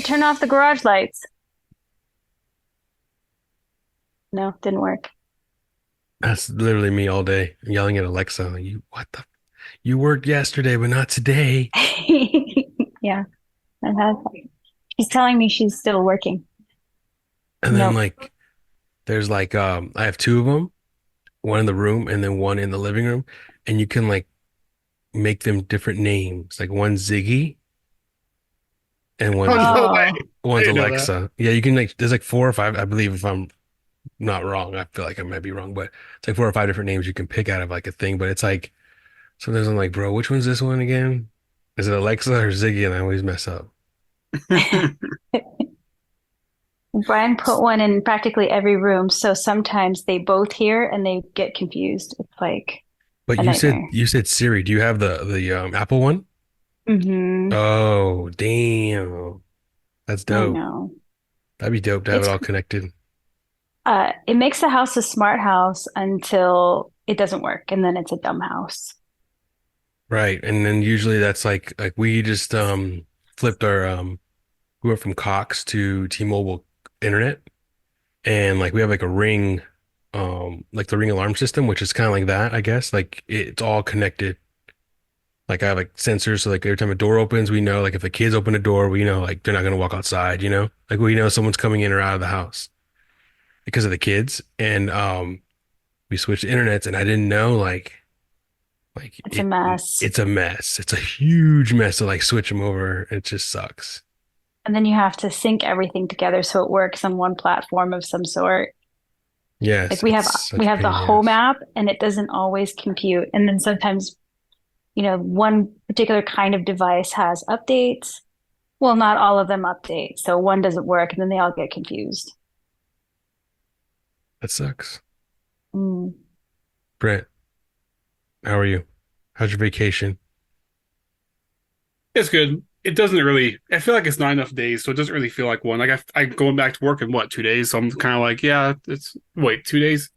Siri, turn off the garage lights. No, didn't work. That's literally me all day. I'm yelling at Alexa, like, you worked yesterday, but not today. Yeah, that has. She's telling me she's still working. And then Nope. like there's like I have two of them, one in the room and then one in the living room, and you can like make them different names. Like one's Ziggy and Oh, no Oh, way. I one's didn't know that. Alexa. Yeah, you can like there's like four or five, I believe if I'm not wrong. I feel like I might be wrong, but it's like four or five different names you can pick out of like a thing. But it's like sometimes I'm like, bro, which one's this one again? Is it Alexa or Ziggy? And I always mess up. Brian put one in practically every room, so sometimes they both hear and they get confused. It's like But a nightmare. you said Siri. Do you have the Apple one? Oh, damn. That's I dope. know. That'd be dope to have it It's all connected. it makes the house a smart house until it doesn't work, and then it's a dumb house. Right. And then usually that's like we just flipped our we went from Cox to T-Mobile internet, and like we have like a Ring like the Ring alarm system, which is kind of like that, I guess. Like it's all connected. Like I have like sensors, so like every time a door opens, we know like if the kids open a door, we know like they're not gonna walk outside, you know? Like we know someone's coming in or out of the house because of the kids. And we switched internets and I didn't know like It's a mess. it's a mess. It's a huge mess to like switch them over. It just sucks. And then you have to sync everything together so it works on one platform of some sort. Like Yes, we it's have we such a have pain the in the home ass. app and it doesn't always compute. And then sometimes, one particular kind of device has updates. Well, not all of them update. So one doesn't work and then they all get confused. That sucks. Mm. Brent, how are you? How's your vacation? It's good. It doesn't really, I feel like it's not enough days, so it doesn't really feel like one. Like I going back to work in what, 2 days? So I'm kind of like, yeah, wait, 2 days?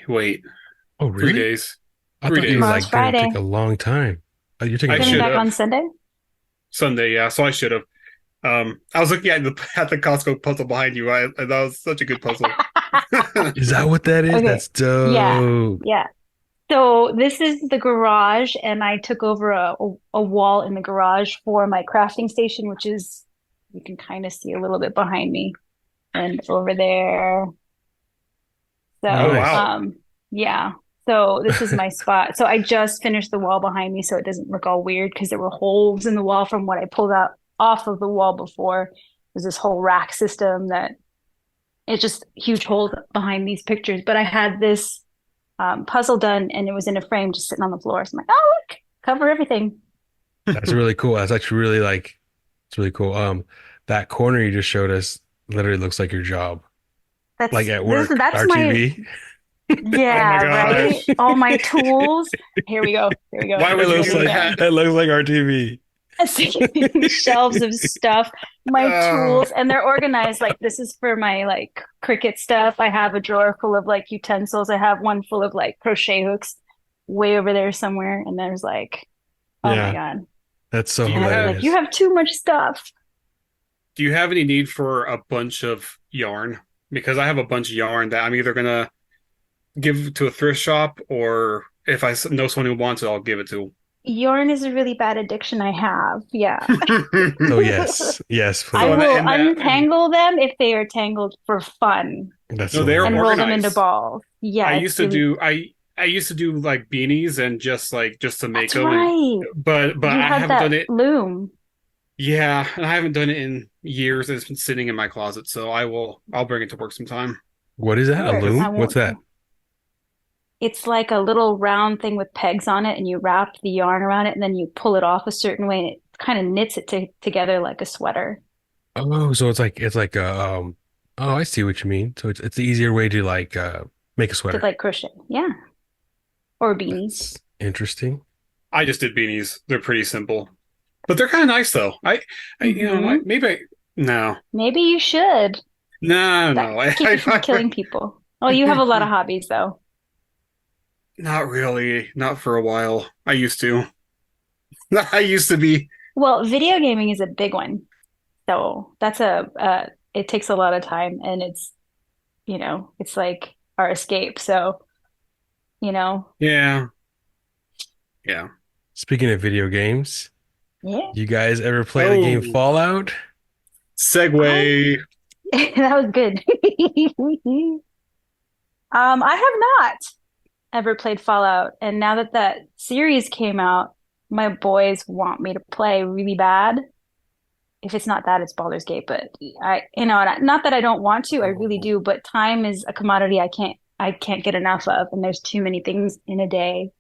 Wait, Oh, three really? days. I Three thought you were Tomorrow's like days. gonna Friday. take a long time. Oh, you're taking I a Coming should back long. on have. Sunday? Sunday, yeah, so I should have. I was looking at the Costco puzzle behind you. And that was such a good puzzle. Is that what that is? Okay. That's Yeah. dope. Yeah. So this is the garage, and I took over a wall in the garage for my crafting station, which is you can kind of see a little bit behind me and over there. Oh So Nice. wow. yeah. So this is my spot. So I just finished the wall behind me so it doesn't look all weird because there were holes in the wall from what I pulled out off of the wall before. There's this whole rack system that it's just huge holes behind these pictures. But I had this puzzle done and it was in a frame just sitting on the floor. So I'm like, oh, look, cover everything. That's really cool. That's actually really like it's really cool. That corner you just showed us literally looks like your job. Like at work, That's my, RTV. Oh my yeah, right? gosh. All my tools. Here we go. Here we go. Why It would you Here looks we do like go. that? it looks like RTV. Shelves of stuff, my Oh, tools, and they're organized like this is for my like Cricut stuff. I have a drawer full of like utensils. I have one full of like crochet hooks way over there somewhere. And there's like, oh my Yeah, God. that's so do My you husband's have like, you hilarious. have too much stuff. do you have any need for a bunch of yarn? Because I have a bunch of yarn that I'm either gonna give to a thrift shop, or if know someone who wants it, I'll give it to. Yarn is a really bad addiction I have. Yeah. So yes, yes, I So please. will in that, untangle them if they are tangled for fun That's no, so they're and roll hilarious. them into organized. balls. Yeah, I it's used to really, do I used to do like beanies and just to make that's them, and right. but You I had haven't done that it. loom. Yeah, and I haven't done it in years. It's been sitting in my closet, so I'll bring it to work sometime. What is that? A Sure, I loom? What's won't. that? It's like a little round thing with pegs on it, and you wrap the yarn around it, and then you pull it off a certain way, and it kind of knits it together like a sweater Oh, so it's like oh, I see what you mean. So it's the easier way to like make a to sweater. like crochet. Yeah, or a beanie. That's interesting. I just did beanies. They're pretty simple, but they're kind of nice though. Hmm. Maybe no, Maybe you should. no, That no. keep you from killing people. Oh, you have a lot of hobbies though. Not really. Not for a while. I used to. I used to be. Well, video gaming is a big one. So that's it takes a lot of time and it's like our escape. So, you know, Yeah, yeah. Speaking of video games, yeah, you guys ever play the game Oh, Fallout? I segue. that was good. I have not ever played Fallout, and now that that series came out, my boys want me to play really bad. If it's not that, it's Baldur's Gate. But not that I don't want to, I really Oh, do. But time is a commodity I can't get enough of, and there's too many things in a day,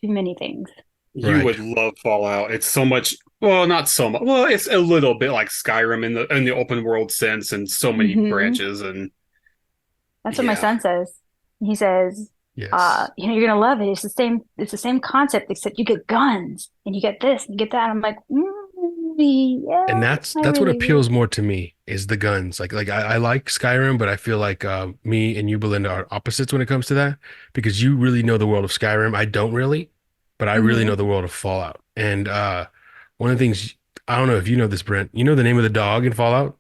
too many things. you Right. would love Fallout. It's so much. Well, not so much. Well, it's a little bit like Skyrim in the open world sense, and so many Hmm. branches. And That's what my yeah, son says. He says, Yes. you're gonna love it. It's the same concept, except you get guns and you get this and you get that. I'm like, And yeah, I that's what really appeals do. more to me is the guns. I like Skyrim, but I feel like me and you, Belinda, are opposites when it comes to that because you really know the world of Skyrim. I don't really, but I really know Hmm. the world of Fallout. And one of the things I don't know if you know this, Brent. You know the name of the dog in Fallout?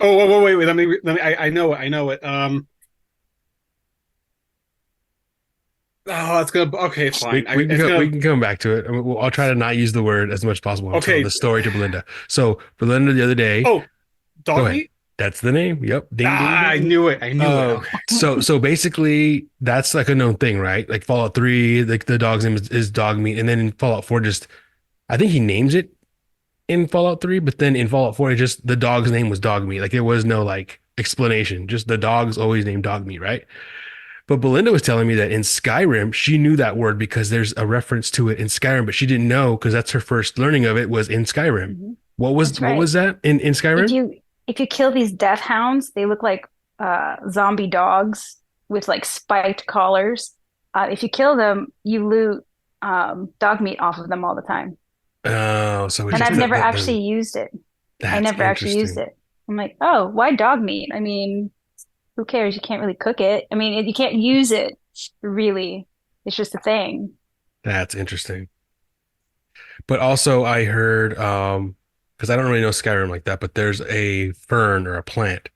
Oh, wait. Let me. I know it. I know it. Oh, that's gonna. Okay, fine. It's We gonna. can come back to it. I mean, I'll try to not use the word as much as possible. I'm telling Okay. the story to Belinda. So Belinda the other day, Oh, go dog ahead. meat. That's the name. Yep. Ding ding Ah, I ding. knew it. I knew it. Okay. So basically that's like a known thing, right? Like Fallout 3, like the dog's name is dog meat. And then in Fallout 4, just I think he names it in Fallout 3, but then in Fallout 4, it just the dog's name was dog meat. Like there was no like explanation. Just the dog's always named dog meat, right? But Belinda was telling me that in Skyrim, she knew that word because there's a reference to it in Skyrim, but she didn't know because that's her first learning of it was in Skyrim. Hmm. That's What right. was that in If Skyrim? you if you kill these death hounds, they look like zombie dogs with like spiked collars. If you kill them, you loot dog meat off of them all the time. Oh, so it's And just I've never the actually used it. I that's never actually used interesting. it. I'm like, oh, why dog meat? I mean, who cares? You can't really cook it. I mean, you can't use it really. It's just a thing. That's interesting. But also I heard because I don't really know Skyrim like that, but there's a fern or a plant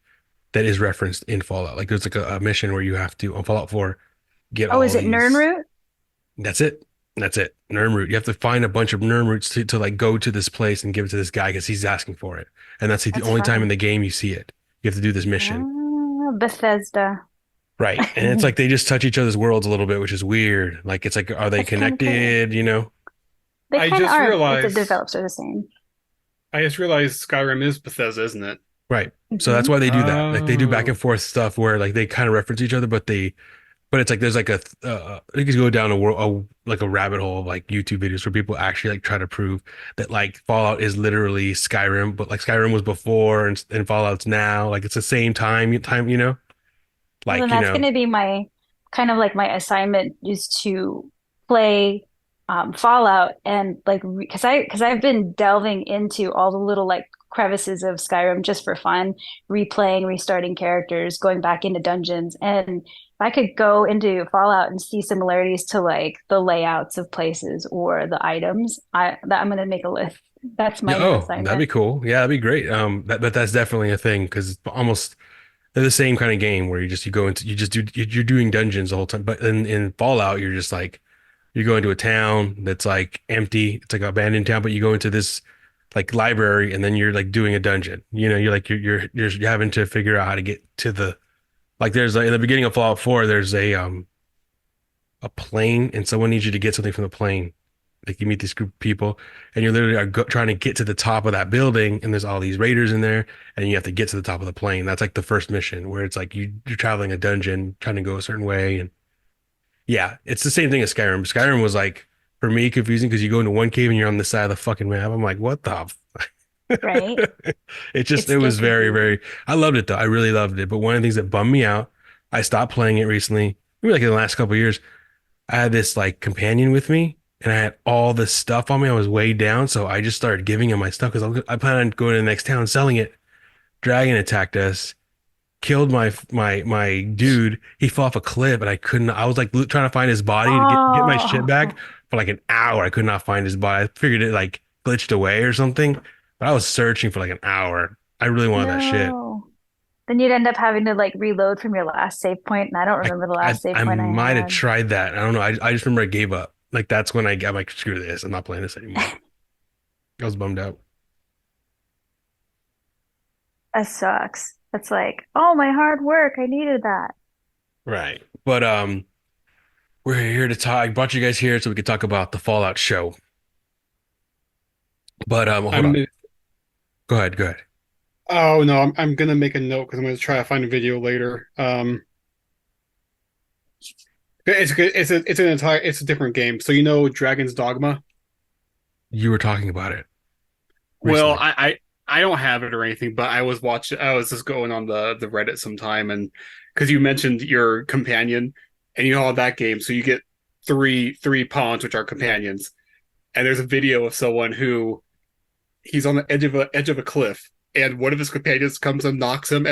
that is referenced in Fallout. Like there's like a mission where you have to on Fallout 4 get Oh, all is it these. Nernroot? That's it. That's it. Nirn You have to find a bunch of Nirn to like go to this place and give it to this guy because he's asking for it. And that's like the That's only time in fun. the game you see it. You have to do this mission. Bethesda. Right. And it's like they just touch each other's worlds a little bit, which is weird. Like it's like, are they It's kind of cool. connected? You know? They I kind of just are if the realized. developers are the same. I just realized Skyrim is Bethesda, isn't it? Right. So that's Hmm. why they do that. Like they do back Oh, and forth stuff where like they kind of reference each other, but it's like there's like you could go down a world like a rabbit hole of like YouTube videos where people actually like try to prove that like Fallout is literally Skyrim, but like Skyrim was before and Fallout's now. Like it's the same time, you know? Well, then Like, you that's going know, to be my kind of like my assignment is to play Fallout and like because I've been delving into all the little like crevices of Skyrim just for fun, replaying, restarting characters, going back into dungeons, and if I could go into Fallout and see similarities to like the layouts of places or the items, I'm going to make a list. That's yeah, my new oh, that'd be assignment. cool. Yeah, that'd be great. But that's definitely a thing because almost they're the same kind of game where you go into you just do you're doing dungeons the whole time. But in Fallout, you're just like you go into a town that's like empty. It's like an abandoned town, but you go into this like library and then you're like doing a dungeon. You know, you're having to figure out how to get to the like there's like in the beginning of Fallout 4, there's a plane and someone needs you to get something from the plane. Like you meet this group of people and you literally are trying to get to the top of that building and there's all these raiders in there and you have to get to the top of the plane. That's like the first mission where it's like you're traveling a dungeon, trying to go a certain way and yeah, it's the same thing as Skyrim. Skyrim was like for me confusing because you go into one cave and you're on the side of the fucking map. I'm like, what the? Right? It It's it still was very, confusing. very. I loved it though. I really loved it. But one of the things that bummed me out, I stopped playing it recently. Maybe like in the last couple of years. I had this like companion with me, and I had all this stuff on me. I was way down, so I just started giving him my stuff because I plan on going to the next town, selling it. Dragon attacked us, killed my dude. He fell off a cliff, and I couldn't. I was like trying to find his body to get my shit back Oh, for like an hour. I could not find his body. I figured it like glitched away or something. But I was searching for like an hour. I really wanted that shit. No. Then you'd end up having to like reload from your last save point, and I don't I remember the I last save I point might have I tried that. I don't know. I just remember I gave up. Like that's when I got like screw this. I'm not playing this anymore. had. I was bummed out. That sucks. That's like, oh, my hard work. I needed that. Right. But we're here to talk. I brought you guys here so we could talk about the Fallout show. But hold on. I'm Go ahead. Go ahead. oh no, I'm gonna make a note because I'm gonna try to find a video later. It's good. It's a different game. So you know Dragon's Dogma. You were talking about it Well, recently. I don't have it or anything, but I was just going on the Reddit sometime, and because you mentioned your companion and you know that game, so you get three pawns which are companions, and there's a video of someone who he's on the edge of a cliff, and one of his companions comes and knocks him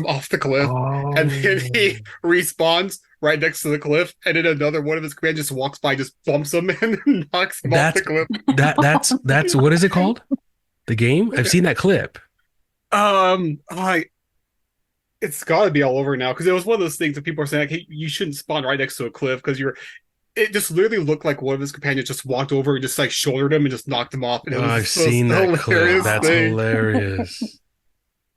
off the cliff, and then he Oh, respawns right next to the cliff, and then another one of his companions just walks by, just bumps him, and knocks him off the that's cliff. that's what is it called? The game? I've seen that clip. I it's got to be all over now because it was one of those things that people are saying like, hey, you shouldn't spawn right next to a cliff because you're. It just literally looked like one of his companions just walked over and just like shouldered him and just knocked him off, and it Oh, was I've the most seen that clip. hilarious That's Wow. thing. hilarious.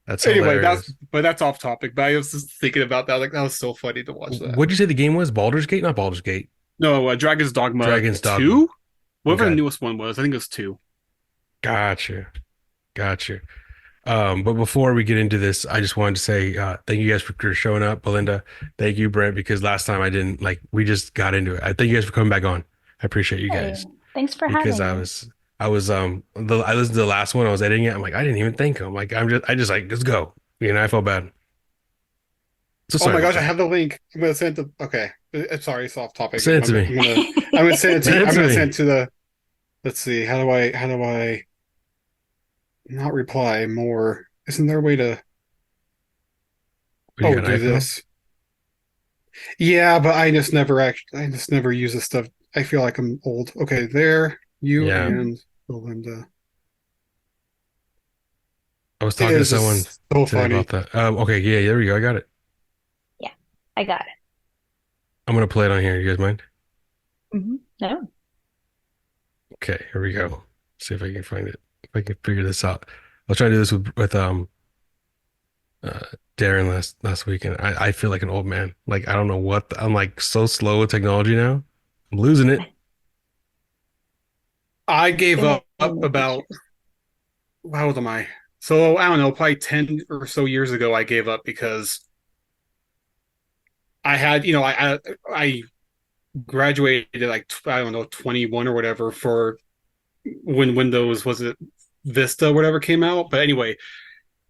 That's Anyway, hilarious. that's off topic. But I was just thinking about that. Like that was so funny to watch that. What'd you say the game was? Baldur's Gate? Not Baldur's Gate. No, Dragon's Dogma Dragon's Dogma. 2? Whatever the Okay. newest one was. I think it was 2. Gotcha. Gotcha. But before we get into this, I just wanted to say thank you guys for showing up, Belinda. Thank you, Brent, because last time I didn't like we just got into it. I thank you guys for coming back on. I appreciate you Hey, guys thanks for because having me. I listened to the last one, I was editing it. I'm like, I didn't even think. I'm like, I just like, let's go. I felt bad. So Oh sorry my about gosh, I that. have the link. I'm gonna send it to. Okay, sorry, it's off topic. Send it to me. I'm gonna send it to you. Send it I'm to gonna send me. it to the. Let's see. How do I not reply more? Isn't there a way to? What, you Oh, got do an iPhone? this. Yeah, but I just never use this stuff. I feel like I'm old. Okay, there, you Yeah. and Belinda. I was It talking to is someone just so today about funny. that. Okay, yeah, there we go. I got it. Yeah, I got it. I'm gonna play it on here. You guys mind? No. Okay, here we go. See if I can find it. If I can figure this out. I was trying to do this with uh Darren last week, and I feel like an old man. Like I don't know I'm like so slow with technology now. I'm losing it. I gave Soon up in the about future. how old am I? So I don't know, probably 10 or so years ago I gave up because I had, I graduated at like I don't know 21 or whatever for when Windows was it Vista or whatever came out. But anyway,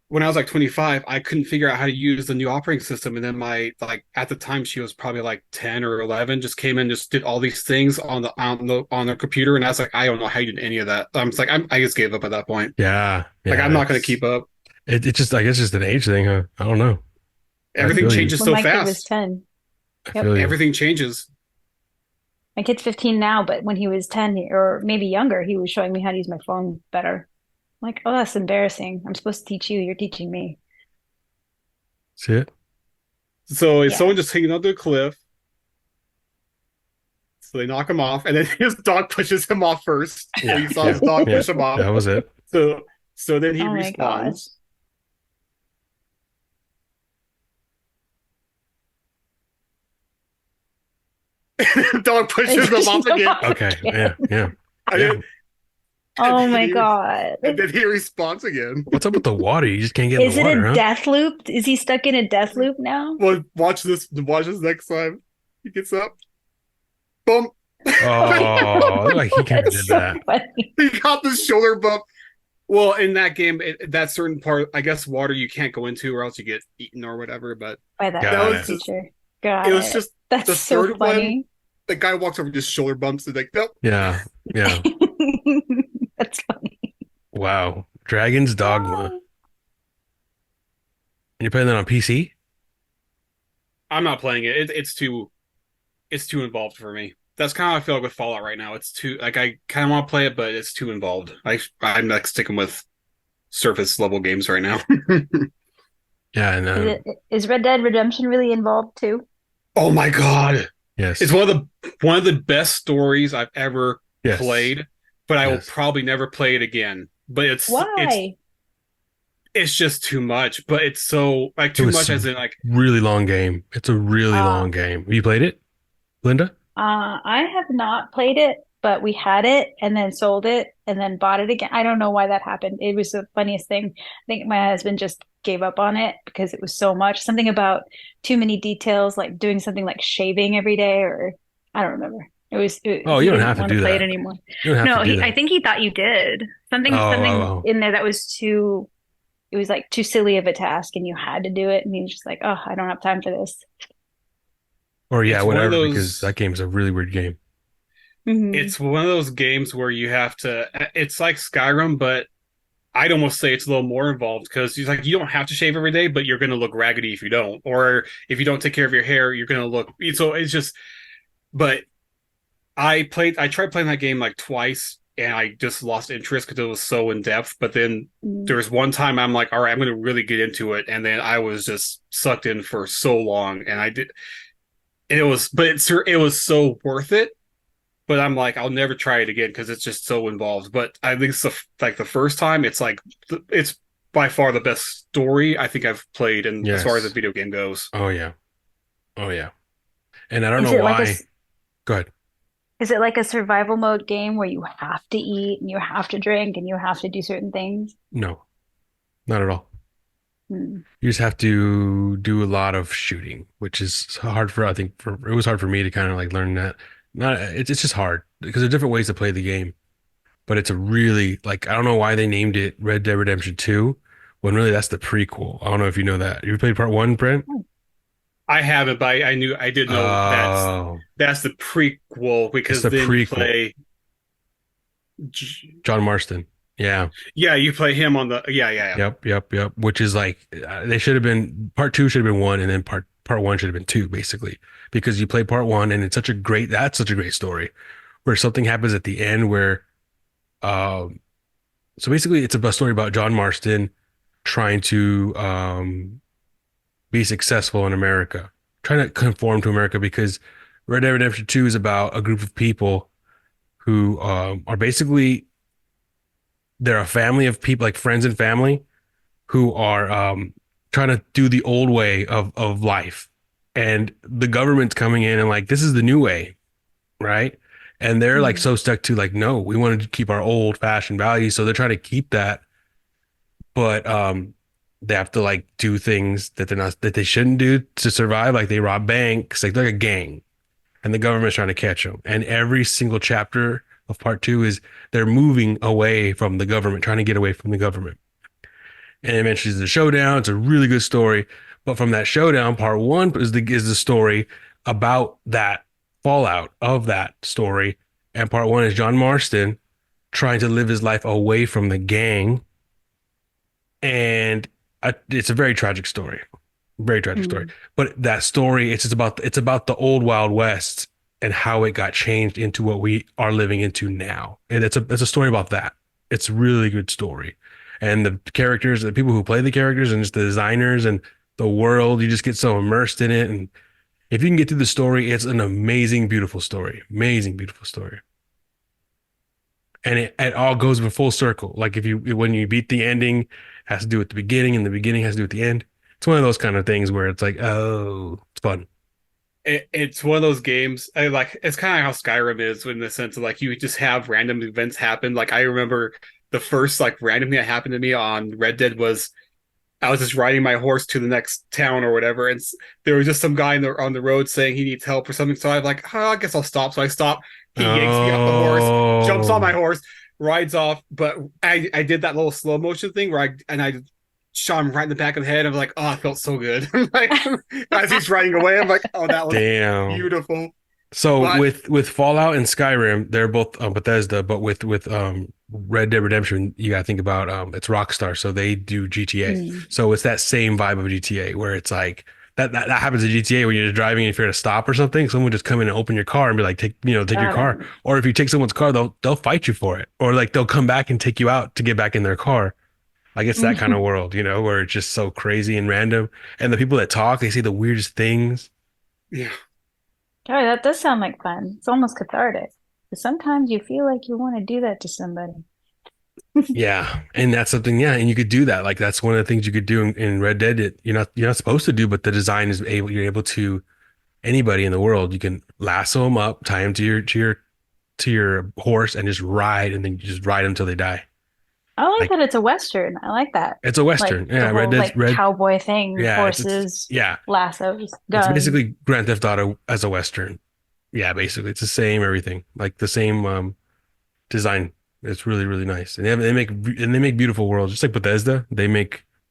when I was like 25, I couldn't figure out how to use the new operating system. And then my like at the time she was probably like 10 or 11, just came in, just did all these things on the computer, and I was like, I don't know how you did any of that. I'm just like I just gave up at that point. Yeah, Like I'm yeah. not going to keep up. It just I guess just an age thing, huh? I don't know. I Everything feel you. changes When so my kid was fast. 10. I Yep. feel you. Everything changes. My kid's 15 now, but when he was 10 or maybe younger, he was showing me how to use my phone better. I'm like, oh, that's embarrassing. I'm supposed to teach you. You're teaching me. See it? So it's Yeah. someone just hanging onto a cliff. So they knock him off, and then his dog pushes him off first. So Yeah, you saw yeah, his dog yeah. push him off. That was it. So so then he Oh my gosh. respawns. The dog They pushes him pushed off him again, off Okay, again. yeah, yeah, and yeah. then and Oh then my he God. and then he respawns again. What's up with the water? You just can't get in the Is it water, a huh? death loop? Is he stuck in a death loop now? Well, watch this. Watch this next time. He gets up. Boom. Oh, like he kind of That's did so that. funny. He got the shoulder bump. Well, in that game, that certain part, I guess, water you can't go into, or else you get eaten or whatever. But By that that Got water was it. just. creature. It Got was it. just That's the so third one. funny. The guy walks over, just shoulder bumps, and like, nope. Yeah, yeah. That's funny. Wow. Dragon's Dogma. Oh. And you're playing that on PC? I'm not playing it. It's too involved for me. That's kind of how I feel like with Fallout right now. It's too like I kind of want to play it, but it's too involved. I'm like sticking with. surface level games right now. Yeah, and Is Red Dead Redemption really involved too? Oh my God. It's yes, one of the best stories I've ever yes, played, but I will yes. probably never play it again. But Why? it's just too much. But it's so like It too was much as in like really long game. It's a really Uh, long game. You played it, Linda? I have not played it, but we had it and then sold it and then bought it again. I don't know why that happened. It was the funniest thing. I think my husband just gave up on it because it was so much. Something about too many details, like doing something like shaving every day, or I don't remember. Oh, you He don't didn't have to want to do play it that. anymore. You don't have to No, do I that. think he thought you did. Oh, Something oh, in there that was too, it was like too silly of a task and you had to do it. And he was just like, oh, I don't have time for this. or yeah, it's one of whatever. Because those that game is a really weird game. Hmm. it's one of those games where you have to it's like Skyrim, but I'd almost say it's a little more involved because it's like you don't have to shave every day, but you're gonna look raggedy if you don't. Or if you don't take care of your hair, you're gonna look so it's just but I tried playing that game like twice and I just lost interest because it was so in depth. But then there was one time I'm like, all right, I'm gonna really get into it, and then I was just sucked in for so long, and I did. And it was so worth it. But I'm like, I'll never try it again because it's just so involved. But I think like the first time, it's by far the best story I think I've played, and as far as a Yes. video game goes. Oh yeah. Oh yeah. And I don't Is know it like a why. Go ahead. is it like a survival mode game where you have to eat and you have to drink and you have to do certain things? No, not at all. Hmm. You just have to do a lot of shooting, which is hard for, I think, for it was hard for me to kind of like learn that. Not, it's just hard because there are different ways to play the game, but it's a really like I don't know why they named it Red Dead Redemption 2 when really that's the prequel. I don't know if you know that. You played part one, Brent? I haven't, but I did know Oh, that's the prequel it's because the then you prequel. play, John Marston. Yeah. yeah, you play him on the yeah. Yep, yep, yep. Which is like they should have been part two should have been one, and then part one should have been two, basically, because you play part one, and it's such a great story where something happens at the end where um so basically it's a story about John Marston trying to be successful in America, trying to conform to America because Red Dead Redemption 2 is about a group of people who are basically they're a family of people like friends and family who are trying to do the old way of life, and the government's coming in and like this is the new way, right? And they're like Hmm. so stuck to like no, we want to keep our old fashioned values, so they're trying to keep that, but they have to like do things that they shouldn't do to survive, like they rob banks, like they're like a gang, and the government's trying to catch them. And every single chapter of part two is they're moving away from the government, trying to get away from the government. And eventually there's a showdown. It's a really good story. But from that showdown, part one is the story about that fallout of that story. And part one is John Marston trying to live his life away from the gang. And it's a very tragic story, very tragic story. Hmm. But that story, it's about the old Wild West and how it got changed into what we are living into now. And it's a story about that. It's a really good story. And the characters, the people who play the characters and just the designers and the world, you just get so immersed in it. And if you can get through the story, it's an amazing, beautiful story. Amazing, beautiful story. And it all goes in full circle. Like if you when you beat the ending, it has to do with the beginning, and the beginning has to do with the end. It's one of those kind of things where it's like, oh, it's fun. It's one of those games like it's kind of how Skyrim is in the sense of like you just have random events happen. Like I remember the first like random thing that happened to me on Red Dead was I was just riding my horse to the next town or whatever, and there was just some guy on the road saying he needs help or something. So I'm like, oh, I guess I'll stop. So I stop. He yanks me off the horse, jumps on my Oh, horse, rides off. But I did that little slow motion thing where I shot him right in the back of the head. I'm like, oh, I felt so good. Like as he's riding away, I'm like, oh, that was damn. beautiful. So But with Fallout and Skyrim, they're both Bethesda, but with Red Dead Redemption, you gotta think about it's Rockstar, so they do GTA. Hmm. So it's that same vibe of GTA where it's like that happens in GTA when you're just driving and if you're at a stop or something, someone just come in and open your car and be like, take your Got car. it. Or if you take someone's car, they'll fight you for it. Or like they'll come back and take you out to get back in their car. Like it's that kind of world, where it's just so crazy and random. And the people that talk, they say the weirdest things. Yeah. Oh, that does sound like fun. It's almost cathartic. But sometimes you feel like you want to do that to somebody. Yeah, and that's something. Yeah, and you could do that. Like that's one of the things you could do in Red Dead that you're not supposed to do, but the design is able. You're able to anybody in the world. You can lasso them up, tie them to your horse, and just ride, and then you just ride them until they die. I like Like that it's a Western. I like that. it's a Like Western. the Yeah, Red whole Dead's like Red. cowboy thing, Yeah, it's horses, yeah, lassos, it's guns. basically Grand Theft Auto as a Western. Yeah, basically, it's the same everything, like the same design. It's really really nice, and they make beautiful worlds, just like Bethesda.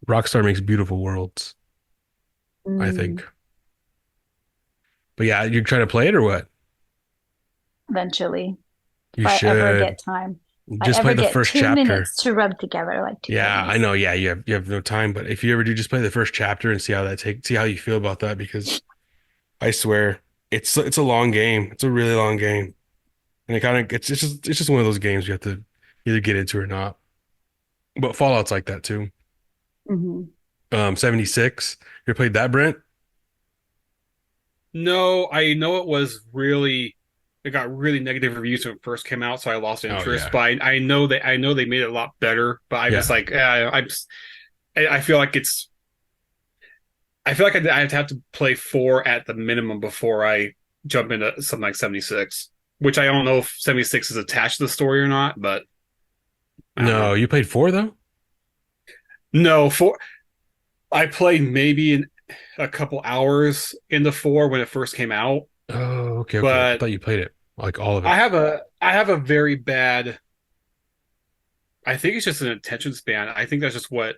Rockstar makes beautiful worlds, I Mm, think. But yeah, you're trying to play it or what? eventually, if You I ever should get time. If I just play ever the get first two chapter. minutes to rub together like two Yeah, I pennies. know. Yeah, you have no time, but if you ever do, just play the first chapter and see how you feel about that because I swear it's a long game. It's a really long game. And it's just one of those games you have to either get into or not. But Fallout's like that too. Hmm. 76. You ever played that, Brent? No, I know it got really negative reviews when it first came out, so I lost Oh interest. yeah. But I know they made it a lot better. But I'm just Yeah. like, I feel like I feel like I'd have to play four at the minimum before I jump into something like 76, which I don't know if 76 is attached to the story or not, but I don't know. No, you played four though? No, four. I played maybe a couple hours in the four when it first came out, Oh, okay, okay. I but thought you played it, like all of it. I have a very bad. I think it's just an attention span. I think that's just what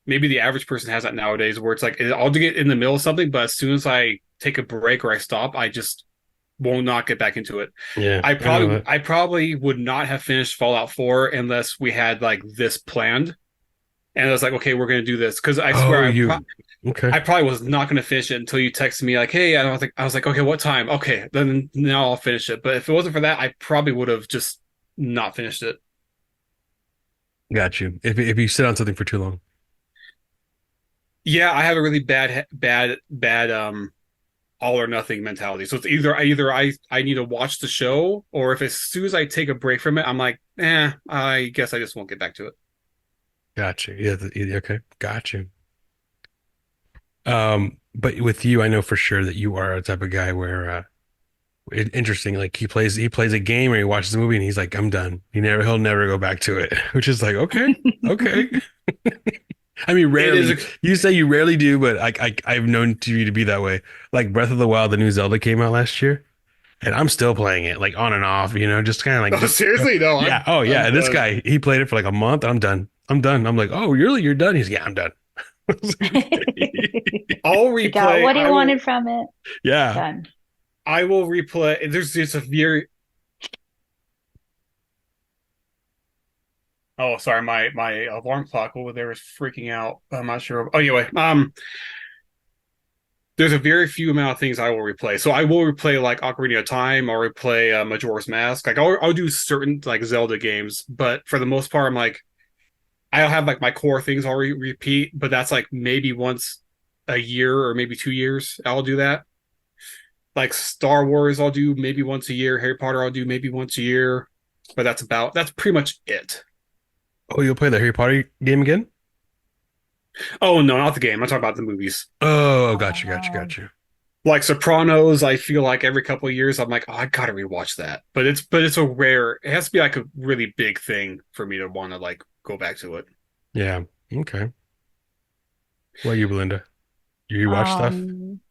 maybe the average person has that nowadays, where it's like I'll get in the middle of something, but as soon as I take a break or I stop, I just will not get back into it. Yeah, I know that. I probably would not have finished Fallout 4 unless we had like this planned. And I was like, okay, we're gonna do this because I swear Oh, you. Okay. I probably was not gonna finish it until you texted me like, hey, I don't think I was like, okay, what time? Okay, then now I'll finish it. But if it wasn't for that, I probably would have just not finished it. Got you. If you sit on something for too long. Yeah, I have a really bad all or nothing mentality. So it's either I need to watch the show, or if as soon as I take a break from it, I'm like, I guess I just won't get back to it. Got you. Yeah, yeah, okay. Got you. But with you, I know for sure that you are a type of guy where interesting, like he plays a game or he watches a movie and he's like, I'm done. He'll never go back to it, which is like, okay, okay. I mean, It is rarely. You say you rarely do, but I've known you to be that way. Like Breath of the Wild, the new Zelda came out last year, and I'm still playing it, like on and off, just kind of like oh, just seriously, no, yeah. Oh yeah, I'm and this done. guy, he played it for like a month. I'm done. I'm done. I'm like, oh, really? You're done? He's yeah, I'm done. I'll You got replay. what he wanted from it. Yeah. Done. I will replay. There's just a very. Oh, sorry, my alarm clock over there is freaking out. I'm not sure. Oh, anyway, there's a very few amount of things I will replay. So I will replay like Ocarina of Time or replay Majora's Mask. Like I'll do certain like Zelda games, but for the most part, I'm like I'll have like my core things I'll repeat, but that's like maybe once a year or maybe 2 years. I'll do that. Like Star Wars, I'll do maybe once a year. Harry Potter, I'll do maybe once a year. But that's pretty much it. Oh, you'll play the Harry Potter game again? Oh no, not the game. I'm talking about the movies. Oh, got you, got you, Um, got you. Like Sopranos, I feel like every couple of years I'm like, oh, I gotta rewatch that. But it's a rare. It has to be like a really big thing for me to want to like go back to it. Yeah. Okay. What are you, Belinda? You watch stuff? um,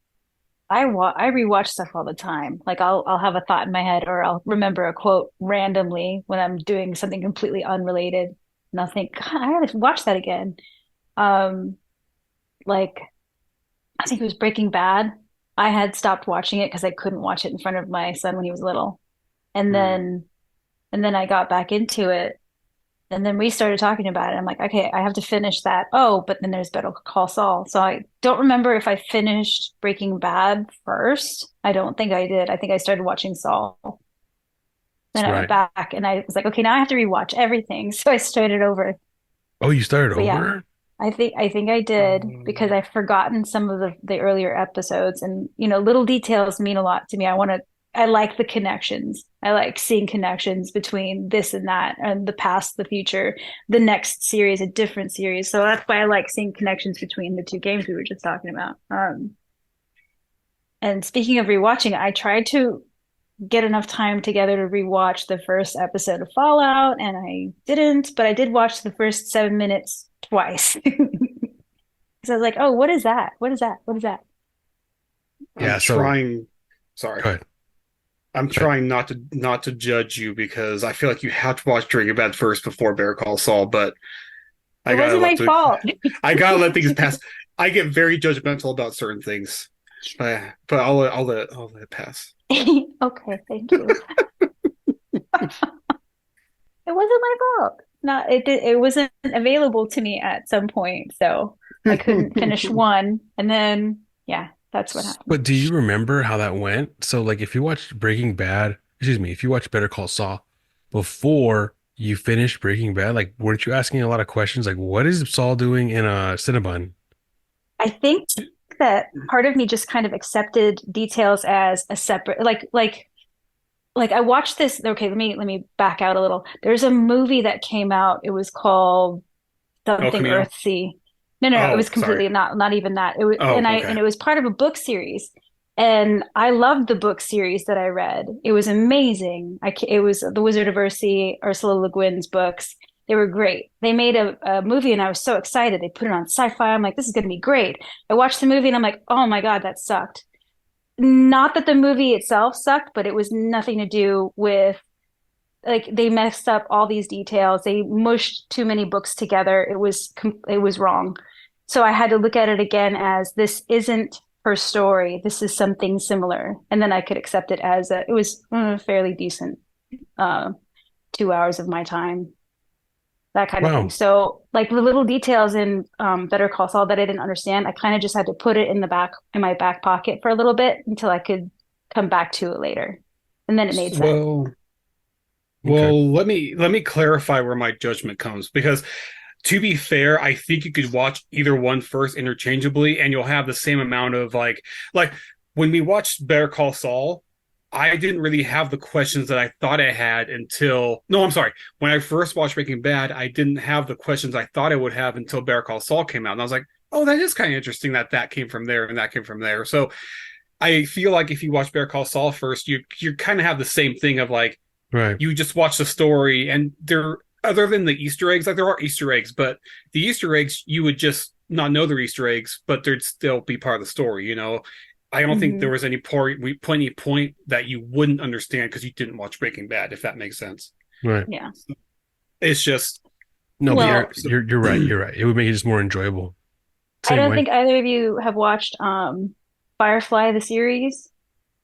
I rewatch stuff all the time. Like I'll have a thought in my head or I'll remember a quote randomly when I'm doing something completely unrelated. And I'll think, God, I gotta watch that again. Um, like I think it was Breaking Bad. I had stopped watching it because I couldn't watch it in front of my son when he was little. And Hmm. then and then I got back into it. And then we started talking about it. I'm like, okay, I have to finish that. Oh, but then there's Better Call Saul. So I don't remember if I finished Breaking Bad first. I don't think I did. I think I started watching Saul. Then That's I went right. back and I was like, okay, now I have to rewatch everything. So I started over. Oh, you started But yeah, over? I think I did because Um, I've forgotten some of the earlier episodes, and little details mean a lot to me. I like the connections. I like seeing connections between this and that and the past, the future, the next series, a different series. So that's why I like seeing connections between the two games we were just talking about. And speaking of rewatching, I tried to get enough time together to rewatch the first episode of Fallout, and I didn't, but I did watch the first 7 minutes twice. Because I was like, oh, what is that? What is that? What is that? I'm Yeah, so trying. Sorry, go ahead. I'm Go ahead. trying not to judge you because I feel like you have to watch Breaking Bad first before Better Call Saul. But It I gotta wasn't let my the fault. I gotta let things pass. I get very judgmental about certain things, but I'll let it pass. Okay, thank you. It wasn't my fault. Not it wasn't available to me at some point, so I couldn't finish one, and then yeah, that's what happened. But do you remember how that went? So like if you watched Breaking Bad, excuse me, if you watched Better Call Saul before you finished Breaking Bad, like weren't you asking a lot of questions like what is Saul doing in a Cinnabon? I think that part of me just kind of accepted details as a separate like I watched this. Okay, let me back out a little. There's a movie that came out. It was called El something Camino. Earthsea. No, no, no, it was Oh, sorry. completely not even that. It was Oh, and okay. it was part of a book series. And I loved the book series that I read. It was amazing. It was The Wizard of Earthsea, Ursula Le Guin's books. They were great. They made a movie and I was so excited. They put it on sci-fi. I'm like, this is going to be great. I watched the movie and I'm like, oh my God, that sucked. Not that the movie itself sucked, but it was nothing to do with like they messed up all these details. They mushed too many books together. It was wrong. So I had to look at it again as this isn't her story. This is something similar, and then I could accept it as it was fairly decent. Uh, 2 hours of my time, that kind of thing. Wow. So like the little details in Better Call Saul that I didn't understand, I kind of just had to put it in my back pocket for a little bit until I could come back to it later, and then it made sense. Well, Okay. let me clarify where my judgment comes because to be fair, I think you could watch either one first interchangeably and you'll have the same amount of like when we watched Better Call Saul, I didn't really have the questions that I thought I had until no, I'm sorry. When I first watched Breaking Bad, I didn't have the questions I thought I would have until Better Call Saul came out. And I was like, oh, that is kind of interesting that came from there and that came from there. So I feel like if you watch Better Call Saul first, you kind of have the same thing of like Right. you just watch the story and there other than the Easter eggs, like there are Easter eggs, but the Easter eggs you would just not know they're Easter eggs, but they'd still be part of the story, you know. I don't think there Hmm. was any point that you wouldn't understand because you didn't watch Breaking Bad, if that makes sense. Right. Yeah. It's just No, but Well, you're right. You're right. It would make it just more enjoyable. I Same don't way. think either of you have watched Firefly the series,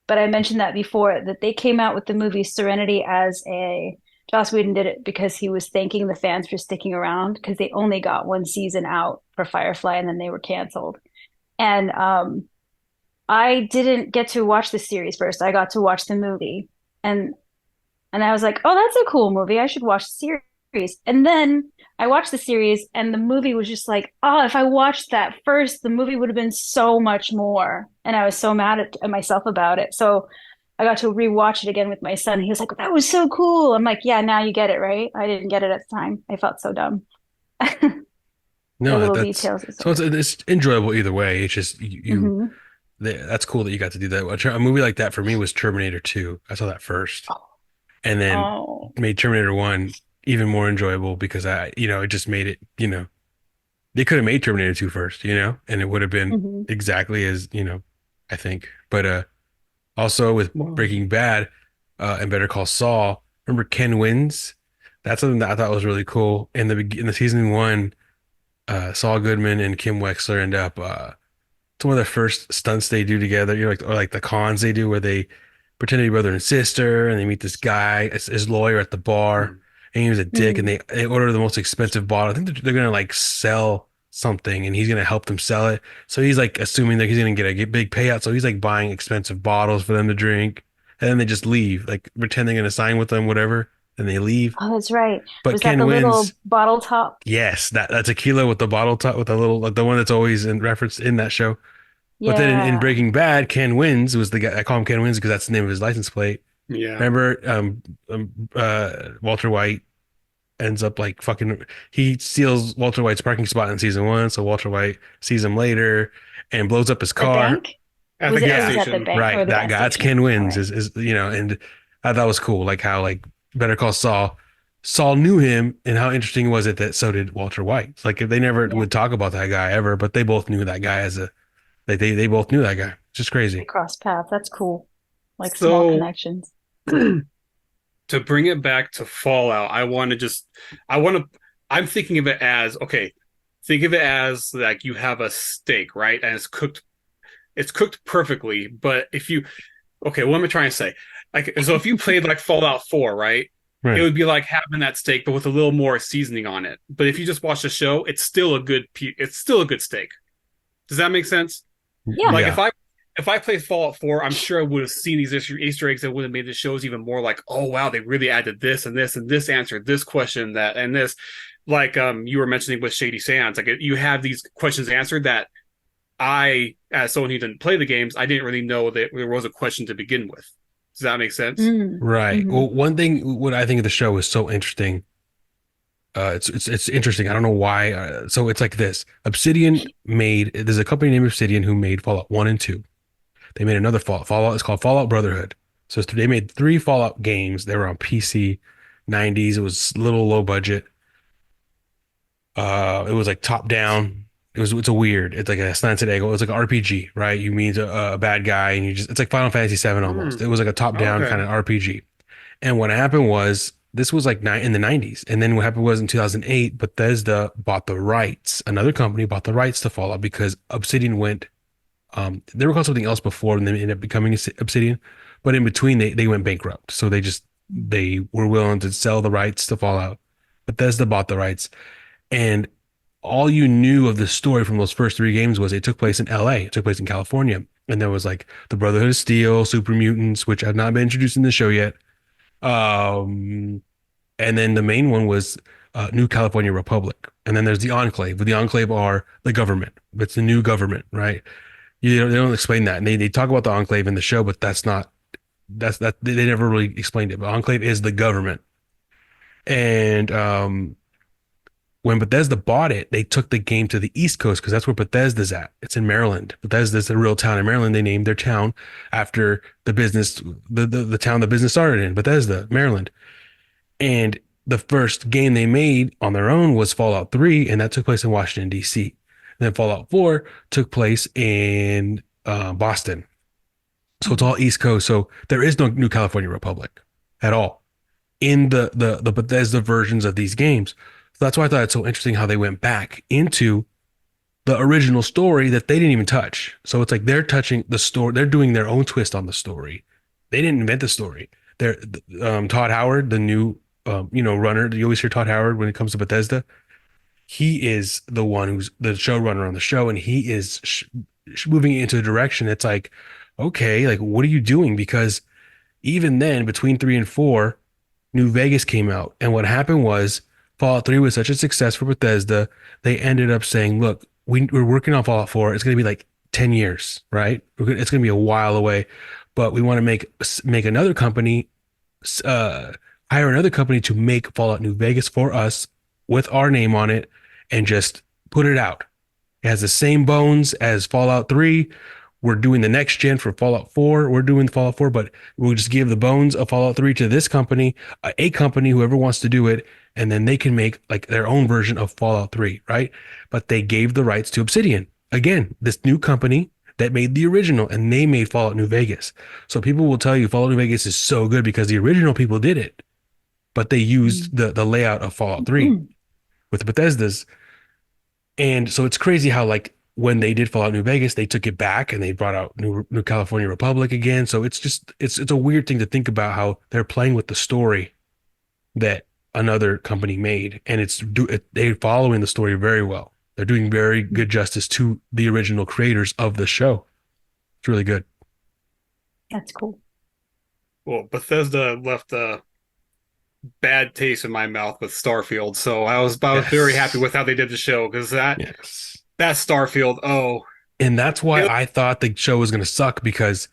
but I mentioned that before that they came out with the movie Serenity as a Joss Whedon did it because he was thanking the fans for sticking around because they only got one season out for Firefly and then they were canceled. And I didn't get to watch the series first. I got to watch the movie. And and I was like, oh, that's a cool movie. I should watch the series. And then I watched the series, and the movie was just like, oh, if I watched that first, the movie would have been so much more. And I was so mad at myself about it. So I got to rewatch it again with my son. He was like, that was so cool. I'm like, yeah, now you get it, right? I didn't get it at the time. I felt so dumb. The No, little that's details is so so it's enjoyable either way. It's just hmm that's cool that you got to do that. A movie like that for me was Terminator 2. I saw that first, and then Oh. made Terminator 1 even more enjoyable because it just made it, they could have made Terminator 2 first, and it would have been Hmm. exactly as, I think. But also with well, Breaking Bad and Better Call Saul, remember Ken Wins? That's something that I thought was really cool. In the season one, Saul Goodman and Kim Wexler end up it's one of the first stunts they do together, or like the cons they do where they pretend to be brother and sister and they meet this guy, his lawyer at the bar, and he was a dick and Mm. they order the most expensive bottle. I think they're gonna like sell something and he's gonna help them sell it. So he's like assuming that he's gonna get a big payout. So he's like buying expensive bottles for them to drink. And then they just leave, like pretend they're gonna sign with them, whatever. and they leave. Oh, that's right. But Was that Ken the wins. little bottle top? Yes, that tequila with the bottle top with the little like the one that's always in reference in that show. But then in Yeah. Breaking Bad, Ken Wins was the guy. I call him Ken Wins because that's the name of his license plate. Yeah. Remember, Walter White ends up like fucking. He steals Walter White's parking spot in season one, so Walter White sees him later and blows up his The car. bank? At the Was it? It gas was Yeah, at the station. bank or right. the That gas guy. That's station. Ken All Wins. right. Is and I thought it was cool. Like how like Better Call Saul. Saul knew him, and how interesting was it that so did Walter White? It's like if they never Yeah. would talk about that guy ever, but they both knew that guy as a they both knew that guy. It's just They crazy. cross paths. That's cool. Like small So connections. to bring it back to Fallout, I want to, I'm thinking of it as, okay, think of it as like you have a steak, right? And it's cooked perfectly. But if you, okay, what am I trying to say? Like, so if you played like Fallout 4, right? It Right. would be like having that steak, but with a little more seasoning on it. But if you just watch the show, it's still a good steak. Does that make sense? Yeah. Like Yeah. if I played Fallout 4, I'm sure I would have seen these Easter eggs that would have made the shows even more like, oh wow, they really added this and this and this answered this question that and this. Like you were mentioning with Shady Sands, like you have these questions answered that I, as someone who didn't play the games, I didn't really know that there was a question to begin with. Does that make sense? Mm. Right. Hmm. Well, one thing what I think of the show is so interesting. It's interesting. I don't know why. So it's like this. Obsidian made. There's a company named Obsidian who made Fallout 1 and 2. They made another Fallout. Fallout is called Fallout Brotherhood. So they made three Fallout games. They were on PC, 90s. It was a little low budget. It was like top down. It's a weird. It's like a slanted angle. It was like an RPG, right? You meet a bad guy and you just it's like Final Fantasy 7 almost. Mm, It was like a top down kind okay. of RPG. And what happened was this was like in the 90s. And then what happened was in 2008, Bethesda bought the rights. Another company bought the rights to Fallout because Obsidian went they were called something else before and they ended up becoming Obsidian. But in between they went bankrupt. So they were willing to sell the rights to Fallout. Bethesda bought the rights. And all you knew of the story from those first three games was it took place in LA, it took place in California. And there was like the Brotherhood of Steel, Super Mutants, which had not been introduced in the show yet. Um, and then the main one was New California Republic. And then there's the Enclave. But the Enclave are the government. It's the new government, right? They don't explain that. And they talk about the Enclave in the show, but that they never really explained it. But Enclave is the government. And when Bethesda bought it, they took the game to the East Coast because that's where Bethesda's at. It's in Maryland. Bethesda's a real town in Maryland. They named their town after the business, the town the business started in, Bethesda, Maryland. And the first game they made on their own was Fallout 3, and that took place in Washington, D.C. And then Fallout 4 took place in Boston. So it's Hmm. all East Coast. So there is no New California Republic at all in the Bethesda versions of these games. So that's why I thought it's so interesting how they went back into the original story that they didn't even touch. So it's like they're touching the story, they're doing their own twist on the story. They didn't invent the story. They're Todd Howard, the new runner. You always hear Todd Howard when it comes to Bethesda. He is the one who's the showrunner on the show, and he is moving it into a direction. It's like, okay, like what are you doing? Because even then, between 3 and 4, New Vegas came out. And what happened was Fallout 3 was such a success for Bethesda, they ended up saying, look, we're working on Fallout 4. It's going to be like 10 years, right? It's going to be a while away, but we want to make another company, uh, hire another company to make Fallout New Vegas for us with our name on it and just put it out. It has the same bones as Fallout 3. We're doing the next gen for Fallout 4. We're doing Fallout 4, but we'll just give the bones of Fallout 3 to this company, a company, whoever wants to do it, and then they can make like their own version of Fallout 3, right? But they gave the rights to Obsidian. Again, this new company that made the original, and they made Fallout New Vegas. So people will tell you Fallout New Vegas is so good because the original people did it, but they used the layout of Fallout 3 with Bethesda's. And so it's crazy how like when they did Fallout New Vegas, they took it back and they brought out New California Republic again. So it's just it's a weird thing to think about how they're playing with the story that another company made, and they're following the story very well. They're doing very good justice to the original creators of the show. It's really good. That's cool. Well, Bethesda left bad taste in my mouth with Starfield. So I was very happy Yes. with how they did the show because Yes. that Starfield, oh, And that's why it, I thought the show was going to suck because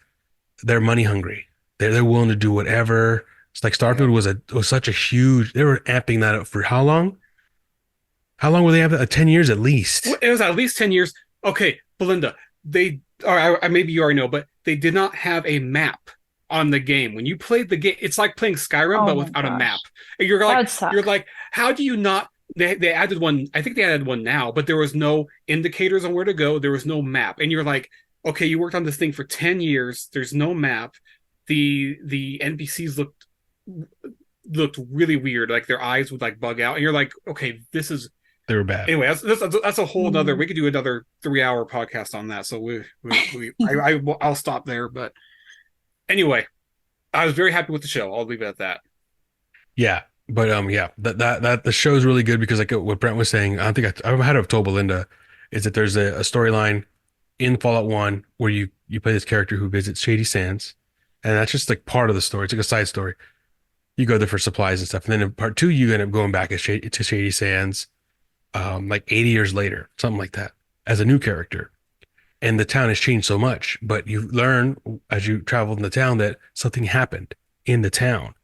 they're money hungry. They're willing to do whatever. It's like yeah, Starfield was such a huge. They were amping that up for how long? How long were they have it? 10 years at least. it was at least 10 years. Okay, Belinda, they or maybe you already know, but they did not have a map on the game. When you played the game, it's like playing Skyrim Oh but my without a map. gosh. And you're That like, would suck. how do you not? They added one. I think they added one now, but there was no indicators on where to go. There was no map, and you're like, okay, you worked on this thing for 10 years. There's no map. The NPCs looked really weird. Like their eyes would like bug out, and you're like, okay, this is They were bad. anyway. That's a whole other. Mm. We could do another 3 hour podcast on that. So I'll stop there. But anyway, I was very happy with the show. I'll leave it at that. Yeah, but yeah, that the show's really good because like what Brent was saying, I don't think I had to have told Belinda is that there's a storyline in Fallout 1 where you play this character who visits Shady Sands, and that's just like part of the story. It's like a side story. You go there for supplies and stuff, and then in part two, you end up going back to Shady Sands, like 80 years later, something like that, as a new character. And the town has changed so much, but you learn as you travel in the town that something happened in the town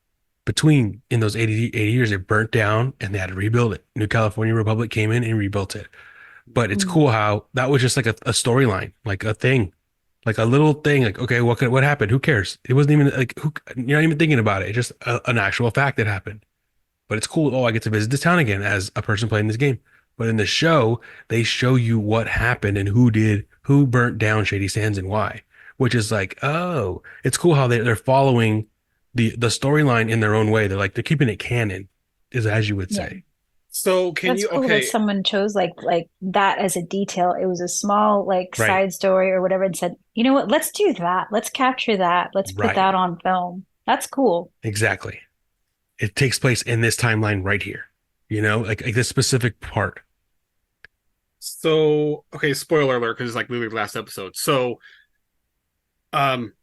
between in those 80 years. It burnt down and they had to rebuild it. New California Republic came in and rebuilt it. But it's Mm. cool how that was just like a storyline, like a thing, like a little thing. Like, okay, what happened? Who cares? It wasn't even like you're not even thinking about it. It's just an actual fact that happened. But it's cool. Oh, I get to visit this town again as a person playing this game. But in the show, they show you what happened and who burnt down Shady Sands and why, which is like, oh, it's cool how they're following the storyline in their own way. They're keeping it canon, is as you would Yeah. say. So can That's you? cool that Okay, someone chose like that as a detail. It was a small like Right, side story or whatever and said, you know what, let's do that. Let's capture that. Let's put right, that on film. That's cool. exactly. It takes place in this timeline right here. Like this specific part. so okay. Spoiler alert, because it's like literally the last episode. So, um,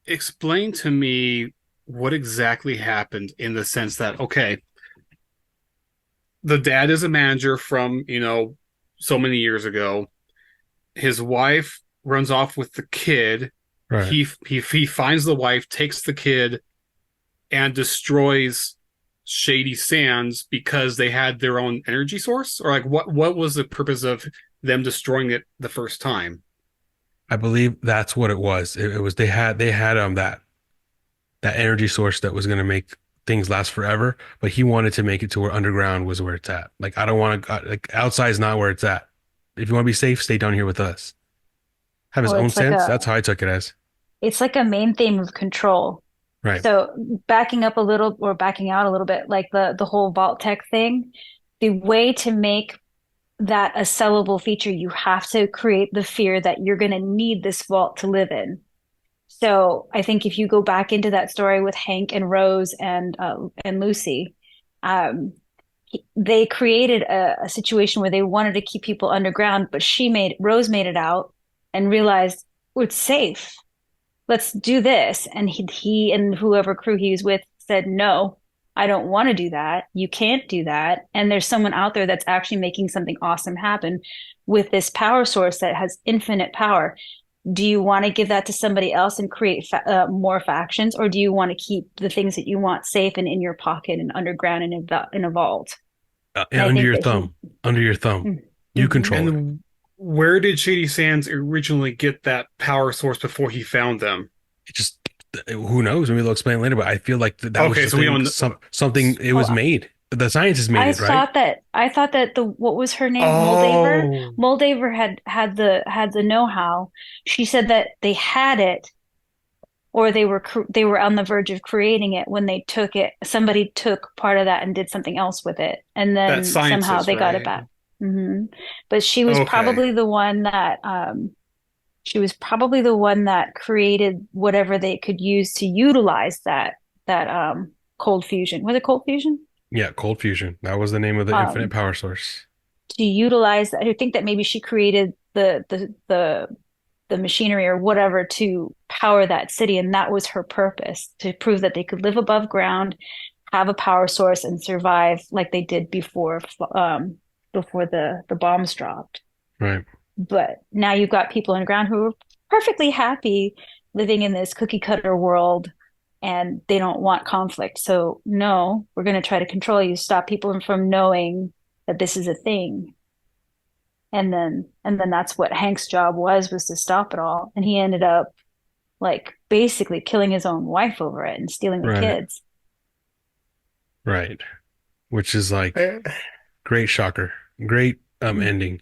explain to me what exactly happened in the sense that okay, the dad is a manager from so many years ago. His wife runs off with the kid. Right. He finds the wife, takes the kid, and destroys Shady Sands because they had their own energy source, or like what was the purpose of them destroying it the first time? I believe that's what it was. It was they had that energy source that was going to make things last forever, but he wanted to make it to where underground was where it's at. Like I don't want to like outside is not where it's at. If you want to be safe, stay down here with us. Have his Well, own sense. That's how I took it as. it's like a main theme of control. Right. So backing up a little or backing out a little bit, like the whole Vault Tech thing, the way to make that a sellable feature, you have to create the fear that you're going to need this vault to live in. So I think if you go back into that story with Hank and Rose and Lucy, um, they created a situation where they wanted to keep people underground, but Rose made it out and realized, oh, it's safe. Let's do this. And he and whoever crew he was with said, no, I don't want to do that. You can't do that. And there's someone out there that's actually making something awesome happen with this power source that has infinite power. Do you want to give that to somebody else and create more factions, or do you want to keep the things that you want safe and in your pocket and underground and in a vault? And I Under think your that thumb. Under your thumb. You mm-hmm. control it. And where did Shady Sands originally get that power source before he found them? It just who knows? Maybe they'll explain later, but I feel like that was Okay, just so we don't. something it was Oh, made. The scientists made it, right? I thought that the what was her name? Moldaver? Oh, Moldaver had the know-how. She said that they had it or they were on the verge of creating it when they took it. Somebody took part of that and did something else with it, and that then somehow scientist, they got it right? back. hmm But Okay. she was probably the one that created whatever they could use to utilize that cold fusion. Was it cold fusion? Yeah, cold fusion. That was the name of the infinite Um, power source. to utilize that. I think that maybe she created the machinery or whatever to power that city, and that was her purpose to prove that they could live above ground, have a power source and survive like they did before the bombs dropped. Right. But now you've got people on the ground who are perfectly happy living in this cookie cutter world and they don't want conflict. So no, we're going to try to control you, stop people from knowing that this is a thing. And then that's what Hank's job was to stop it all. And he ended up like basically killing his own wife over it and stealing the Right. kids. Right. Which is like I, great shocker. Great ending.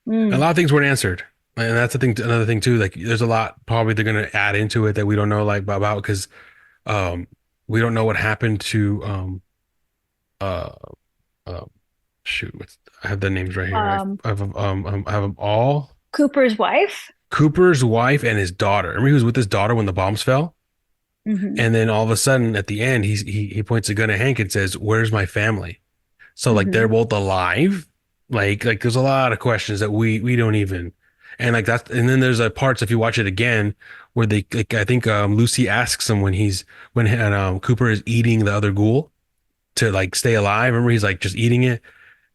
A Mm. lot of things weren't answered. And that's the thing, another thing too. Like there's a lot probably they're gonna add into it that we don't know like about because um we don't know what happened to uh um shoot, I have the names right here. Um, I have them all. Cooper's wife. Cooper's wife and his daughter. Remember he was with his daughter when the bombs fell? Hmm. And then all of a sudden at the end he points a gun at Hank and says, "Where's my family?" So like they're Hmm. both alive. Like there's a lot of questions that we don't even and like that and then there's a parts if you watch it again where they like I think Lucy asks him when Cooper is eating the other ghoul to like stay alive. Remember he's like just eating it.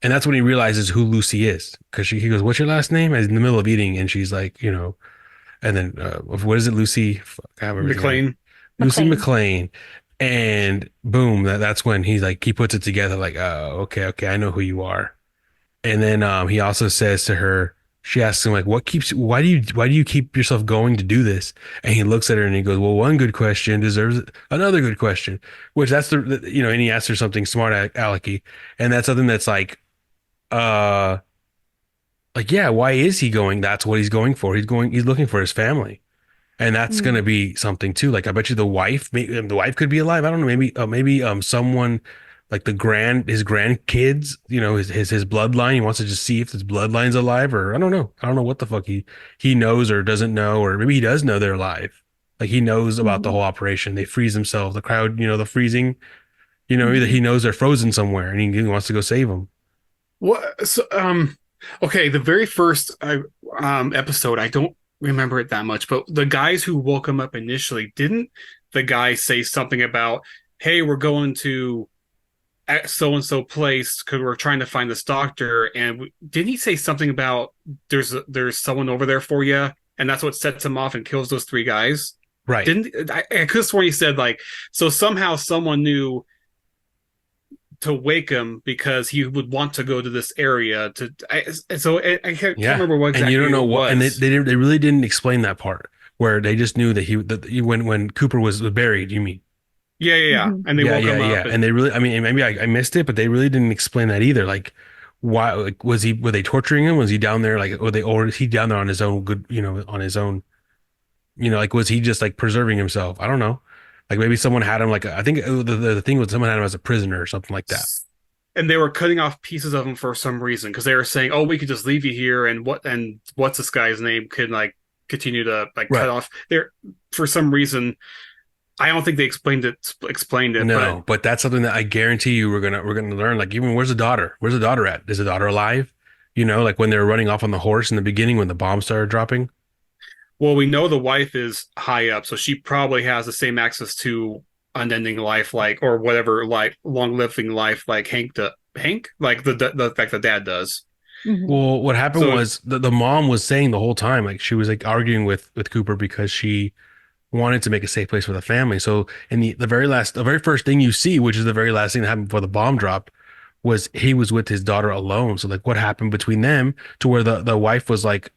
And that's when he realizes who Lucy is. Because he goes, "What's your last name?" And he's in the middle of eating and she's like, and then what is it, Lucy? Fuck, I have everything right. McLean. Lucy McLean. McLean. And boom, that's when he's like he puts it together like, "Oh, okay, okay, I know who you are." And then he also says to her, she asks him like, why do you keep yourself going to do this?" And he looks at her and he goes, "Well, one good question deserves another good question," which that's and he asks her something smart, alecky, and that's something that's uh, like, yeah, why is he going? That's what he's going for. He's looking for his family. And that's going to Mm. be something too. Like I bet you the wife could be alive. I don't know. Maybe someone like his grandkids, his bloodline. He wants to just see if his bloodline's alive, or I don't know. I don't know what the fuck he knows or doesn't know, or maybe he does know they're alive. Like he knows about the Hmm. whole operation. They freeze themselves. The crowd, the freezing. Either Hmm. he knows they're frozen somewhere and he wants to go save them. what? So, okay, the very first episode, I don't remember it that much, but the guys who woke him up initially, didn't the guy say something about, "Hey, we're going to so and so place because we're trying to find this doctor," and didn't he say something about there's someone over there for you, and that's what sets him off and kills those three guys? Right. Didn't I could have sworn he said like, so somehow someone knew to wake him because he would want to go to this area to I can't Yeah, remember what and you don't exactly know it what, and was. they really didn't explain that part where they just knew when Cooper was buried. You mean? Yeah, Hmm. and they Yeah, woke yeah, him yeah. up And and they really, I mean, maybe I missed it, but they really didn't explain that either. Like, why? Like, were they torturing him? Was he down there? Like, or is he down there on his own? Good, on his own. Like, was he just like preserving himself? I don't know. Like, maybe someone had him. Like, I think the thing was someone had him as a prisoner or something like that. they were cutting off pieces of him for some reason because they were saying, "Oh, we could just leave you here," and what's this guy's name could like continue to like cut Right. off there for some reason. I don't think they explained it, but No, but that's something that I guarantee you we're gonna learn. Like even where's the daughter? Where's the daughter at? Is the daughter alive? Like when they were running off on the horse in the beginning when the bomb started dropping. well, we know the wife is high up, so she probably has the same access to unending life, like or whatever, like long living life, like Hank, like the dad does. Hmm. Well, what happened So was the mom was saying the whole time, like she was like arguing with Cooper because she wanted to make a safe place for the family. So in the very first thing you see, which is the very last thing that happened before the bomb dropped, was he was with his daughter alone. So like what happened between them to where the wife was like,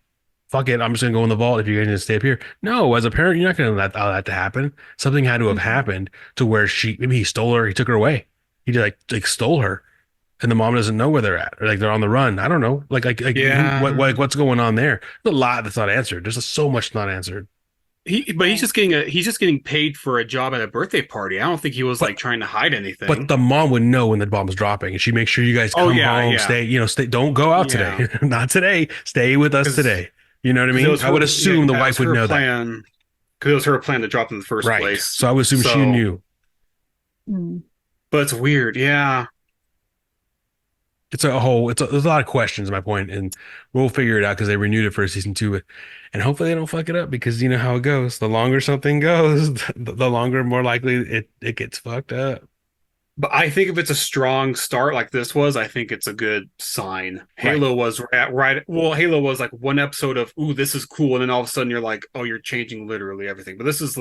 "Fuck it, I'm just gonna go in the vault if you're gonna stay up here." No, as a parent, you're not gonna allow that to happen. Something had to have Hmm. happened to where maybe he stole her, he took her away. He did like stole her. And the mom doesn't know where they're at, or like they're on the run. I don't know. Like who, yeah, what's going on there? There's a lot that's not answered. There's so much not answered. but Right. he's just getting paid for a job at a birthday party. I don't think he was But like trying to hide But anything. the mom would know when the bomb's dropping, and she makes sure you guys Oh come yeah, home, yeah, stay, stay, don't go out yeah, today. Not today. Stay with us because today. You know what I it mean? was I would her, yeah, assume the it wife was would her know that. plan because it was her plan to drop in the first Right. place. So I would assume she So, knew. Mm. but it's weird, yeah. There's a lot of questions, my point, and we'll figure it out because they renewed it for season two. And hopefully they don't fuck it up because you know how it goes. The longer something goes, the longer more likely it gets fucked up. But I think if it's a strong start like this was, I think it's a good sign. Right. Halo was right. Well, Halo was like one episode of, ooh, this is cool, and then all of a sudden you're like, oh, you're changing literally everything. But this is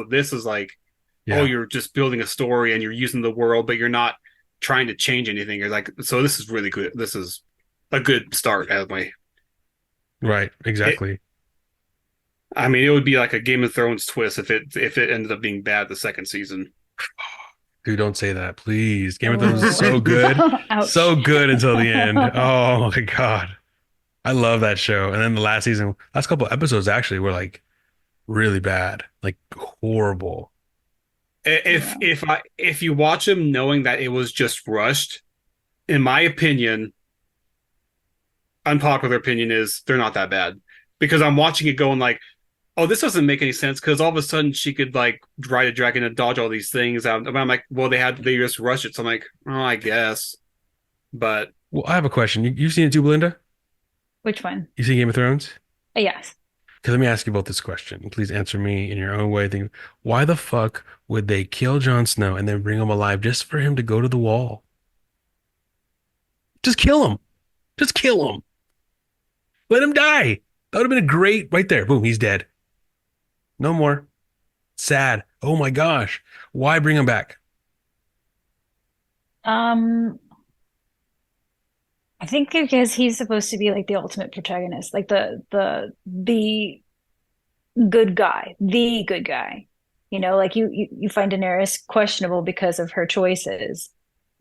like, oh, Yeah. you're just building a story and you're using the world, but you're not trying to change anything. You're like, so this is really good. This is a good start as my. Right. It, Exactly. I mean, it would be like a Game of Thrones twist if it ended up being bad the second season. Dude, don't say that, please. Game of Thrones is Oh, so good. So ouch. good until the end. Oh my God. I love that show. And then the last season, last couple episodes actually were like really bad, like horrible. If Yeah. if you watch them knowing that it was just rushed, in my opinion, unpopular opinion is they're not that bad because I'm watching it going like, oh, this doesn't make any sense because all of a sudden she could like ride a dragon and dodge all these things. I'm like, well, they just rushed it, so I'm like, oh, I guess, but Well, I have a question. You've seen it too, Belinda? Which one? You seen Game of Thrones? Yes. Because let me ask you both this question. Please answer me in your own way. Think, why the fuck would they kill Jon Snow and then bring him alive just for him to go to the wall? Just kill him. Just kill him. Let him die. That would have been a great right there. Boom, he's dead. No more. Sad. Oh my gosh. Why bring him back? Um, I think because he's supposed to be like the ultimate protagonist, like the good guy, the good guy. Like you find Daenerys questionable because of her choices.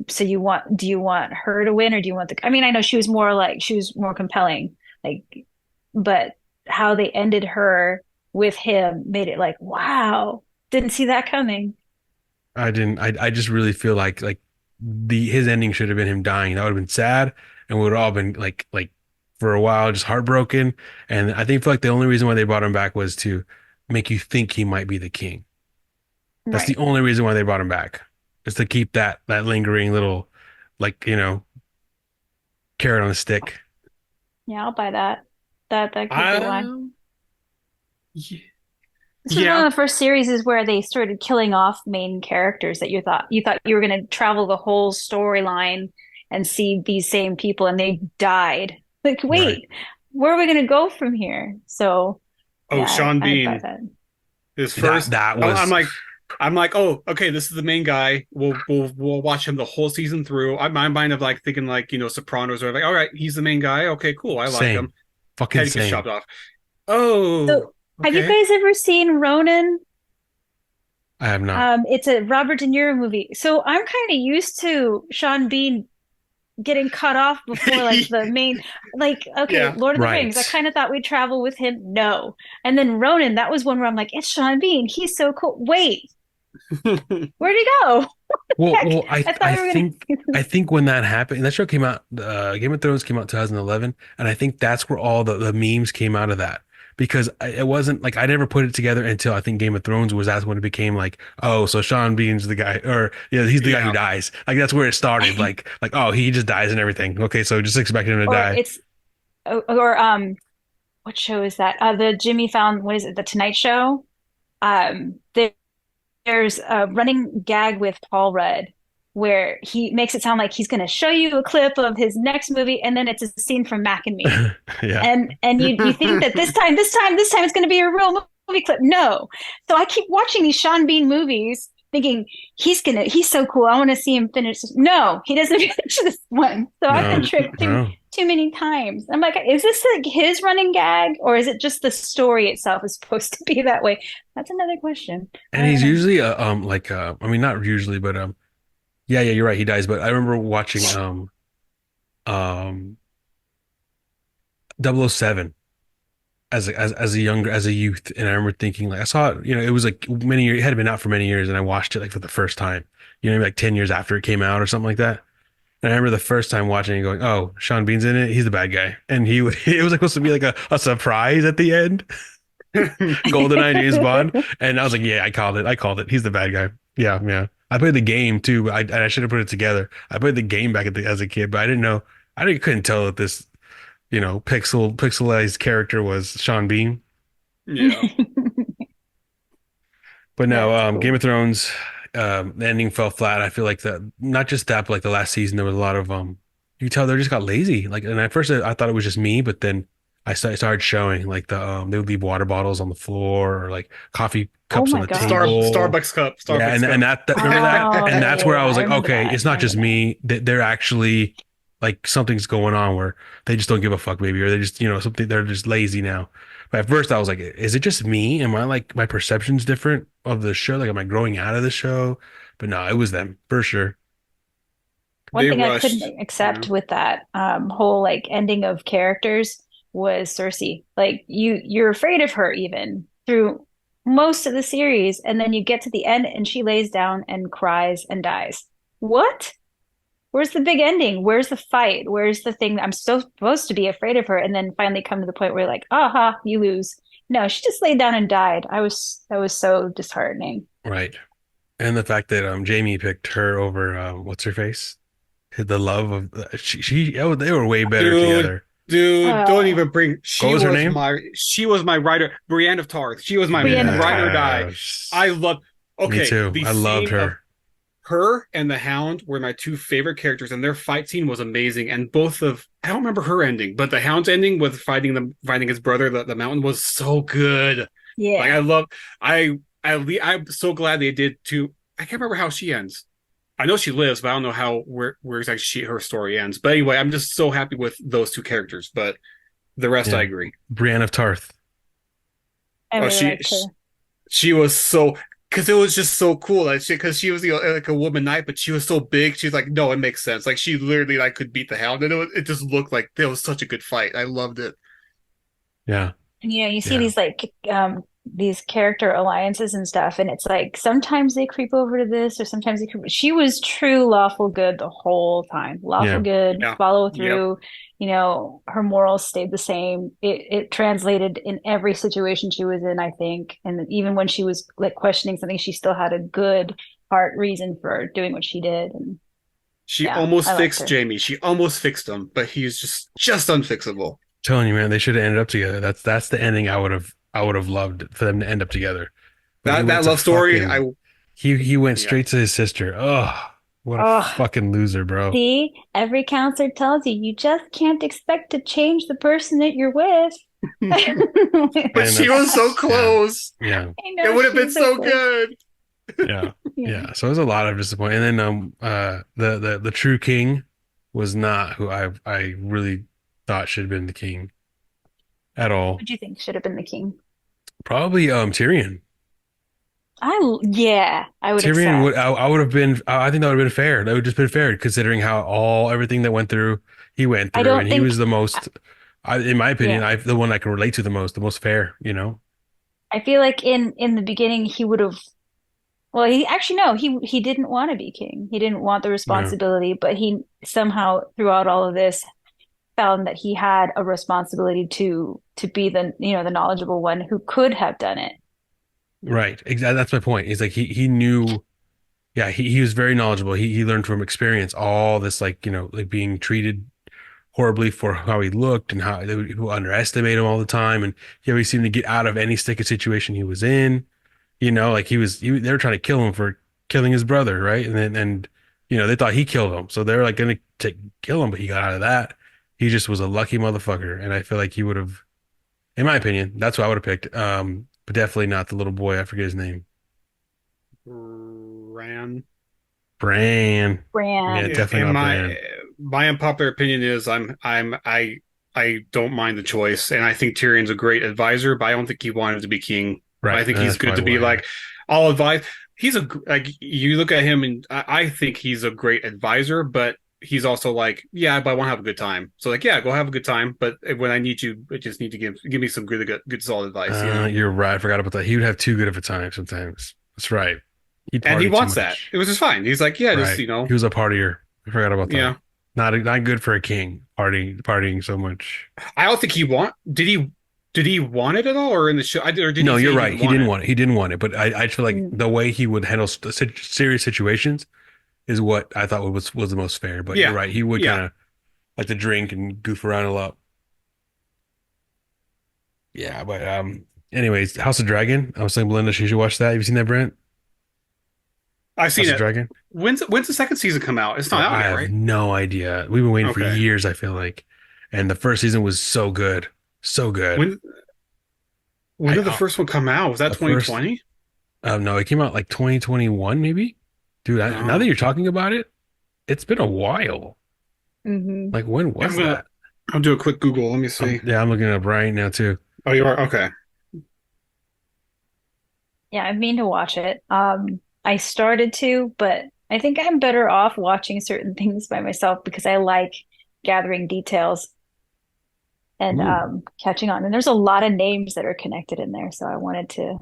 So do you want her to win or do you want I mean, I know she was more compelling, like, but how they ended her with him made it like, wow, didn't see that coming. I didn't. I just really feel like the his ending should have been him dying. That would have been sad, and we would have all been like for a while just heartbroken. And I think feel like the only reason why they brought him back was to make you think he might be the king. That's the Right. only reason why they brought him back, is to keep that lingering little like carrot on a stick. Yeah, I'll buy that. That could be why. I This was one yeah. of the first series where they started killing off main characters that you thought you were going to travel the whole storyline and see these same people and they died. Like, Right. wait, where are we going to go from here? So, Oh, yeah, Sean I'd buy Bean that. is That first. that I'm was like, oh, okay, this is the main guy. We'll watch him the whole season through. My mind of like thinking like Sopranos or like, all right, he's the main guy. Okay, cool, I like same. him. Fucking Head gets same. chopped off. Oh, So, have you okay. guys ever seen Ronin? I have not. It's a Robert De Niro movie. So I'm kind of used to Sean Bean getting cut off before like the main, like, okay, Yeah. Lord of the Rings. I Right. kind of thought we'd travel with him. No. And then Ronan, that was one where I'm like, it's Sean Bean. He's so cool. Wait, where'd he go? Well, Heck, well, I thought I we were gonna think when that happened, that show came out, Game of Thrones came out 2011, and I think that's where all the memes came out of that because it wasn't like I never put it together until I think Game of Thrones was that's when it became like, oh, so Sean Bean's the guy, or yeah, he's the guy who Yeah. dies. Like that's where it started. Like oh, he just dies and everything. Okay, so just expect him to or die. it's or what show is that? The Jimmy Fallon, what is it? The Tonight Show. There, there's a running gag with Paul Rudd where he makes it sound like he's going to show you a clip of his next movie, and then it's a scene from Mac and Me. Yeah. And you think that this time it's going to be a real movie clip. No. So I keep watching these Sean Bean movies thinking he's so cool. I want to see him finish. No, he doesn't finish this one. So I've been No, tricked no. too many times. I'm like, is this like his running gag or is it just the story itself is supposed to be that way? That's another question. I And don't he's know. usually I mean not usually, but yeah, you're right, he dies. But I remember watching um 007 as a younger as a youth, and I remember thinking like I saw it, it was like many years, it had been out for many years, and I watched it like for the first time, maybe like 10 years after it came out or something like that. And I remember the first time watching it going, oh, Sean Bean's in it, he's the bad guy, and it was like supposed to be like a surprise at the end. GoldenEye James Bond, and I was like, yeah, I called it, he's the bad guy. Yeah, yeah. I played the game too, but I should have put it together. I played the game back as a kid, but I didn't know, couldn't tell that this pixelized character was Sean Bean. Yeah. But no, That's Game cool. of Thrones. the ending fell flat. I feel like that not just that, but like the last season, there was a lot of you tell they just got lazy. Like, and at first I thought it was just me, but then started showing like they would leave water bottles on the floor or like coffee Oh cups on my the gosh. table. Yeah, Starbucks and cup. remember that, Oh, and yeah, that's yeah, where I yeah. was I like, remember okay, that. it's I not remember just that. me. They're actually like something's going on where they just don't give a fuck, maybe, or they just something they're just lazy now. But at first, I was like, is it just me? Am I like my perception's different of the show? Like, am I growing out of the show? But no, it was them for sure. One They thing I couldn't rushed. accept Yeah. with that whole like ending of characters was Cersei. Like you're afraid of her even through most of the series, and then you get to the end and she lays down and cries and dies. What? Where's the big ending? Where's the fight? Where's the thing that I'm so supposed to be afraid of her? And then finally come to the point where you're like, aha, you lose. No, she just laid down and died. That was so disheartening. Right. And the fact that Jamie picked her over what's her face? The love of oh, they were way better Dude, together. don't Oh, even bring. What was her name? She was my writer, Brienne of Tarth. She was my Brienne of ride or Tarth. die. I Yes. love. Me Okay, too. the I loved scene of her. her and the Hound were my two favorite characters, and their fight scene was amazing. And both of I don't remember her ending, but the Hound's ending with finding his brother, the mountain, was so good. Like Yeah. I love. I'm so glad they did too. I can't remember how she ends. I know she lives, but I don't know how where exactly her story ends. But anyway, I'm just so happy with those two characters. But the rest, I Yeah. agree. Brienne of Tarth. I Oh, really liked her. she was so because it was just so cool that she because she was like a woman knight, but she was so big. She's like, no, it makes sense. Like she literally like could beat the Hound, and it just looked like it was such a good fight. I loved it. Yeah. And you see Yeah. these character alliances and stuff, and it's like sometimes they creep over to this, or sometimes they creep. She was true lawful good the whole time. Lawful Yeah. good, Yeah. follow Yep. through. Her morals stayed the same. It translated in every situation she was in, I think. And even when she was like questioning something, she still had a good heart reason for doing what she did. And She yeah, almost I liked fixed her. Jamie. She almost fixed him, but he's just unfixable. Telling you, man, they should have ended up together. That's the ending I would have loved for them to end up together. But he went That to love story, I fucking he went yeah. straight to his sister. Oh, what a Oh, fucking loser, bro. see, every counselor tells you you just can't expect to change the person that you're with. But And she that's was so yeah. close. Yeah. I It know would have she been was so so close. good. Yeah. Yeah. Yeah. So it was a lot of disappointment. And then the true king was not who I really thought should have been the king at all. What do you think should have been the king? Probably Tyrion. Yeah, I would Tyrion would accept. I would have been I think that would have been fair. That would just been fair considering how everything that went through he went I through don't and he think, was the most in my opinion yeah. the one I can relate to the most fair, I feel like in the beginning he would have. Well, he actually no, he didn't want to be king. He didn't want the Yeah. responsibility, but he somehow throughout all of this found that he had a responsibility to be the knowledgeable one who could have done it. Right. Exactly. That's my point. He's like he knew yeah, he was very knowledgeable. He learned from experience all this like, like being treated horribly for how he looked and how they would people underestimate him all the time and he always seemed to get out of any sticky situation he was in. Like they were trying to kill him for killing his brother, right? And they thought he killed him. So they were like gonna kill him, but he got out of that. He just was a lucky motherfucker. And I feel like he would have, in my opinion, that's what I would have picked. But definitely not the little boy. I forget his name. Ran. Bran. Yeah, Bran. definitely In not Bran. my unpopular opinion is I don't mind the choice, and I think Tyrion's a great advisor, but I don't think he wanted to be king. I Right. think And he's that's good probably to be why. like, I'll advise. He's a like you look at him, and I think he's a great advisor, but he's also like, yeah, but I want to have a good time. So like, yeah, go have a good time, but when I need you, I just need to give me some really good solid advice, you know. You're right. I forgot about that. He would have too good of a time sometimes. That's right. He'd And he party too wants that. much. It was just fine. He's like, yeah, just Right. He was a partier. I forgot about that. yeah. Not good for a king, partying so much. I don't think he want. Did he want it at all, or in the show, or did he No, say you're he right. didn't He want didn't it? want it. He didn't want it. But I feel like Mm. the way he would handle serious situations is what I thought was the most fair. But you're Yeah, right. He would yeah. kind of like to drink and goof around a lot. Yeah, but anyways, House of Dragon. I was saying Belinda, she should watch that. Have you seen that, Brent? I've House seen of it. Dragon. When's the second season come out? It's not Bro, out I yet, have right? no idea. We've been waiting for Okay. years, I feel like. And the first season was so good. So good. When when I did the first one come out? Was that the first 2020? no, it came out like 2021 maybe. Dude, now that Oh, you're talking about it, it's been a while. Hmm. Like when I'm was gonna that? I'll do a quick Google. Let me see. I'm looking it up right now too. Oh, you are okay. Yeah, I mean to watch it. I started to, but I think I'm better off watching certain things by myself because I like gathering details and Ooh. catching on. And there's a lot of names that are connected in there, so I wanted to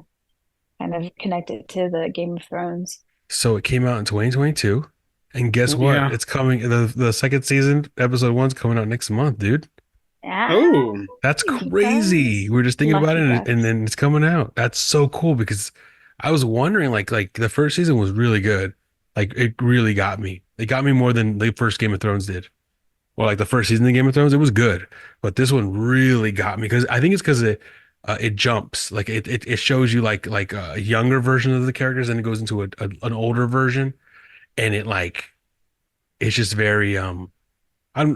kind of connect it to the Game of Thrones. So it came out in 2022. And guess what? Yeah. It's coming the second season, episode one's coming out next month, dude. Ah, Oh, That's crazy. because We are just thinking about it lucky and guys. then it's coming out. That's so cool because I was wondering like the first season was really good. Like it really got me. It got me more than the first Game of Thrones did. Well, like the first season of Game of Thrones, it was good, but this one really got me because I think it's because it jumps. Like it shows you like a younger version of the characters and it goes into an older version and it like it's just very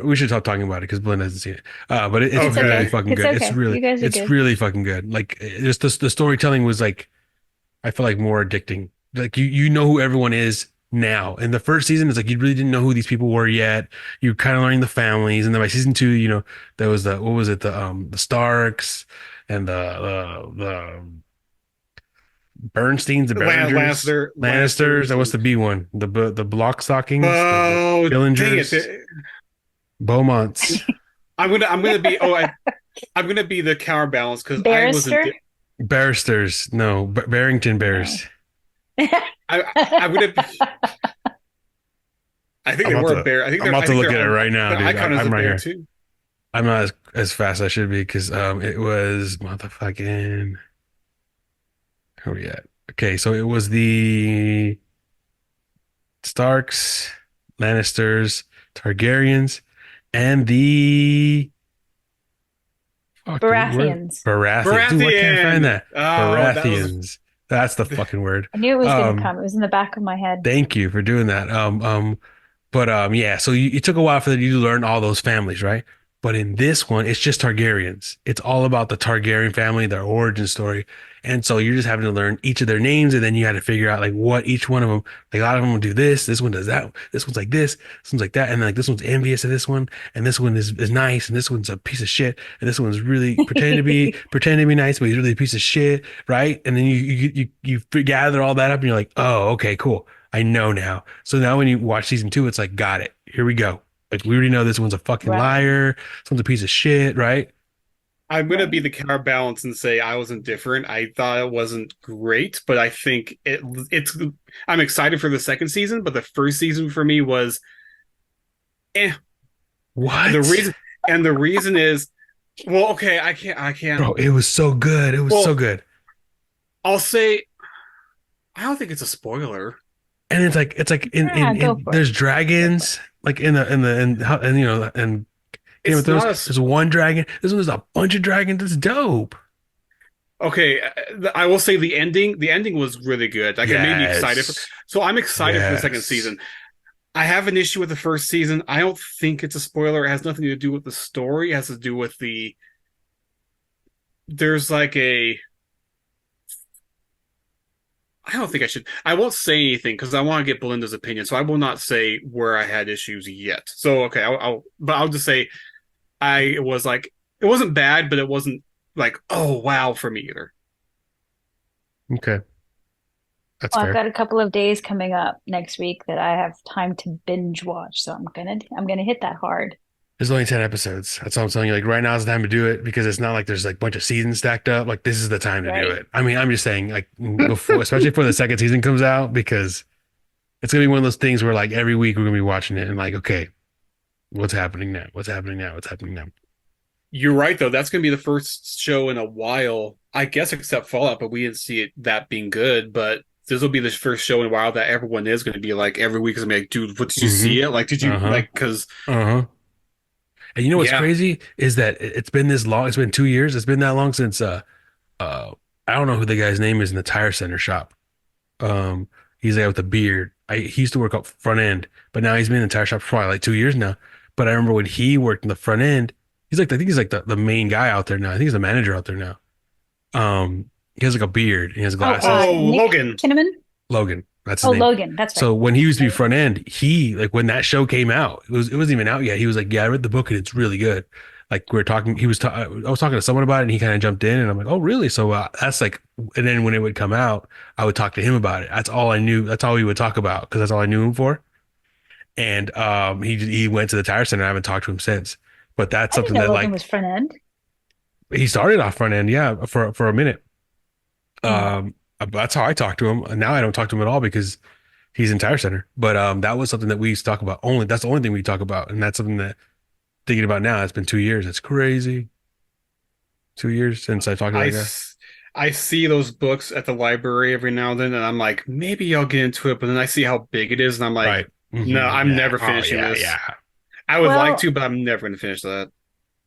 we should stop talking about it because Belinda hasn't seen it. But it's It's really okay. okay. fucking It's good. okay. You guys are It's good. really fucking good. Like just the storytelling was like I feel like more addicting. Like you know who everyone is now. And the first season is like you really didn't know who these people were yet. You kind of learning the families, and then by season two, there was the what was it the Starks and the Bernsteins, the Berengers, Lannisters. And what's Lannisters. the B one? The Blockstockings, the Oh, dang it! Billingers, Beaumonts. I'm gonna be. I'm gonna be the counterbalance because I wasn't. Barrister? Barristers, no, Barrington No. Bears. I I'm gonna be. I think I'm they about were a to, bear. I think I'm they're. about I to think look their at it right now, their dude. icon is a I'm right bear here. too. I'm not as fast as I should be because it was motherfucking. Where we at? Okay, so it was the Starks, Lannisters, Targaryens, and the fuck, dude, where Baratheons. Baratheons? Dude, why can't I find Baratheon. that? Oh, that was. Baratheons. That's the fucking word. I knew it was going to Um, come. It was in the back of my head. Thank you for doing that. But yeah, so it took a while for you to learn all those families, right? But in this one, it's just Targaryens. It's all about the Targaryen family, their origin story. And so you're just having to learn each of their names, and then you had to figure out like what each one of them, like a lot of them will do this one does that, this one's like this one's like that, and like this one's envious of this one, and this one is nice, and this one's a piece of shit, and this one's really pretending to be nice, but he's really a piece of shit, right? And then you gather all that up, and you're like, oh, okay, cool. I know now. So now when you watch season two, it's like, got it. Here we go. Like we already know this one's a fucking Right. liar. This one's a piece of shit, right? I'm gonna be Right. the counterbalance and say I wasn't different. I thought it wasn't great, but I think it's. I'm excited for the second season, but the first season for me was eh. The What? reason and the reason is well, okay, I can't. Bro, it was so good. It was so Well, good. I'll say I don't think it's a spoiler. And it's like Ah, go in for it. there's Go for dragons like and and Game of It's Thrones. not a There's one dragon. This one there's a bunch of dragons. That's dope. okay. I will say the ending. The ending was really good. Like it made me excited for. Yes. So I'm excited for the second Yes. season. I have an issue with the first season. I don't think it's a spoiler. It has nothing to do with the story. It has to do with the. There's like a. I don't think I should. I won't say anything because I want to get Belinda's opinion. So I will not say where I had issues yet. So okay, but I'll just say I was like, it wasn't bad, but it wasn't like, oh wow for me either. Okay. That's Well, I've fair. got a couple of days coming up next week that I have time to binge watch, so I'm gonna hit that hard. There's only 10 episodes. That's all I'm telling you. Like right now is the time to do it because it's not like there's like a bunch of seasons stacked up. Like this is the time to do Right. it. I mean, I'm just saying like before, especially before the second season comes out, because it's gonna be one of those things where like every week we're gonna be watching it and like, okay, what's happening now? What's happening now? What's happening now? You're right though. That's gonna be the first show in a while, I guess, except Fallout. But we didn't see it that being good. But this will be the first show in a while that everyone is going to be like every week is gonna be like, dude, what did you see Mm-hmm. it? Like, did you Uh-huh. like? Because Uh-huh. And you know what's yeah, crazy is that it's been this long. It's been 2 years. It's been that long since uh I don't know who the guy's name is in the tire center shop. Um, He's like with a beard. He used to work up front end, but now he's been in the tire shop for probably like 2 years now. But I remember when he worked in the front end, he's like I think he's like the main guy out there now. I think he's the manager out there now. He has like a beard and he has Oh, glasses. Nick Logan. Kinnaman. Logan, that's his Oh, name. Logan. That's right. So when he used to be Right. front end, he like when that show came out, it wasn't even out yet. He was like, "Yeah, I read the book and it's really good." Like we are talking, I was talking to someone about it, and he kind of jumped in, and I'm like, "Oh, really?" So that's like, and then when it would come out, I would talk to him about it. That's all I knew. That's all we would talk about because that's all I knew him for. And he went to the tire center. I haven't talked to him since. But that's I didn't something know that Logan like was front end. he started off front end, yeah, for a minute. Hmm. That's how I talked to him. And now I don't talk to him at all because he's in tire center. But that was something that we used to talk about. Only that's the only thing we talk about, and that's something that thinking about now. It's been 2 years. It's crazy. 2 years since I talked to I that guy. s- I see those books at the library every now and then, and I'm like, maybe I'll get into it. But then I see how big it is, and I'm like, Right. no, I'm Yeah. never Oh finishing yeah. this. Yeah. I would like Well, to, but I'm never going to finish that.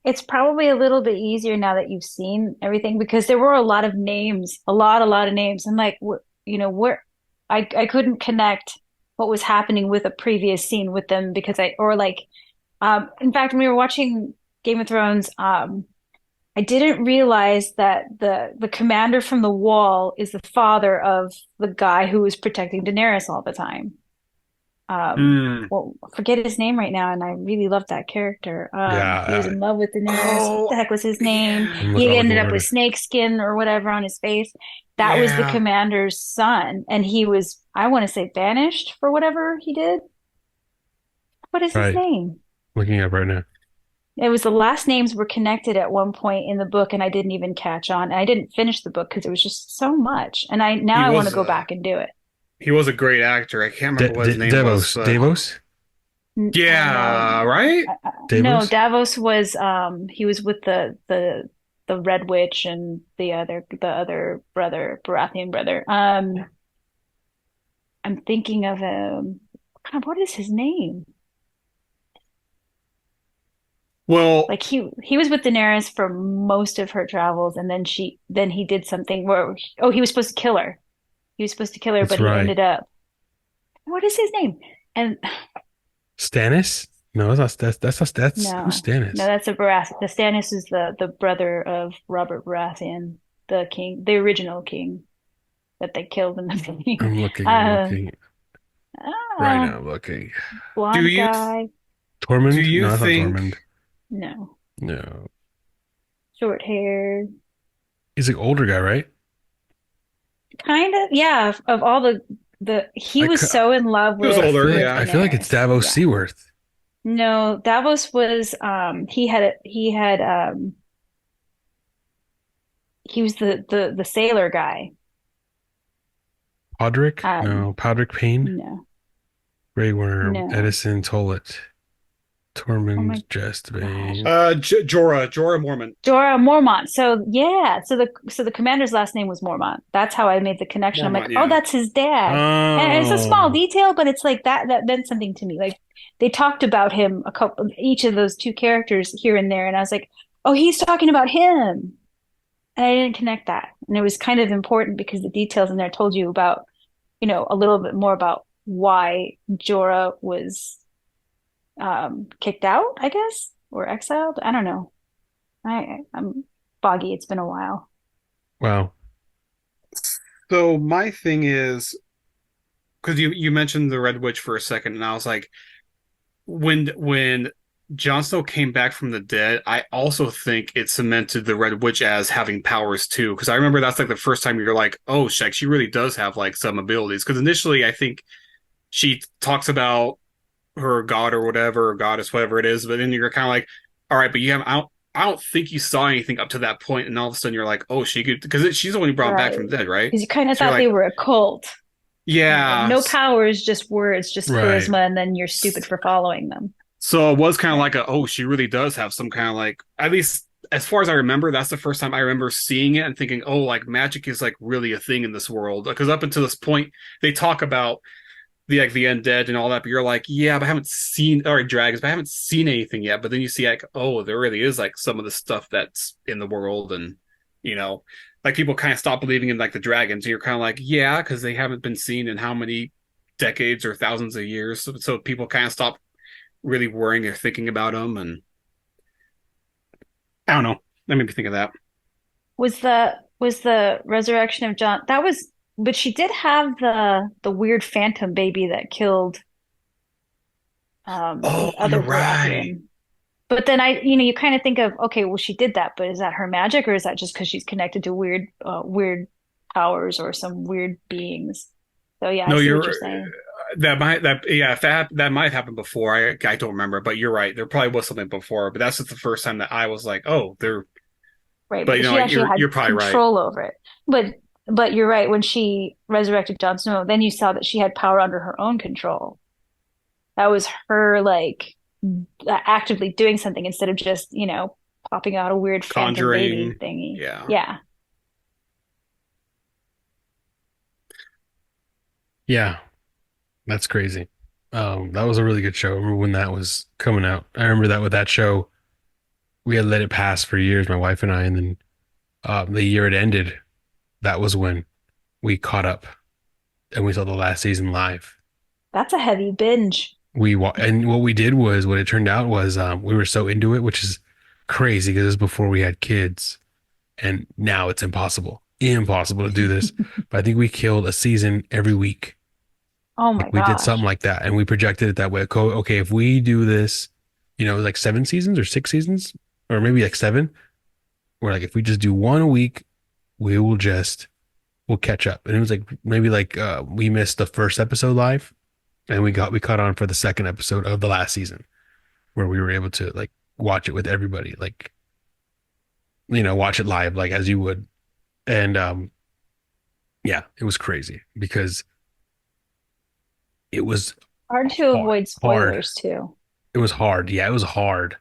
it's probably a little bit easier now that you've seen everything because there were a lot of names, a lot of names. And like, where I couldn't connect what was happening with a previous scene with them because or like, in fact, when we were watching Game of Thrones, I didn't realize that the commander from the Wall is the father of the guy who was protecting Daenerys all the time. Hmm. Well, forget his name right now, and I really loved that character. He was Yeah. in love with Daenerys. What Oh, the heck was his name? yeah, He I'll look ended up over with it. snake skin or whatever on his face. That was the yeah. commander's son, and he was, I want to say, banished for whatever he did. What is his Right. name? Looking up right now. It was the last names were connected at one point in the book, and I didn't even catch on. And I didn't finish the book because it was just so much. And I now He I want to was go uh, back and do it. he was a great actor. I can't remember what his name was, Devos. but Davos. yeah, right? No, Davos. Davos was he was with the Red Witch and the other brother, Baratheon brother. I'm thinking of God, what is his name? Well, Like he was with Daenerys for most of her travels, and then he did something where he was supposed to kill her. He was supposed to kill her, That's but he right. ended up what is his name? And Stannis. No, that's who's no, no, Stannis? that's a Baratheon. The Stannis is the brother of Robert Baratheon, the king, the original king that they killed in the movie. I'm looking. I'm Uh, looking right uh, now. I'm looking. do blonde you guy. do Tormund? you No, that's not think Tormund. No, No, short hair. he's like older guy, right? Kind of, yeah. Of all the he I was cou- so in love he was I older? feel like Yeah. it's Daenerys. Davos Yeah. Seaworth. No, Davos was he was the sailor guy. Podrick? Um No, Podrick Payne. no, Grey Worm. no. Edison Tollett. Oh my Tormund gosh. Jestbane. Jorah Mormont. Jorah Mormont. So yeah, so the commander's last name was Mormont. That's how I made the connection. I'm like, Mormont, oh, yeah. that's his dad. And it's a small Oh, detail, but it's like that meant something to me. Like they talked about him a couple each of those two characters here and there, and I was like, oh, he's talking about him. And I didn't connect that. And it was kind of important because the details in there told you about, a little bit more about why Jorah was kicked out, I guess, or exiled. I don't know. I'm foggy. It's been a while. wow. So my thing is, because you mentioned the Red Witch for a second, and I was like, when Jon Snow came back from the dead, I also think it cemented the Red Witch as having powers too. Because I remember that's like the first time you're like, oh, shit, she really does have like some abilities. Because initially, I think she talks about her god or whatever, or goddess, whatever it is, but then you're kind of like, all right, but I don't think you saw anything up to that point, and all of a sudden you're like, oh, she could, because she's the one who brought him back Right. from the dead, right? Because you kind of So you're thought they like, were a cult. yeah. No powers, just words, just Right. charisma, and then you're stupid for following them. So it was kind of Right. like oh, she really does have some kind of like, at least as far as I remember, that's the first time I remember seeing it and thinking, oh, like magic is like really a thing in this world. Because up until this point, they talk about the undead and all that, but you're like, yeah, but I haven't seen, or dragons, but I haven't seen anything yet. But then you see like, oh, there really is like some of the stuff that's in the world, and you know, like people kind of stop believing in like the dragons. And you're kind of like, yeah, because they haven't been seen in how many decades or thousands of years. So people kind of stop really worrying or thinking about them. And I don't know. That made me think of that. Was the resurrection of John that was but she did have the weird phantom baby that killed Oh, the you're other right. dragon. But then you kind of think of, okay, well, she did that, but is that her magic or is that just because she's connected to weird powers or some weird beings? So yeah, I No, see what you're you're saying. that yeah, if that might have happened before. I don't remember, but you're right. There probably was something before, but that's just the first time that I was like, oh, there. Right, But but she actually had you're probably right. control over it. But but you're right, when she resurrected Jon Snow, then you saw that she had power under her own control. That was her like actively doing something instead of just, popping out a weird phantom baby Conjuring. thingy. Yeah. Yeah. Yeah, that's crazy. That was a really good show. I remember when that was coming out. I remember that with that show, we had let it pass for years, my wife and I, and then the year it ended, that was when we caught up and we saw the last season live. That's a heavy binge. And what we did was what it turned out was we were so into it, which is crazy because it was before we had kids, and now it's impossible to do this. But I think we killed a season every week. Oh Like my we did something gosh. like that, and we projected it that way. Okay, if we do this, like 7 seasons or 6 seasons, or maybe like seven. We're like, if we just do one a week, we will just we'll catch up. And it was like maybe like we missed the first episode live, and we caught on for the second episode of the last season, where we were able to like watch it with everybody, like watch it live, like as you would. And yeah, it was crazy because it was Hard to hard, avoid hard. spoilers too. It was hard. Yeah, it was hard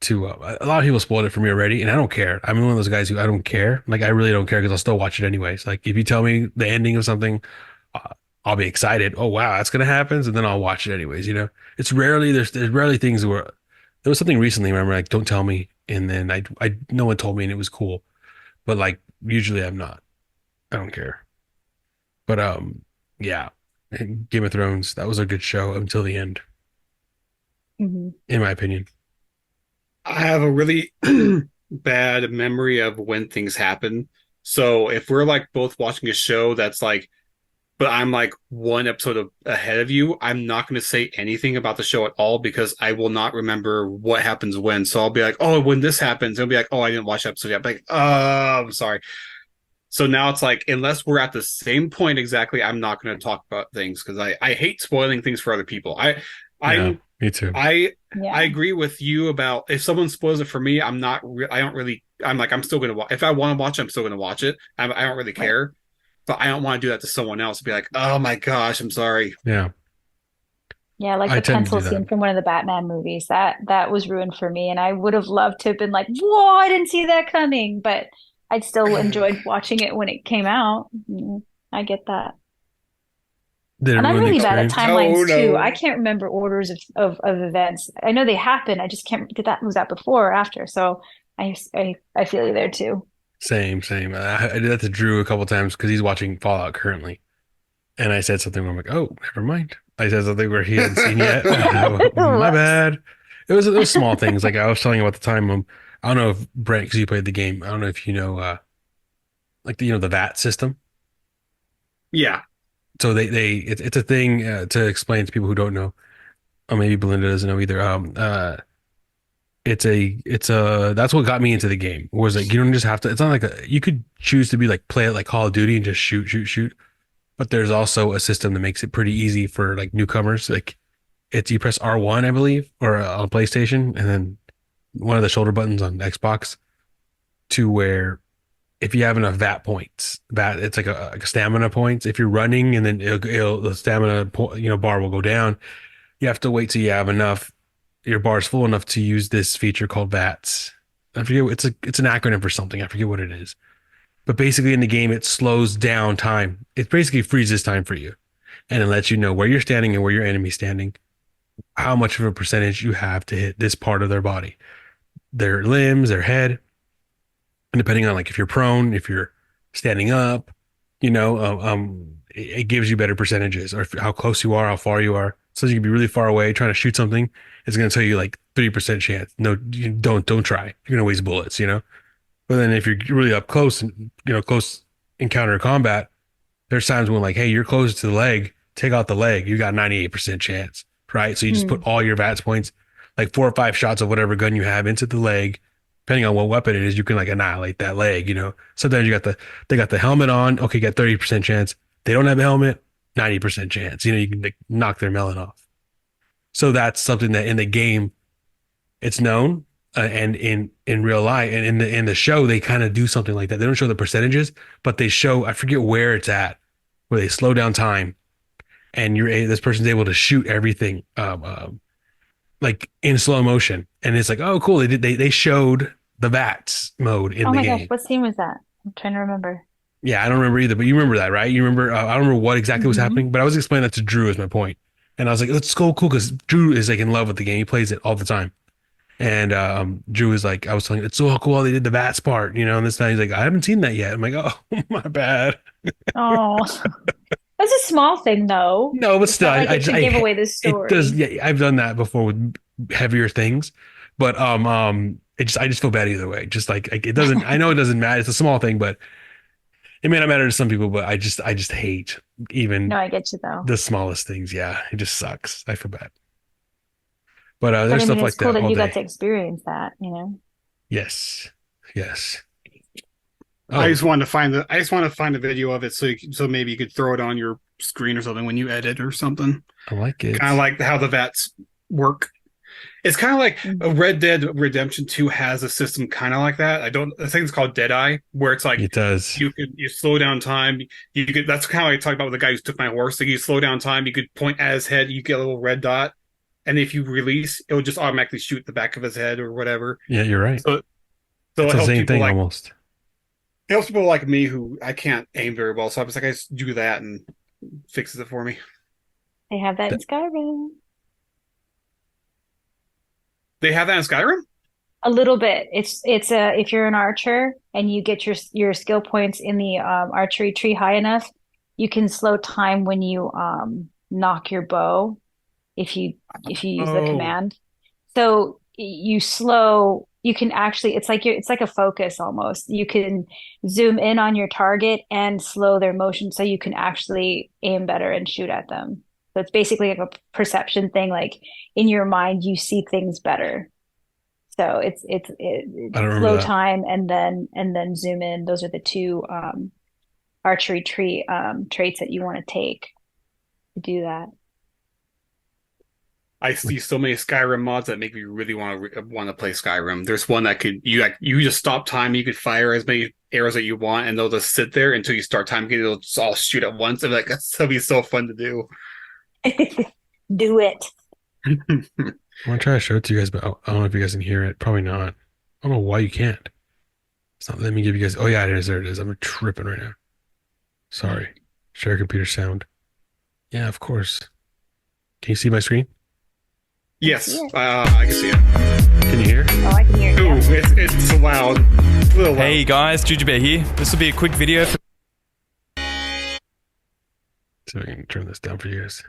to. A lot of people spoiled it for me already, and I don't care. I'm one of those guys who I don't care. Like I really don't care because I'll still watch it anyways. Like if you tell me the ending of something, uh, I'll be excited. Oh wow, that's gonna happen, and then I'll watch it anyways. It's rarely there's rarely things where there was something recently. Remember, like don't tell me, and then I no one told me, and it was cool. But like usually I'm not. I don't care. But yeah, and Game of Thrones, that was a good show until the end, Hmm. in my opinion. I have a really bad memory of when things happen. So if we're like both watching a show that's like, but I'm like one episode ahead of you, I'm not going to say anything about the show at all because I will not remember what happens when. So I'll be like, oh, when this happens, it'll be like, oh, I didn't watch the episode yet. I'll be like, oh, I'm sorry. So now it's like, unless we're at the same point exactly, I'm not going to talk about things because I hate spoiling things for other people. Yeah, I'm me too. I I Yeah. agree with you about if someone spoils it for me, I don't really. I'm like I'm still gonna watch. If I want to watch it, I'm still gonna watch it. I don't really Right. care, but I don't want to do that to someone else. Be like, oh my gosh, I'm sorry. Yeah, Yeah, like I the tend to pencil do that. scene from one of the Batman movies. That was ruined for me, and I would have loved to have been like, "Whoa, I didn't see that coming," but I'd still enjoyed watching it when it came out. I get that. Did it And I'm ruin the really bad at experience? Oh timelines too. I no. can't remember orders of events. I know they happen. I just can't, did that, was that before or after? So I feel you there too. Same, same. I did that to Drew a couple times because he's watching Fallout currently, and I said something where I'm like, "Oh, never mind." I said something where he hadn't seen yet. My Whoops. bad. It was small things. Like I was telling you about the time. I don't know if Brent, because you played the game. I don't know if you know, like the VAT system. Yeah. So it's a thing to explain to people who don't know. Or maybe Belinda doesn't know either. It's a that's what got me into the game. Was like you don't just have to. It's not like you could choose to be like play it like Call of Duty and just shoot, shoot, shoot. But there's also a system that makes it pretty easy for like newcomers. Like it's you press R1, I believe, or on PlayStation, and then one of the shoulder buttons on Xbox to where if you have enough VAT points, VAT it's like a stamina points. If you're running and then the stamina bar will go down, you have to wait till you have enough. Your bar is full enough to use this feature called VATS. I forget it's an acronym for something. I forget what it is. But basically in the game it slows down time. It basically freezes time for you and it lets you know where you're standing and where your enemy's standing, how much of a percentage you have to hit this part of their body, their limbs, their head, And depending on like if you're prone, if you're standing up, it gives you better percentages, or how close you are, how far you are. So you can be really far away trying to shoot something. It's going to tell you like 30% chance. No, you don't try. You're going to waste bullets. But then if you're really up close and close encounter combat, there's times when like, hey, you're close to the leg, take out the leg, you got 98% chance, right? So you just put Hmm. all your VATS points, like 4 or 5 shots of whatever gun you have into the leg. Depending on what weapon it is, you can like annihilate that leg. Sometimes they got the helmet on, okay, got 30% chance. They don't have a helmet, 90% chance. You can like, knock their melon off. So that's something that in the game it's known, and in real life and in the show they kind of do something like that. They don't show the percentages, but they show, I forget where it's at, where they slow down time and this person's able to shoot everything like in slow motion, and it's like, oh cool, they showed the VATS mode in Oh the my gosh, game. what scene was that? I'm trying to remember. Yeah, I don't remember either, but you remember that, right? You remember, I don't remember what exactly was Hmm. happening, but I was explaining that to Drew as my point. And I was like, it's so cool because Drew is like in love with the game. He plays it all the time. And Drew was like, I was telling him, it's so cool how they did the VATS part, and this time he's like, I haven't seen that yet. I'm like, oh, my bad. Oh, that's a small thing though. No, but It's still, not like it should give away the it does. story. Yeah, I've done that before with heavier things, but I just feel bad either way. Just like it doesn't. I know it doesn't matter. It's a small thing, but it may not matter to some people. But I just hate No, even I get you though. the smallest things. Yeah, it just sucks. I feel bad. But But there's I mean, stuff it's like cool that that all you got day. to experience that. Yes, yes. I Oh, just wanted to find the I just want to find a video of it so maybe you could throw it on your screen or something when you edit or something. I like Kind of it. like how the VATs work. It's kind of like Mm. a Red Dead Redemption 2 has a system kind of like that. I think it's called Deadeye, where it's like It does. you slow down time. You could That's kind of like I talked about with the guy who took my horse. Like you slow down time, you could point at his head, you get a little red dot, and if you release, it will just automatically shoot the back of his head or whatever. Yeah, you're right. So so It's it the helps same people thing like almost. it helps people like me who I can't aim very well. So I was like, I just do that and fixes it for me. They have that in That- Skyrim. They have that in Skyrim? A little bit. It's a if you're an archer and you get your skill points in the archery tree high enough, you can slow time when you knock your bow if you use the Oh, command. So you slow. You can actually. It's like a focus almost. You can zoom in on your target and slow their motion, so you can actually aim better and shoot at them. So it's basically like a perception thing. Like in your mind, you see things better. So it's I don't remember slow that. time and then zoom in. Those are the two archery tree traits that you want to take to do that. I see so many Skyrim mods that make me really want to play Skyrim. There's one that could you just stop time, you could fire as many arrows that you want, and they'll just sit there until you start time. It'll just all shoot at once. And like that'll be so fun to do. Do it. I want to try to show it to you guys, but I don't know if you guys can hear it. Probably not. I don't know why you can't. It's not letting me give you guys. Oh yeah, it is. There it is. I'm tripping right now. Sorry. Share computer sound. Yeah, of course. Can you see my screen? I see Yes, it. I can see it. Can you hear? Oh, I can hear it. Ooh, Yeah. it's loud. It's a little loud. Hey guys, Jujube here. This will be a quick video for So I can turn this down for you guys.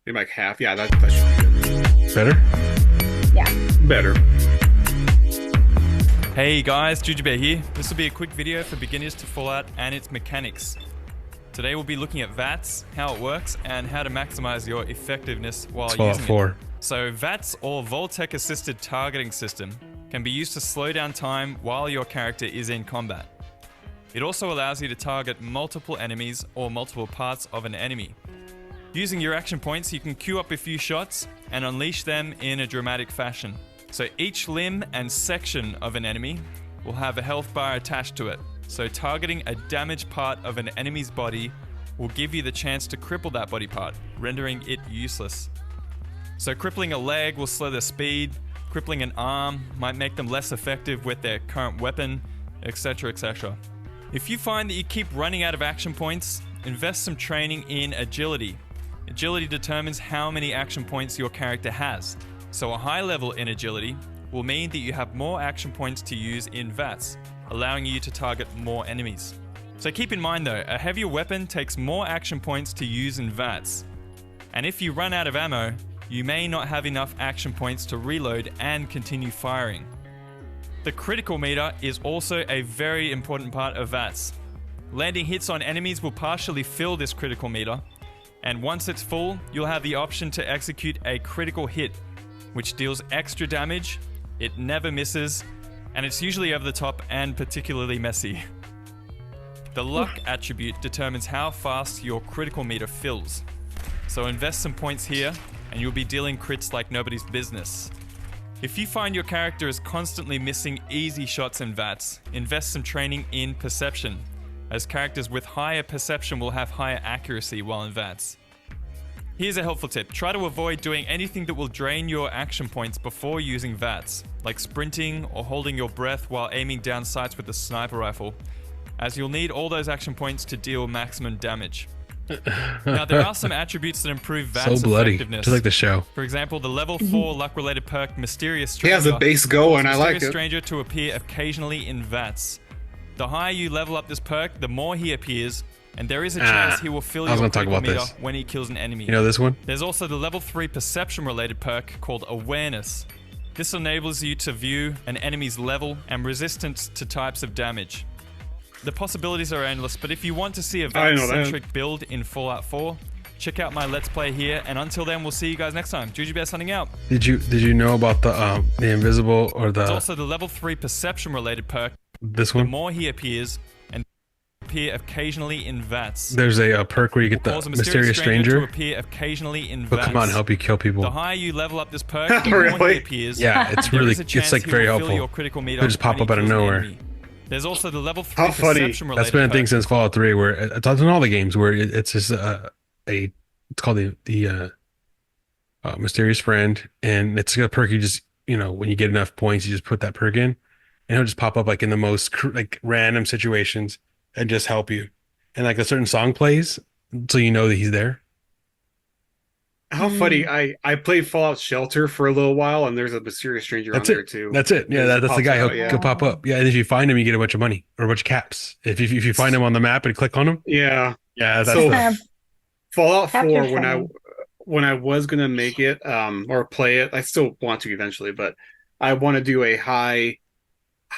Maybe like half. Yeah, that should be Better? Yeah. good. Better. Hey guys, Jujube here. This will be a quick video for beginners to Fallout and its mechanics. Today we'll be looking at VATS, how it works, and how to maximize your effectiveness while It's Fallout using 4. it. So VATS, or Voltec Assisted Targeting System, can be used to slow down time while your character is in combat. It also allows you to target multiple enemies or multiple parts of an enemy. Using your action points, you can queue up a few shots and unleash them in a dramatic fashion. So each limb and section of an enemy will have a health bar attached to it. So targeting a damaged part of an enemy's body will give you the chance to cripple that body part, rendering it useless. So crippling a leg will slow their speed, crippling an arm might make them less effective with their current weapon, etc, etc. If you find that you keep running out of action points, invest some training in agility. Agility determines how many action points your character has. So a high level in agility will mean that you have more action points to use in VATS, allowing you to target more enemies. So keep in mind though, a heavier weapon takes more action points to use in VATS. And if you run out of ammo, you may not have enough action points to reload and continue firing. The critical meter is also a very important part of VATS. Landing hits on enemies will partially fill this critical meter, and once it's full, you'll have the option to execute a critical hit, which deals extra damage, it never misses, and it's usually over the top and particularly messy. The luck attribute determines how fast your critical meter fills. So invest some points here, and you'll be dealing crits like nobody's business. If you find your character is constantly missing easy shots in VATS, invest some training in perception, as characters with higher perception will have higher accuracy while in VATS. Here's a helpful tip. Try to avoid doing anything that will drain your action points before using VATS, like sprinting or holding your breath while aiming down sights with a sniper rifle, as you'll need all those action points to deal maximum damage. Now, there are some attributes that improve VATS So bloody, effectiveness. just like the show. For example, the level 4 luck-related perk Mysterious He Stranger has a base going. I like Mysterious it. Stranger to appear occasionally in VATS. The higher you level up this perk, the more he appears, and there is a chance he will fill I was your gonna talk critical about meter this. when he kills an enemy. You know this one? There's also the level 3 perception-related perk called Awareness. This enables you to view an enemy's level and resistance to types of damage. The possibilities are endless, but if you want to see a I know that. VATS-centric build in Fallout 4, check out my Let's Play here, and until then, we'll see you guys next time. GGBS signing out. Did you know about the invisible or There's the also the level 3 perception-related perk. this The one? more he appears, and appear occasionally in VATS. There's a perk where you get the Cause a mysterious to stranger. appear occasionally in He'll VATS. come out and help you kill people. The higher you level up this perk, the more Really? he appears. Yeah, it's There really is a chance it's like he very will fill helpful. your critical meter He'll just pop when up he out of kills an nowhere. enemy. There's also the level 3 How funny. perception-related That's been a thing perk. since Fallout 3, where it's in all the games where it's just it's called the mysterious friend, and it's a perk you just when you get enough points, you just put that perk in, and he'll just pop up like in the most like random situations and just help you, and like a certain song plays, so you know that he's there. How funny. I played Fallout Shelter for a little while, and there's a mysterious stranger That's on there it. too. That's it. Yeah, It that's the pops guy. out, He'll pop up. Yeah, and if you find him, you get a bunch of money or a bunch of caps. If you find him on the map and click on him, Yeah. yeah, that's So- the Fallout 4 Capture when I was gonna make it or play it, I still want to eventually, but I want to do a high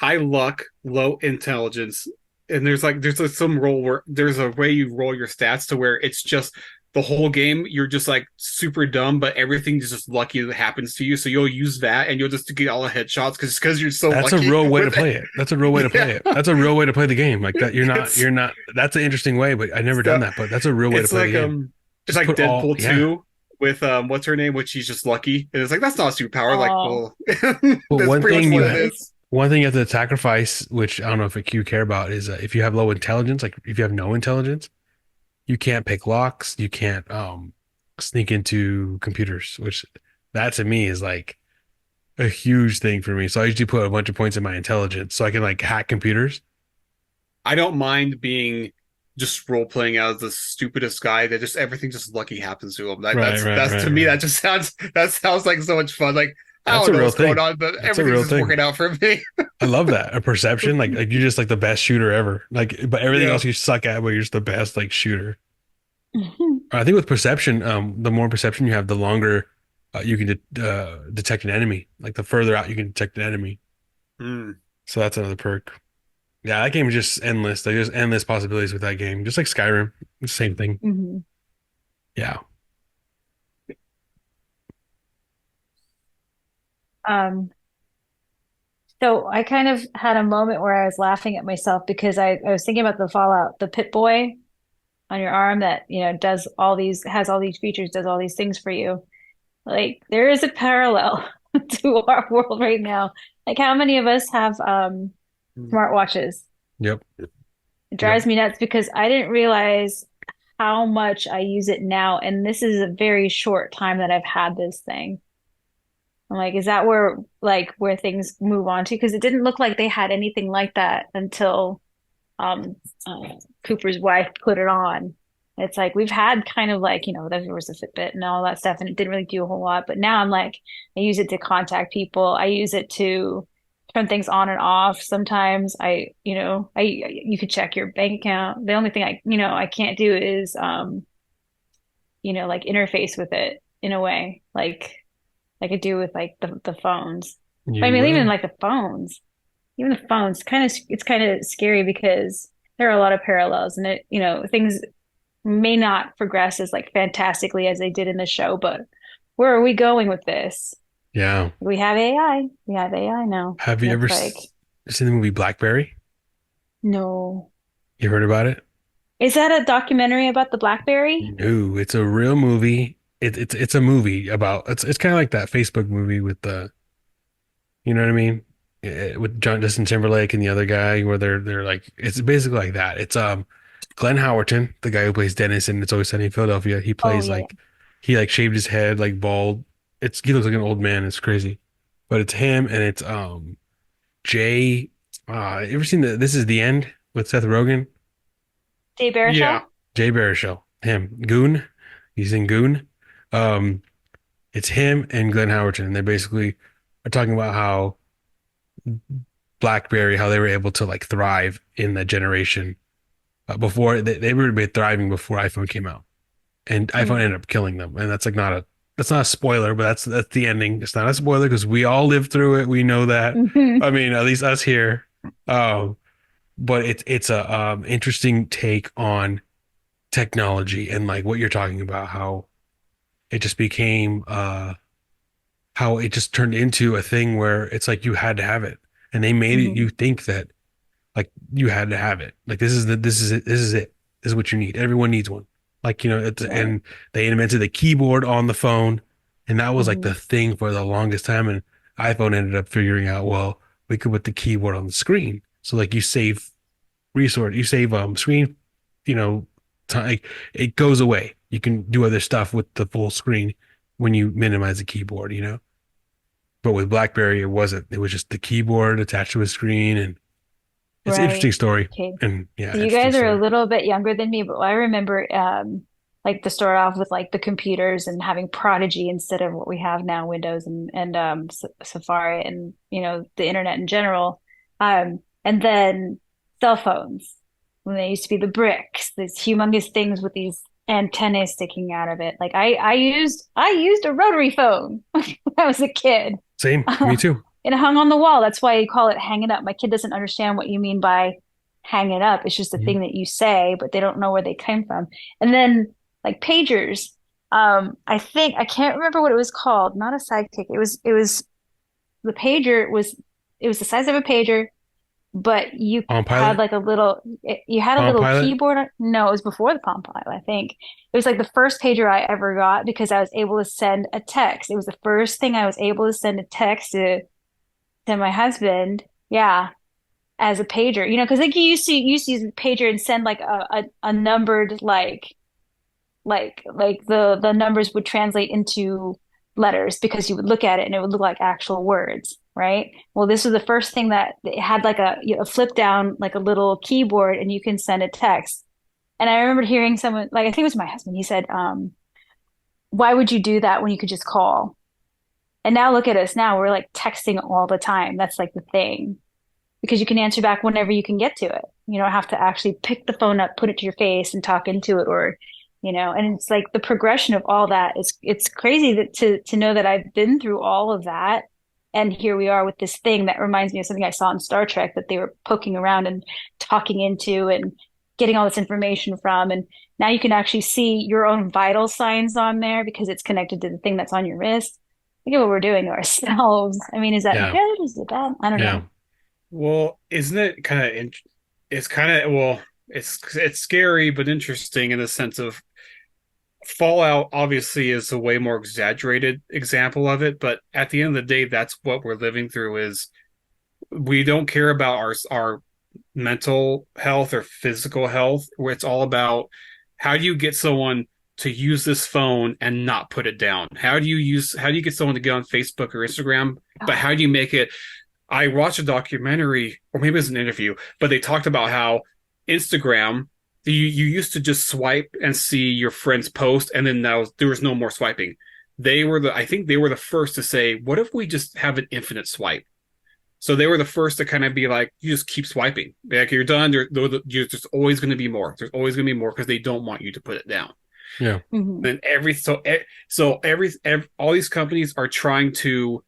luck, low intelligence, and there's some role where there's a way you roll your stats to where it's just the whole game you're just like super dumb, but everything is just lucky that happens to you. So you'll use that and you'll just get all the headshots because you're so That's lucky. a real way to with play it. That's a real way to play it. That's a real way to play the game. Like that, you're not. That's an interesting way, but I've never done that. But that's a real way to It's play like the game. it's like put all- Deadpool yeah. 2 with what's her name, which she's just lucky, and it's like that's not a superpower. Like, Oh. well, But that's one pretty thing much you what have- it is. One thing you have to sacrifice, which I don't know if you care about, is if you have low intelligence. Like if you have no intelligence, you can't pick locks. You can't sneak into computers, which that to me is like a huge thing for me. So I usually put a bunch of points in my intelligence so I can like hack computers. I don't mind being just role playing as the stupidest guy that just everything just lucky happens to him. That's to me that sounds like so much fun. Like I That's don't a know real what's going thing. on, but That's a real everything's just thing. working out for me. I love that. A perception, like you're just like the best shooter ever. Like, but everything Yeah. else you suck at, but you're just the best like shooter. I think with perception, the more perception you have, the longer you can detect an enemy. Like the further out you can detect an enemy. So that's another perk. Yeah, that game is just endless. There's just endless possibilities with that game. Just like Skyrim, same thing. Mm-hmm. Yeah. So I kind of had a moment where I was laughing at myself because I was thinking about the Fallout, the Pit Boy on your arm that, has all these features, does all these things for you. Like there is a parallel to our world right now. Like how many of us have smartwatches? Yep. It drives me nuts because I didn't realize how much I use it now. And this is a very short time that I've had this thing. I'm like, is that where things move on to? Because it didn't look like they had anything like that until Cooper's wife put it on. It's like we've had kind of like, there was a Fitbit and all that stuff, and it didn't really do a whole lot. But now I'm like, I use it to contact people. I use it to turn things on and off. Sometimes you could check your bank account. The only thing I can't do is, like interface with it in a way, like I do with like the phones. But I You mean, even will. like the phones, it's kind of scary because there are a lot of parallels, and things may not progress as like fantastically as they did in the show, but where are we going with this? Yeah. We have AI. We have AI now. Have And you ever it's like, seen the movie Blackberry? no. You heard about it? Is that a documentary about the BlackBerry? No, it's a real movie. It's a movie about it's kind of like that Facebook movie with the you know what I mean? With John Justin Timberlake and the other guy where they're like it's basically like that. It's Glenn Howerton, the guy who plays Dennis in It's Always Sunny in Philadelphia. He Oh plays yeah, like he like shaved his head like bald. He looks like an old man. It's crazy. But it's him and it's Jay you ever seen the This Is the End with Seth Rogen? yeah. Jay Baruchel? Yeah. Jay Baruchel. Him. Goon. He's in Goon. Um it's him and Glenn Howerton and they basically are talking about how BlackBerry, how they were able to like thrive in that generation before they were thriving before iPhone came out, and iPhone Mm. ended up killing them. And that's not a spoiler, but that's the ending. It's not a spoiler because we all lived through it. We know that. I mean, at least us here. Um, but it's a interesting take on technology and like what you're talking about, how it just became how it just turned into a thing where it's like you had to have it, and they made it Mhm. you think that like you had to have it. Like this is it. This is it. This is what you need. Everyone needs one. Like, Right. and they invented the keyboard on the phone, and that was like the Mhm. thing for the longest time. And iPhone ended up figuring out, well, we could put the keyboard on the screen. So like you save screen, you know, time. Like, it goes away. You can do other stuff with the full screen when you minimize the keyboard. But with BlackBerry, it wasn't. It was just the keyboard attached to a screen, and it's an interesting Right. story. Okay. And yeah, So you interesting guys are a story. little bit younger than me, but I remember like the start off with like the computers and having Prodigy instead of what we have now, Windows and Safari and the internet in general. And then cell phones when they used to be the bricks, these humongous things with these antennae sticking out of it. Like I used a rotary phone when I was a kid. Same, me too. It hung on the wall. That's why you call it hang it up. My kid doesn't understand what you mean by hang it up. It's just a Mhm. thing that you say, but they don't know where they came from. And then like pagers, I can't remember what it was called. Not a sidekick. It was the pager it was the size of a pager, but you Palm had Pilot, like you had a Palm little Pilot. keyboard. No, it was before the Palm Pilot, I think. It was like the first pager I ever got because I was able to send a text. It was the first thing I was able to send a text to my husband. Yeah, as a pager. Because like you used to use the pager and send like a numbered like the numbers would translate into letters because you would look at it and it would look like actual words, right? Well, this was the first thing that it had like a flip down, like a little keyboard, and you can send a text. And I remember hearing someone, like I think it was my husband, he said, why would you do that when you could just call? And now look at us now, we're like texting all the time. That's like the thing because you can answer back whenever you can get to it. You don't have to actually pick the phone up, put it to your face and talk into it and it's like the progression of all that is it's crazy to know that I've been through all of that. And here we are with this thing that reminds me of something I saw in Star Trek that they were poking around and talking into and getting all this information from. And now you can actually see your own vital signs on there because it's connected to the thing that's on your wrist. Look at what we're doing to ourselves. I mean, is that Yeah, good? Is it bad? I don't yeah. know. Well, isn't it kind of it's kind of well, it's scary but interesting in the sense of Fallout obviously is a way more exaggerated example of it, but at the end of the day, that's what we're living through is we don't care about our mental health or physical health, where it's all about how do you get someone to use this phone and not put it down? How do you get someone to get on Facebook or Instagram, but how do you make it I watched a documentary, or maybe it was an interview, but they talked about how Instagram you used to just swipe and see your friend's post, and then there was no more swiping. I think they were the first to say, what if we just have an infinite swipe? So they were the first to kind of be like, you just keep swiping. Like you're done. You're just always going to be more. There's always going to be more because they don't want you to put it down. Yeah. Mhm. And all these companies are trying to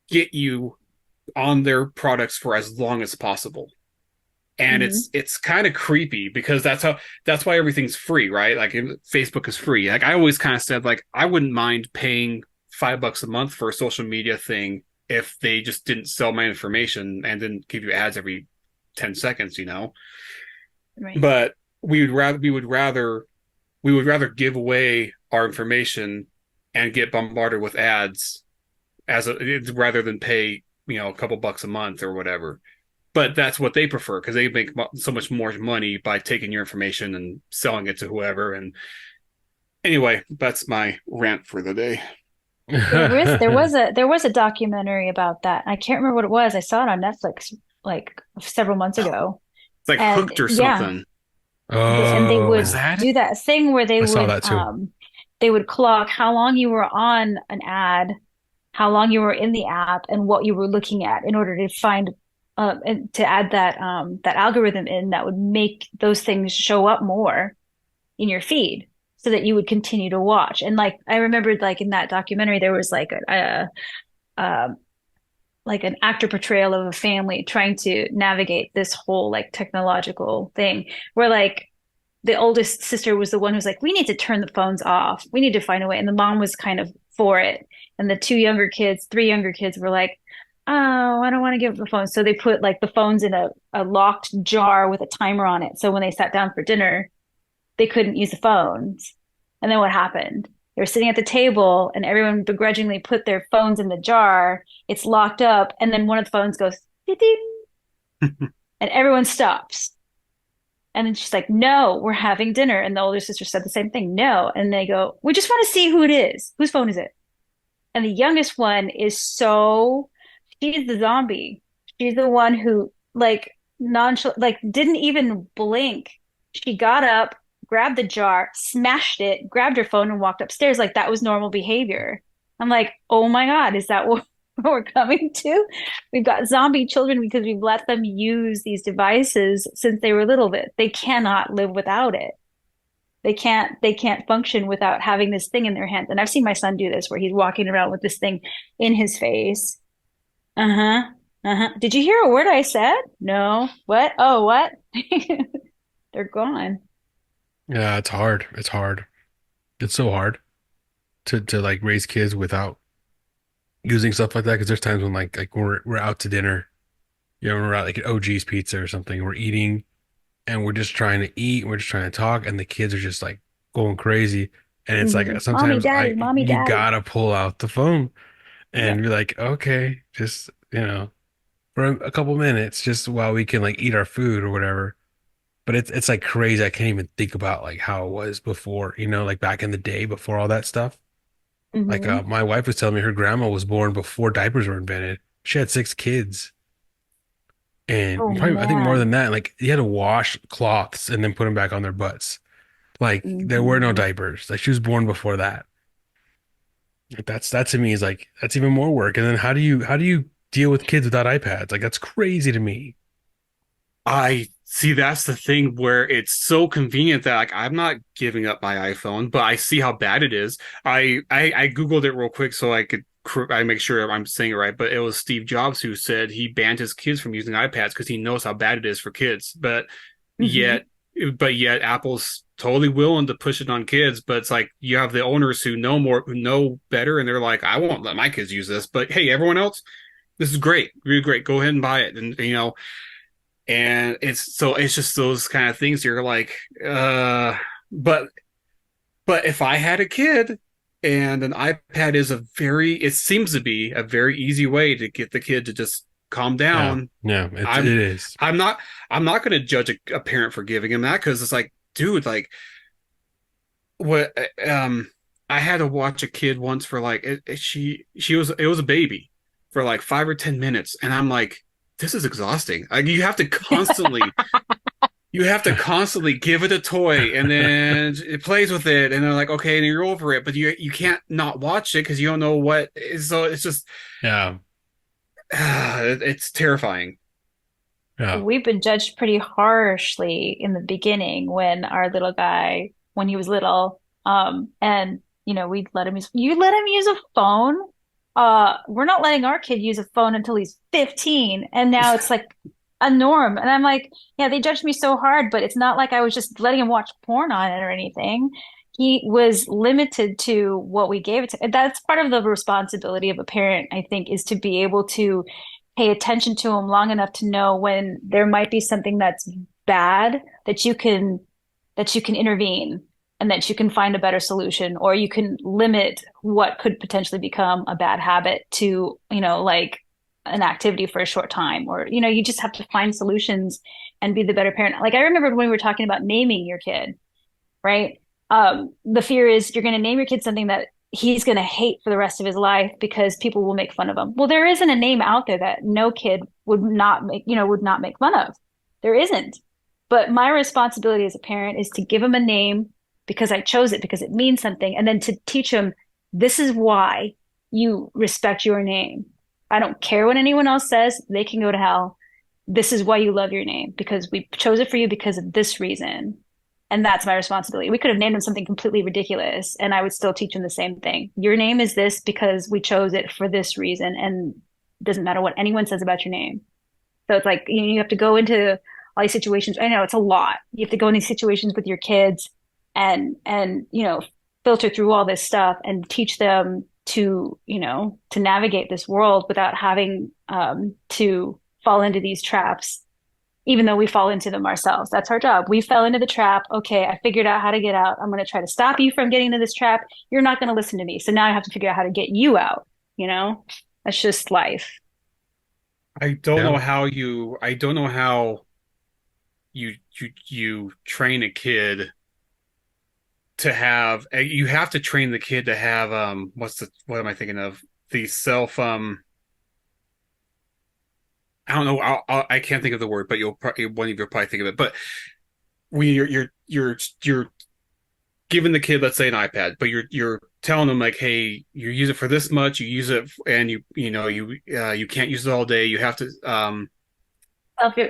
get you on their products for as long as possible. And Mhm. it's kind of creepy because that's why everything's free, right? Like Facebook is free. Like I always kind of said, like I wouldn't mind paying $5 a month for a social media thing if they just didn't sell my information and didn't give you ads every 10 seconds, you know. Right. But we would rather give away our information and get bombarded with ads rather than pay, a couple bucks a month or whatever. But that's what they prefer because they make so much more money by taking your information and selling it to whoever. And anyway, that's my rant for the day. There was a documentary about that. I can't remember what it was. I saw it on Netflix like several months ago. It's like And Hooked or yeah, something. and they Is would Oh, that it? do that thing where I saw that too. they would clock how long you were on an ad, how long you were in the app, and what you were looking at in order to find and to add that algorithm in that would make those things show up more in your feed so that you would continue to watch. And like I remembered like in that documentary there was a like an actor portrayal of a family trying to navigate this whole like technological thing where like the oldest sister was the one who's like, we need to turn the phones off. We need to find a way. And the mom was kind of for it. And the three younger kids were like, oh, I don't want to give up the phone. So they put like the phones in a locked jar with a timer on it. So when they sat down for dinner, they couldn't use the phones. And then what happened? They were sitting at the table and everyone begrudgingly put their phones in the jar. It's locked up. And then one of the phones goes, ding, ding, and everyone stops. And then she's like, no, we're having dinner. And the older sister said the same thing. No. And they go, we just want to see who it is. Whose phone is it? And the youngest one is she's the zombie. She's the one who like nonchalant, like didn't even blink. She got up, grabbed the jar, smashed it, grabbed her phone and walked upstairs like that was normal behavior. I'm like, oh my God, is that what we're coming to? We've got zombie children because we've let them use these devices since they were little bit. They cannot live without it. They can't function without having this thing in their hands. And I've seen my son do this where he's walking around with this thing in his face. Uh-huh. Uh-huh. Did you hear a word I said? No. What? Oh, what? They're gone. Yeah, it's hard. It's hard. It's so hard to like raise kids without using stuff like that. Because there's times when like we're out to dinner, we're out like at OG's Pizza or something. We're eating and we're just trying to eat. And we're just trying to talk, and the kids are just like going crazy. And it's like Mommy, sometimes daddy, mommy, you daddy. gotta pull out the phone and Yep. be like, okay, just for a couple minutes, just while we can like eat our food or whatever. But it's like crazy. I can't even think about like how it was before, like back in the day before all that stuff. Like hmm my wife was telling me her grandma was born before diapers were invented. She had 6 kids, and Oh probably I think more man. than that. Like you had to wash cloths and then put them back on their butts. Like there were no hmm diapers. Like she was born before that. Like that to me is like that's even more work. And then how do you deal with kids without iPads? Like that's crazy to me. I see that's the thing where it's so convenient that like I'm not giving up my iPhone, but I see how bad it is. I googled it real quick so I make sure I'm saying it right, but it was Steve Jobs who said he banned his kids from using iPads because he knows how bad it is for kids. hmm Yet Apple's totally willing to push it on kids, but it's like you have the owners who know better, and they're like, I won't let my kids use this. But hey, everyone else, this is great, really great. Go ahead and buy it, and it's just those kind of things you're like but if I had a kid, and an iPad is it seems to be a very easy way to get the kid to just calm Yeah, down. yeah, it i'm is. i'm not I'm not going to judge a parent for giving him that because it's like, dude, like what I had to watch a kid once for like it was a baby for like 5 or 10 minutes, and I'm like, this is exhausting. Like you have to constantly you have to constantly give it a toy, and then it plays with it, and they're like, okay, and you're over it, but you can't not watch it because you don't know what is. So it's just Yeah. it's terrifying. Yeah. We've been judged pretty harshly in the beginning when our little guy, when he was little, and we'd let him use, you let him use a phone. We're not letting our kid use a phone until he's 15, and now it's like a norm. And I'm like, yeah, they judged me so hard, but it's not like I was just letting him watch porn on it or anything. He was limited to what we gave it to. And that's part of the responsibility of a parent, I think, is to be able to pay attention to him long enough to know when there might be something that's bad that you can intervene and that you can find a better solution, or you can limit what could potentially become a bad habit to, like an activity for a short time, or you just have to find solutions and be the better parent. Like I remember when we were talking about naming your kid, right? The fear is you're going to name your kid something that he's going to hate for the rest of his life because people will make fun of him. Well, there isn't a name out there that no kid would not make fun of. There isn't. But my responsibility as a parent is to give him a name because I chose it, because it means something, and then to teach him this is why you respect your name. I don't care what anyone else says. They can go to hell. This is why you love your name, because we chose it for you because of this reason. And that's my responsibility. We could have named him something completely ridiculous, and I would still teach him the same thing. Your name is this because we chose it for this reason, and it doesn't matter what anyone says about your name. So it's like you have to go into all these situations. I know it's a lot. You have to go in these situations with your kids and filter through all this stuff and teach them to navigate this world without having to fall into these traps, even though we fall into them ourselves. That's our job. We fell into the trap. Okay, I figured out how to get out. I'm going to try to stop you from getting into this trap. You're not going to listen to me. So now I have to figure out how to get you out, you know? That's just life. Yeah. I don't know how you train a kid to have. You have to train the kid to have what am I thinking of? The self I don't know. I can't think of the word, but you'll probably one of you'll probably think of it. But when you're giving the kid, let's say, an iPad, but you're telling them like, hey, you use it for this much, you use it, and you can't use it all day. You have to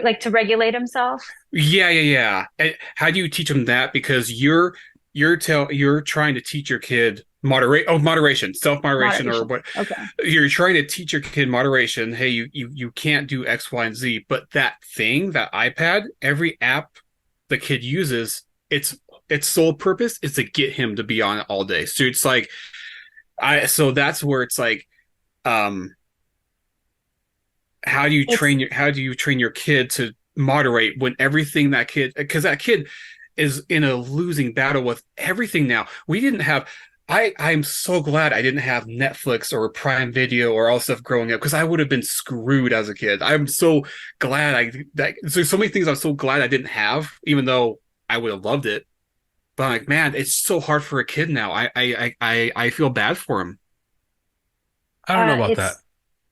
Like to regulate himself. yeah. And how do you teach them that? Because you're trying to teach your kid moderation, self moderation, or Moderation. what Okay. you're trying to teach your kid moderation. Hey, you can't do X, Y, and Z, but that iPad, every app the kid uses, its sole purpose is to get him to be on it all day. So it's like so that's where it's like, um, It's how do you train your kid to moderate when everything that kid, because that kid is in a losing battle with everything now. We didn't have I'm so glad I didn't have Netflix or Prime Video or all stuff growing up, because I would have been screwed as a kid. I'm so glad there's so many things I'm so glad I didn't have, even though I would have loved it. But I'm like, man, it's so hard for a kid now. I feel bad for him. I don't know uh about that. it's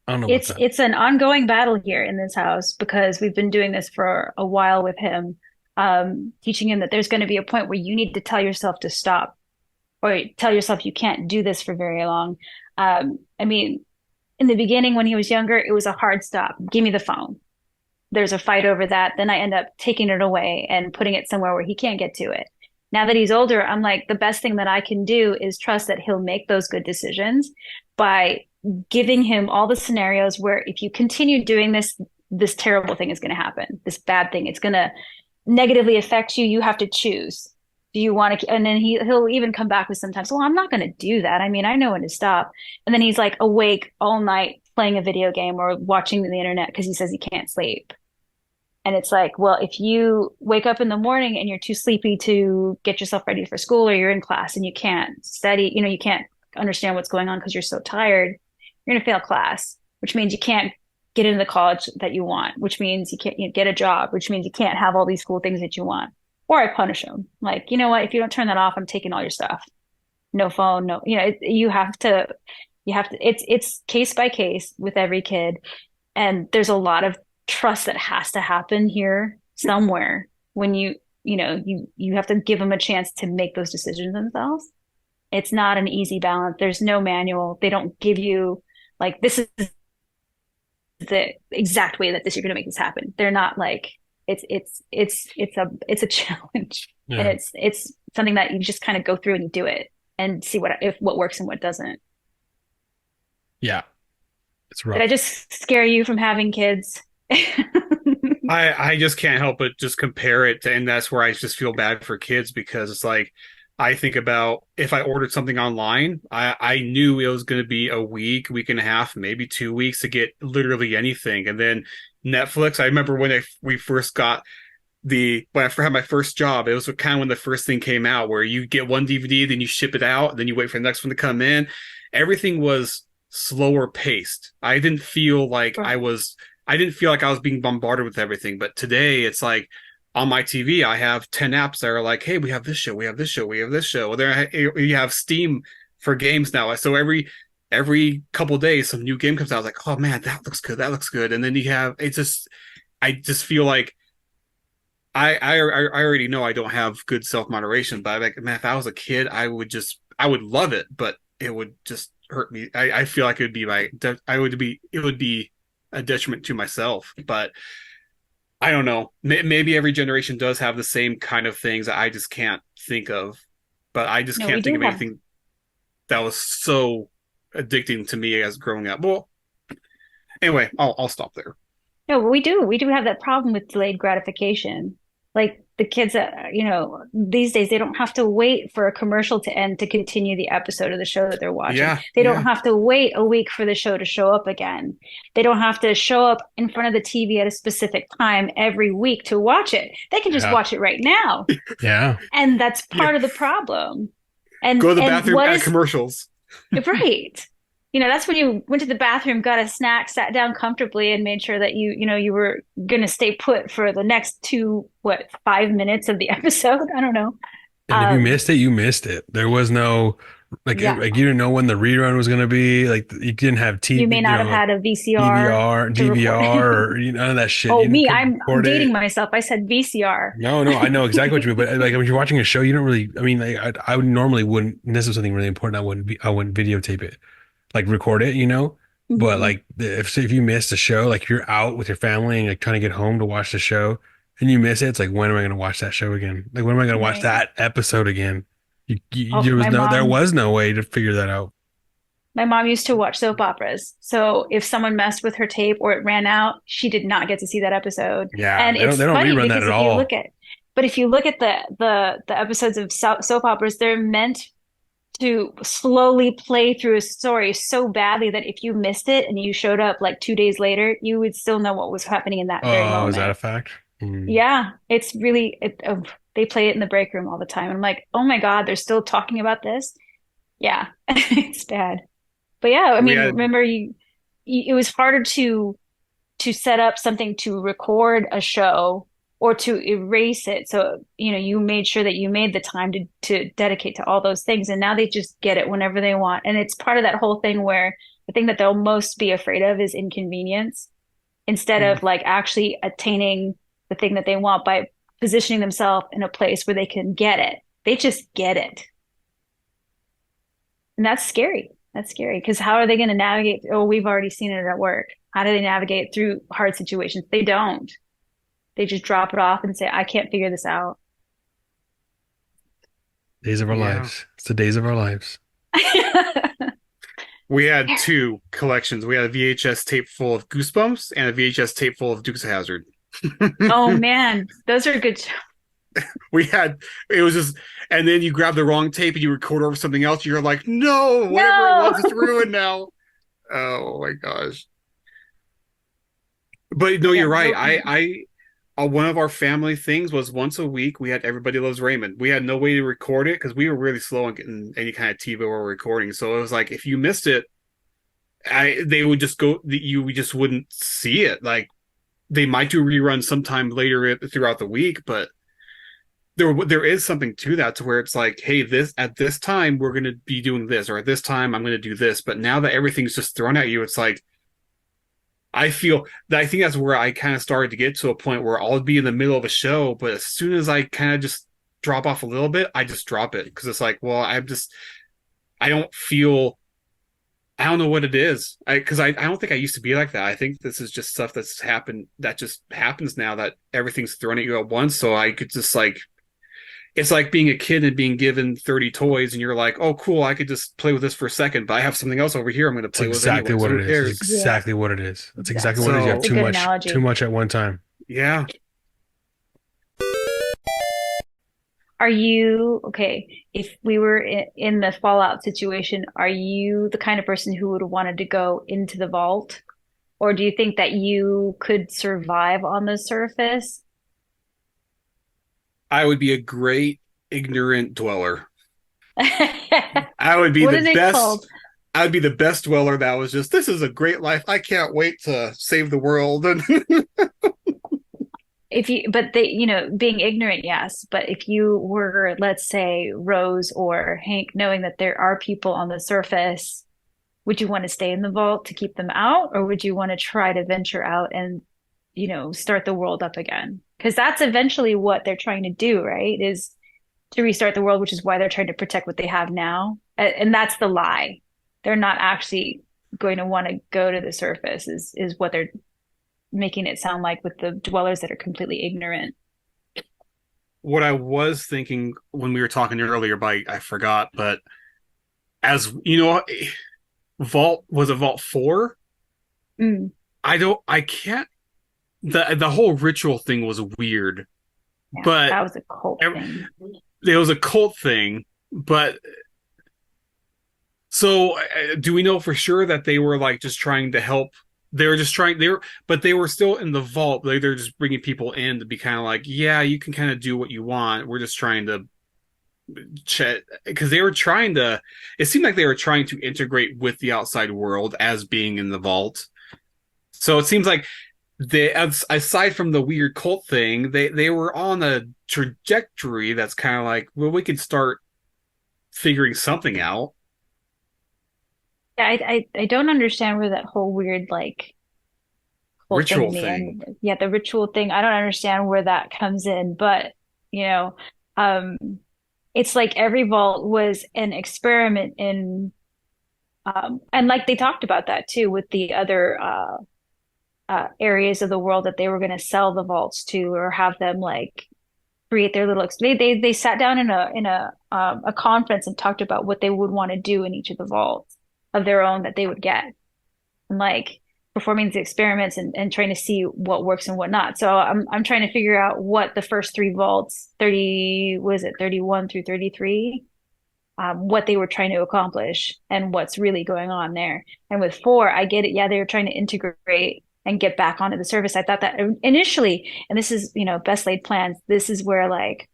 I don't know about it's that. it's an ongoing battle here in this house because we've been doing this for a while with him, teaching him that there's going to be a point where you need to tell yourself to stop, or tell yourself you can't do this for very long. I mean, in the beginning when he was younger, it was a hard stop. Give me the phone. There's a fight over that. Then I end up taking it away and putting it somewhere where he can't get to it. Now that he's older, I'm like, the best thing that I can do is trust that he'll make those good decisions by giving him all the scenarios where if you continue doing this, this terrible thing is going to happen. This bad thing, it's going to negatively affect you. You have to choose. Do you want to? And then he'll even come back with sometimes, well, I'm not going to do that. I mean, I know when to stop. And then he's like awake all night playing a video game or watching the internet because he says he can't sleep. And it's like, well, if you wake up in the morning and you're too sleepy to get yourself ready for school, or you're in class and you can't study, you can't understand what's going on because you're so tired, you're going to fail class, which means you can't get into the college that you want, which means you can't get a job, which means you can't have all these cool things that you want. Or I punish them. Like, you know what? If you don't turn that off, I'm taking all your stuff. No phone, no, it's case by case with every kid. And there's a lot of trust that has to happen here somewhere. when you have to give them a chance to make those decisions themselves. It's not an easy balance. There's no manual. They don't give you like this is the exact way that this you're going to make this happen. They're not like it's a challenge, and Yeah. it's something that you just kind of go through and you do it and see what works and what doesn't. Yeah. It's Did I rough. just scare you from having kids? I just can't help but just compare it to, and that's where I just feel bad for kids because it's like I think about if I ordered something online, I knew it was going to be a week and a half, maybe 2 weeks to get literally anything. And then Netflix, I remember when we first got when I had my first job, it was kind of when the first thing came out where you get one DVD, then you ship it out, then you wait for the next one to come in. Everything was slower paced. I didn't feel like I was being bombarded with everything. But today it's like on my TV, I have 10 apps that are like, hey, we have this show, we have this show, we have this show. Well, there you have Steam for games now. So every couple of days, some new game comes out. I was like, oh man, that looks good, that looks good. And then I just feel like I already know I don't have good self moderation, but I'm like, man, if I was a kid, I would love it, but it would just hurt me. I feel like it would be a detriment to myself, but I don't know. Maybe every generation does have the same kind of things that I just can't think of, but I just No, we can't think do of have anything that was so addicting to me as growing up. Well, anyway, I'll stop there. No, we do have that problem with delayed gratification. Like the kids that, these days they don't have to wait for a commercial to end to continue the episode of the show that they're watching. Yeah, They don't yeah, have to wait a week for the show to show up again. They don't have to show up in front of the TV at a specific time every week to watch it. They can just Yeah. watch it right now. Yeah. And that's yeah. part of the problem. Go to the And bathroom what at is commercials. right? That's when you went to the bathroom, got a snack, sat down comfortably, and made sure that you were going to stay put for the next 5 minutes of the episode. I don't know. And if you Um, missed it, you missed it. There was no yeah, like you didn't know when the rerun was going to be. Like you didn't have you TV, may not have like had a VCR DVR, to record. DVR, or none of that shit. Oh, You me, couldn't I'm record dating it. myself. I said VCR. No, no, I know exactly what you mean. But like when you're watching a show, you don't really. I mean, like, I would normally wouldn't. And this is something really important. I wouldn't videotape it, like record it, But Mhm. like if you missed a show, like you're out with your family and you're trying to get home to watch the show, and you miss it, it's like when am I going to watch that show again? Like when am I going to watch Right. that episode again? Oh, There was no way to figure that out. my mom used to watch soap operas. So if someone messed with her tape or it ran out, she did not get to see that episode. Yeah, And they it's don't funny rerun that because at all. if you look at the episodes of soap operas, they're meant to slowly play through a story so badly that if you missed it and you showed up like 2 days later, you would still know what was happening in that very Oh, is that a moment. fact? Hmm. Yeah, it's really they play it in the break room all the time. I'm like, oh my God, they're still talking about this. Yeah, it's bad. But yeah, I We mean, had remember it was harder to set up something to record a show or to erase it. So, you made sure that you made the time to dedicate to all those things. And now they just get it whenever they want. And it's part of that whole thing where the thing that they'll most be afraid of is inconvenience instead mm, of like actually attaining the thing that they want by positioning themselves in a place where they can get it. They just get it. And that's scary. That's scary because how are they going to navigate? Oh, we've already seen it at work. How do they navigate through hard situations? They don't. They just drop it off and say, I can't figure this out. Days of our yeah. lives. It's the days of our lives. We had two collections. We had a VHS tape full of Goosebumps and a VHS tape full of Dukes of Hazzard. Oh man, those are good. We had it was just, and then you grab the wrong tape and you record over something else. You're like, no, whatever it No. was, it's ruined now. Oh my gosh! But no, Yeah, you're right. no. One of our family things was once a week we had Everybody Loves Raymond. We had no way to record it because we were really slow on getting any kind of TV or recording. So it was like if you missed it, they would just go. You just wouldn't see it. Like they might do reruns sometime later throughout the week, but there is something to that to where it's like, hey, this at this time we're going to be doing this, or at this time I'm going to do this. But now that everything's just thrown at you, it's like I feel that I think that's where I kind of started to get to a point where I'll be in the middle of a show, but as soon as I kind of just drop off a little bit, I just drop it because it's like, well, I don't feel, I don't know what it is. I don't think I used to be like that. I think this is just stuff that just happens now that everything's thrown at you at once. So I could just like, it's like being a kid and being given 30 toys and you're like, oh, cool, I could just play with this for a second, but I have something else over here I'm going to It's play with exactly anyway. So what who it is. It's cares? Yeah, exactly what it is. That's exactly what it is. You exactly. have So, It's a good too analogy. much at one time. yeah, Are you okay? If we were in the Fallout situation, are you the kind of person who would have wanted to go into the vault? Or do you think that you could survive on the surface? I would be a great ignorant dweller. What I would be the is it called? best. I would be the best dweller that was just, this is a great life. I can't wait to save the world. And If you, but they, being ignorant, yes. But if you were, let's say, Rose or Hank, knowing that there are people on the surface, would you want to stay in the vault to keep them out, or would you want to try to venture out and, start the world up again? Because that's eventually what they're trying to do, right? Is to restart the world, which is why they're trying to protect what they have now. And that's the lie. They're not actually going to want to go to the surface, is what they're making it sound like with the dwellers that are completely ignorant. what I was thinking when we were talking earlier, but I forgot, but as you know, Vault was a Vault 4. Mm, I can't, the whole ritual thing was weird, yeah, but that was a cult thing. it was a cult thing, but so do we know for sure that they were like just trying to help? They were just trying. But they were still in the vault. They're just bringing people in to be kind of like, yeah, you can kind of do what you want. We're just trying to chat because they were trying to. It seemed like they were trying to integrate with the outside world as being in the vault. So it seems like aside from the weird cult thing, they were on a trajectory that's kind of like, well, we could start figuring something out. Yeah, I don't understand where that whole weird like whole thing Ritual in the thing. end. Yeah, the ritual thing. I don't understand where that comes in, but you know, um, it's like every vault was an experiment in, and like they talked about that too with the other areas of the world that they were going to sell the vaults to or have them like create their little. They sat down in a conference and talked about what they would want to do in each of the vaults of their own that they would get and like performing these experiments and trying to see what works and what not. So I'm trying to figure out what the first three vaults, 30, was it 31 through 33, what they were trying to accomplish and what's really going on there. And with four, I get it. Yeah, they were trying to integrate and get back onto the surface. I thought that initially, and this is, best laid plans, this is where like,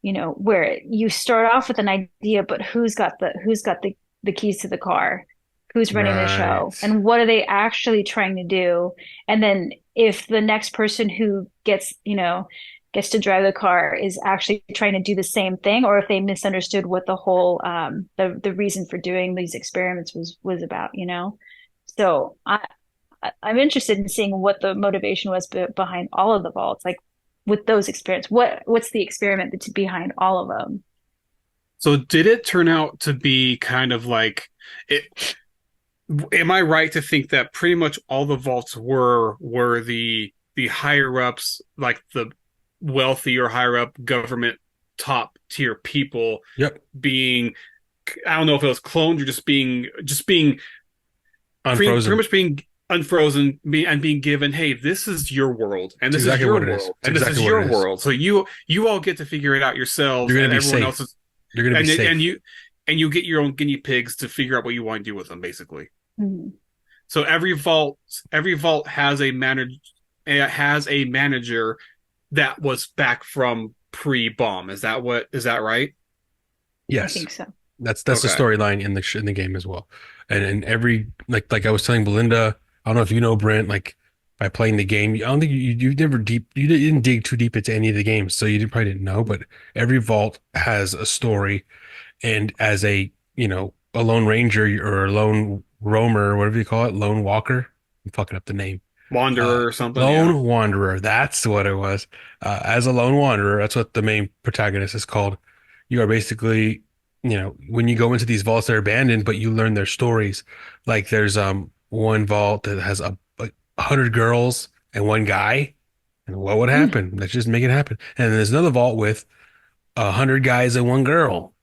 where you start off with an idea, but who's got the keys to the car, who's running the show, Right. and what are they actually trying to do? And then if the next person who gets to drive the car is actually trying to do the same thing, or if they misunderstood what the whole the reason for doing these experiments was about. So I'm interested in seeing what the motivation was behind all of the vaults, like with those experiments. What's the experiment that's behind all of them? So did it turn out to be kind of like it? Am I right to think that pretty much all the vaults were the higher ups, like the wealthy or higher up government top tier people Yep. being, I don't know if it was cloned or just being pretty Unfrozen. much being unfrozen and being given, hey, this is your world and It's this is exactly your what it is. world It's and this exactly is what your it is. world. So you all get to figure it out yourselves You're gonna and be everyone safe. else is, You're gonna be and safe. you get your own guinea pigs to figure out what you want to do with them, basically. Mhm. So every vault has a manager that was back from pre-bomb. Is that right? I Yes. think so. That's the Okay. storyline in the game as well. And every like I was telling Belinda, I don't know if you know Brent, like by playing the game, I don't think you didn't dig too deep into any of the games, so probably didn't know, but every vault has a story. And as a lone ranger or a lone roamer, whatever you call it, lone walker, I'm fucking up the name. Wanderer or something. Yeah. Lone Wanderer. That's what it was. As a lone wanderer, that's what the main protagonist is called. You are basically, when you go into these vaults, they're abandoned, but you learn their stories. Like there's one vault that has like 100 girls and one guy. And what would Mm. happen? Let's just make it happen. And then there's another vault with 100 guys and one girl.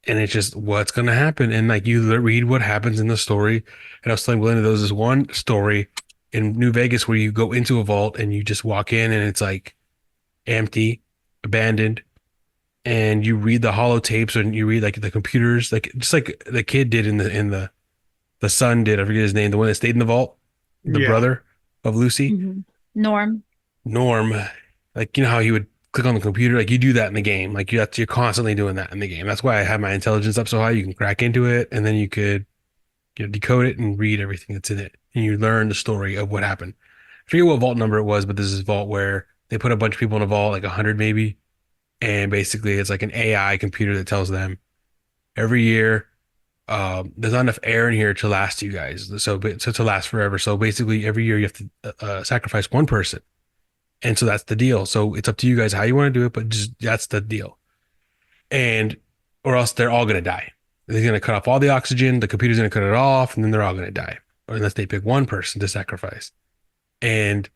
And it's just what's going to happen. And like you read what happens in the story. And I was telling Belinda, there was this one story in New Vegas where you go into a vault and you just walk in and it's like empty, abandoned. And you read the holotapes and you read like the computers, like just like the kid did the son did. I forget his name, the one that stayed in the vault, the Yeah. brother of Lucy, Mhm. Norm. Norm. Like you know how he would click on the computer, like you do that in the game. Like you're constantly doing that in the game. That's why I have my intelligence up so high. You can crack into it, and then you could decode it and read everything that's in it, and you learn the story of what happened. I forget what vault number it was, but this is a vault where they put a bunch of people in a vault, like 100 maybe, and basically it's like an AI computer that tells them every year there's not enough air in here to last you guys, so to last forever. So basically every year you have to sacrifice one person, and so that's the deal. So it's up to you guys how you want to do it, but just that's the deal. And or else they're all gonna die. They're gonna cut off all the oxygen, the computer's gonna cut it off, and then they're all gonna die. Or unless they pick one person to sacrifice. And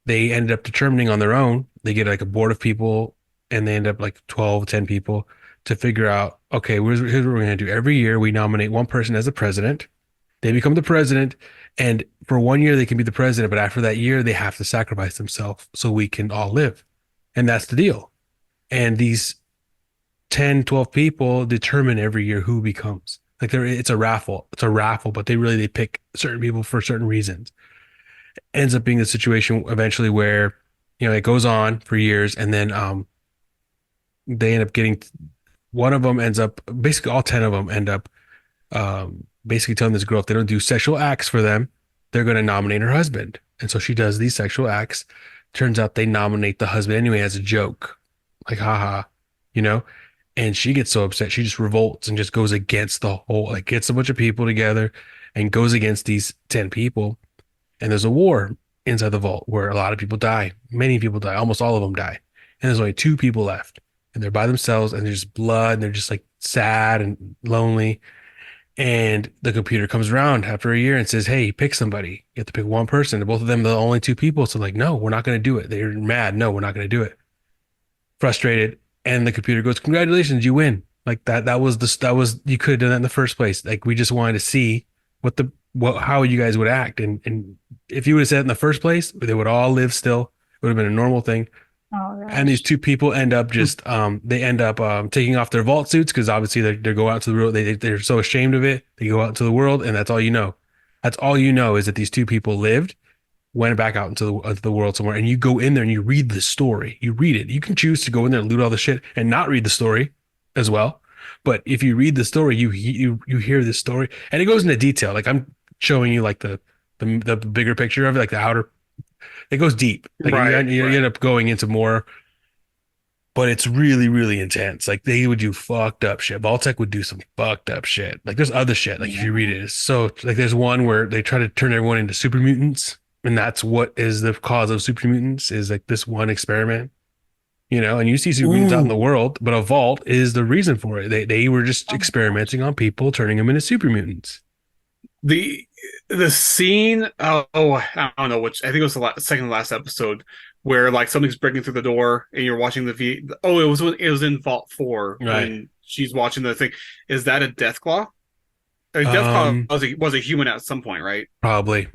they ended up determining on their own, they get like a board of people and they end up like 12, 10 people to figure out, okay, here's what we're gonna do. Every year we nominate one person as the president. They become the president, and for 1 year they can be the president, but after that year they have to sacrifice themselves so we can all live. And that's the deal. And these 10, 12 people determine every year who becomes. Like it's a raffle. It's a raffle, but they pick certain people for certain reasons. Ends up being the situation eventually where, it goes on for years and then they end up getting one of them ends up basically all 10 of them end up basically telling this girl if they don't do sexual acts for them, they're going to nominate her husband. And so she does these sexual acts. Turns out they nominate the husband anyway as a joke, like haha, you know. And she gets so upset, she just revolts and just goes against the whole, like gets a bunch of people together and goes against these 10 people. And there's a war inside the vault where a lot of people die. Many people die. Almost all of them die. And there's only two people left. And they're by themselves and there's blood and they're just like sad and lonely. And the computer comes around after a year and says, hey, pick somebody. You have to pick one person. And both of them are the only two people. So like, no, we're not going to do it. They're mad. No, we're not going to do it. Frustrated. And the computer goes, congratulations, you win. Like you could have done that in the first place. Like we just wanted to see how you guys would act. And if you would have said it in the first place, they would all live still. It would have been a normal thing. Oh And these gosh. two people end up just they end up taking off their vault suits because obviously they go out to the world. They're so ashamed of it. They go out into the world, and that's all you know. That's all you know is that these two people lived, went back out into the world somewhere, and you go in there and you read the story. You read it. You can choose to go in there and loot all the shit and not read the story as well. But if you read the story, you hear the story, and it goes into detail. Like I'm showing you like the bigger picture of it, like the outer. It goes deep. Like Right. you Right. end up going into more, but it's really, really intense. Like they would do fucked up shit. Vaultec would do some fucked up shit. Like there's other shit. Like if you read Yeah. it, it's so like there's one where they try to turn everyone into super mutants, and that's what is the cause of super mutants is like this one experiment. And you see super mutants out in the Ooh. world, but a vault is the reason for it. They were just Oh my gosh. experimenting on people, turning them into super mutants. The the scene, I don't know which, I think it was the second to last episode where like something's breaking through the door and you're watching it was in Vault 4 Right. when she's watching the thing. Is that a Deathclaw? Deathclaw Um, was a human at some point, right? Probably.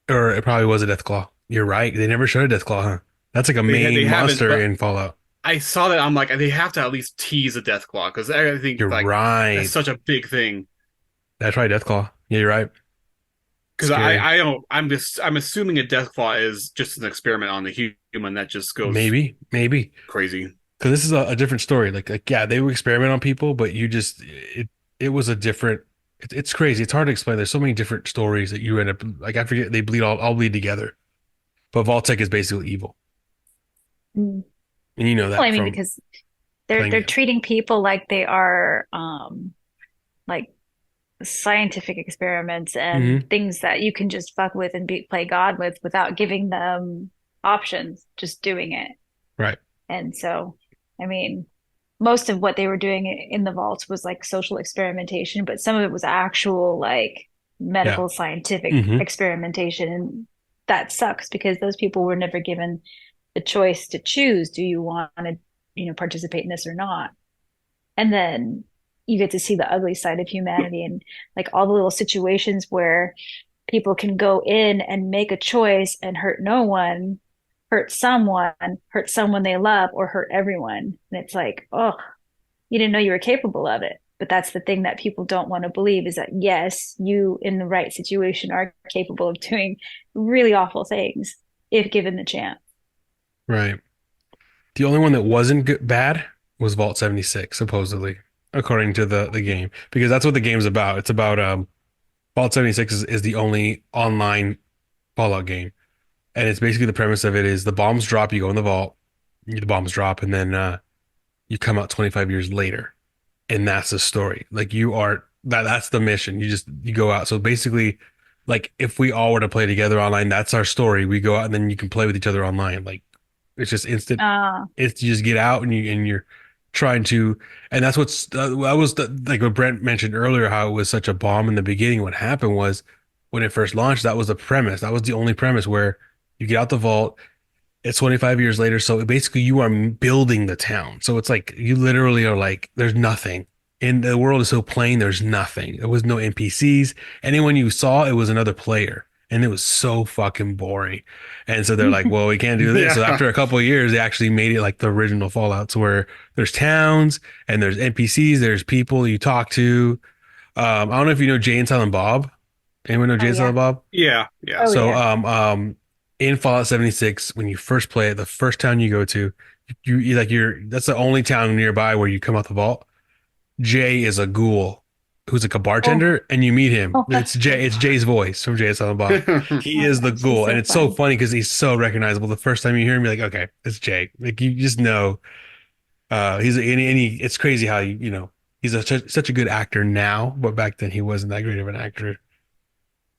Or it probably was a death claw. You're right. They never showed a death claw, huh? That's like a They main haven't, monster but in Fallout. I saw that. I'm like, they have to at least tease a Deathclaw because I think You're like that's right. such a big thing. That's right, death claw. Yeah, you're right. Because Scary. I don't, I'm assuming a Deathclaw is just an experiment on the human that just goes Maybe. crazy. Because this is a different story. Like yeah, they would experiment on people, but it was a different. It's crazy. It's hard to explain. There's so many different stories that you end up like. I forget they bleed all bleed together. But Vaultec is basically evil, Mm. and you know Well, I that mean, from because they're playing they're it. treating people like they are like scientific experiments and Hmm. things that you can just fuck with and play God with without giving them options, just doing it. Right. And so, I mean, most of what they were doing in the vaults was like social experimentation, but some of it was actual like Yeah. medical scientific Hmm. experimentation. And that sucks because those people were never given the choice to choose, do you want to, participate in this or not? And then you get to see the ugly side of humanity and like all the little situations where people can go in and make a choice and hurt no one, hurt someone they love, or hurt everyone. And it's like, oh, you didn't know you were capable of it. But that's the thing that people don't want to believe is that, yes, you in the right situation are capable of doing really awful things if given the chance. Right. The only one that wasn't bad was Vault 76, supposedly, according to the game, because that's what the game's about. It's about Vault 76 is the only online Fallout game, and it's basically the premise of it is the bombs drop, you go in the vault, the bombs drop, and then you come out 25 years later, and that's the story. Like you are that's the mission. You go out. So basically, like if we all were to play together online, that's our story. We go out and then you can play with each other online. Like it's just instant. Uh, It's you just get out and you're trying to, and that's that was like what Brent mentioned earlier, how it was such a bomb in the beginning. What happened was when it first launched, that was the premise. That was the only premise where you get out the vault. It's 25 years later, so basically you are building the town. So it's like you literally are like, there's nothing. And the world is so plain, there's nothing. There was no NPCs. Anyone you saw, it was another player. And it was so fucking boring. And so they're like, well, we can't do this. So Yeah. after a couple of years, they actually made it like the original Fallouts where there's towns and there's NPCs, there's people you talk to. I don't know if you know Jay and Silent Bob. Anyone know Jay oh and Silent yeah. Bob? Yeah. Yeah. Oh So, yeah. in Fallout 76, when you first play it, the first town you go to, you like that's the only town nearby where you come out the vault. Jay is a ghoul who's like a Oh, bartender, and you meet him. oh my It's Jay's voice from Jay and Silent Bob. He oh is the gosh, he's ghoul, and so it's so funny. funny because he's so recognizable. The first time you hear him, you're like, okay, it's Jay. Like you just know. It's crazy how he's such a good actor now, but back then he wasn't that great of an actor.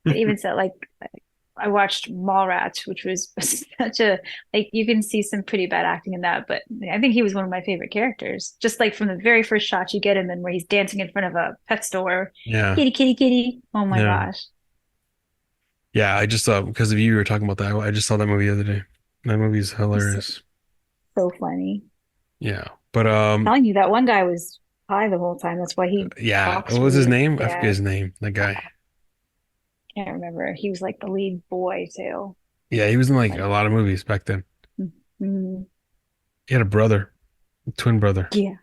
But even so, like I watched Mallrats, which was such a like you can see some pretty bad acting in that, but I think he was one of my favorite characters. Just like from the very first shot you get him in where he's dancing in front of a pet store. Yeah, Kitty, kitty, kitty. Oh my yeah. gosh. Yeah, I just because of you were talking about that. I just saw that movie the other day. That movie's He's so, hilarious. so funny. Yeah, but Telling you that one guy was high the whole time. That's why he yeah. What talks was his weird. name? I forget Yeah, his name. That guy. can't remember. He was like the lead boy too. Yeah, he was in like a Like, lot of movies back then. mm, He had a brother, a twin brother. yeah,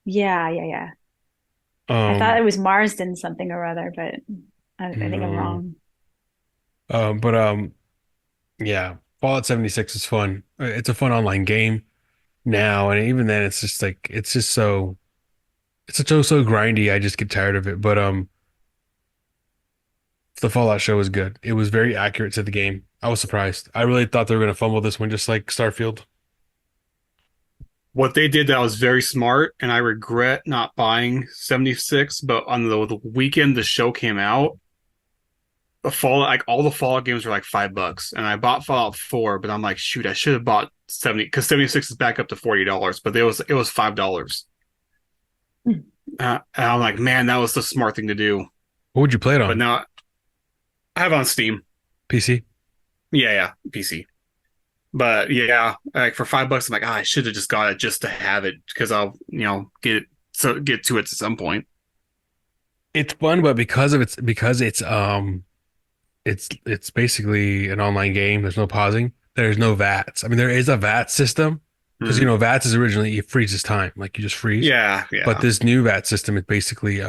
yeah. I thought Um, it was Marsden something or other, but I think I'm no, wrong. but yeah. Fallout 76 is fun. It's a fun online game now, and even then, it's just like it's just so grindy. I just get tired of it. But the Fallout show was good. It was very accurate to the game. I was surprised. I really thought they were going to fumble this one, just like Starfield. What they did that was very smart, and I regret not buying 76. But on the weekend the show came out, the Fallout, like all the Fallout games were like $5, and I bought Fallout 4. But I'm like, shoot, I should have bought 70 because 76 is back up to $40. But it was $5. And I'm like, man, that was the smart thing to do. What would you play it But on? now I have it on Steam. PC? Yeah, PC. But yeah, like for $5, I'm like, I should have just got it just to have it because I'll, get to it at some point. It's fun, but because it's basically an online game. There's no pausing. There's no VATs. I mean, there is a VAT system because Hmm. VATs is originally it freezes time, like you just freeze. Yeah, But yeah, this new VAT system is basically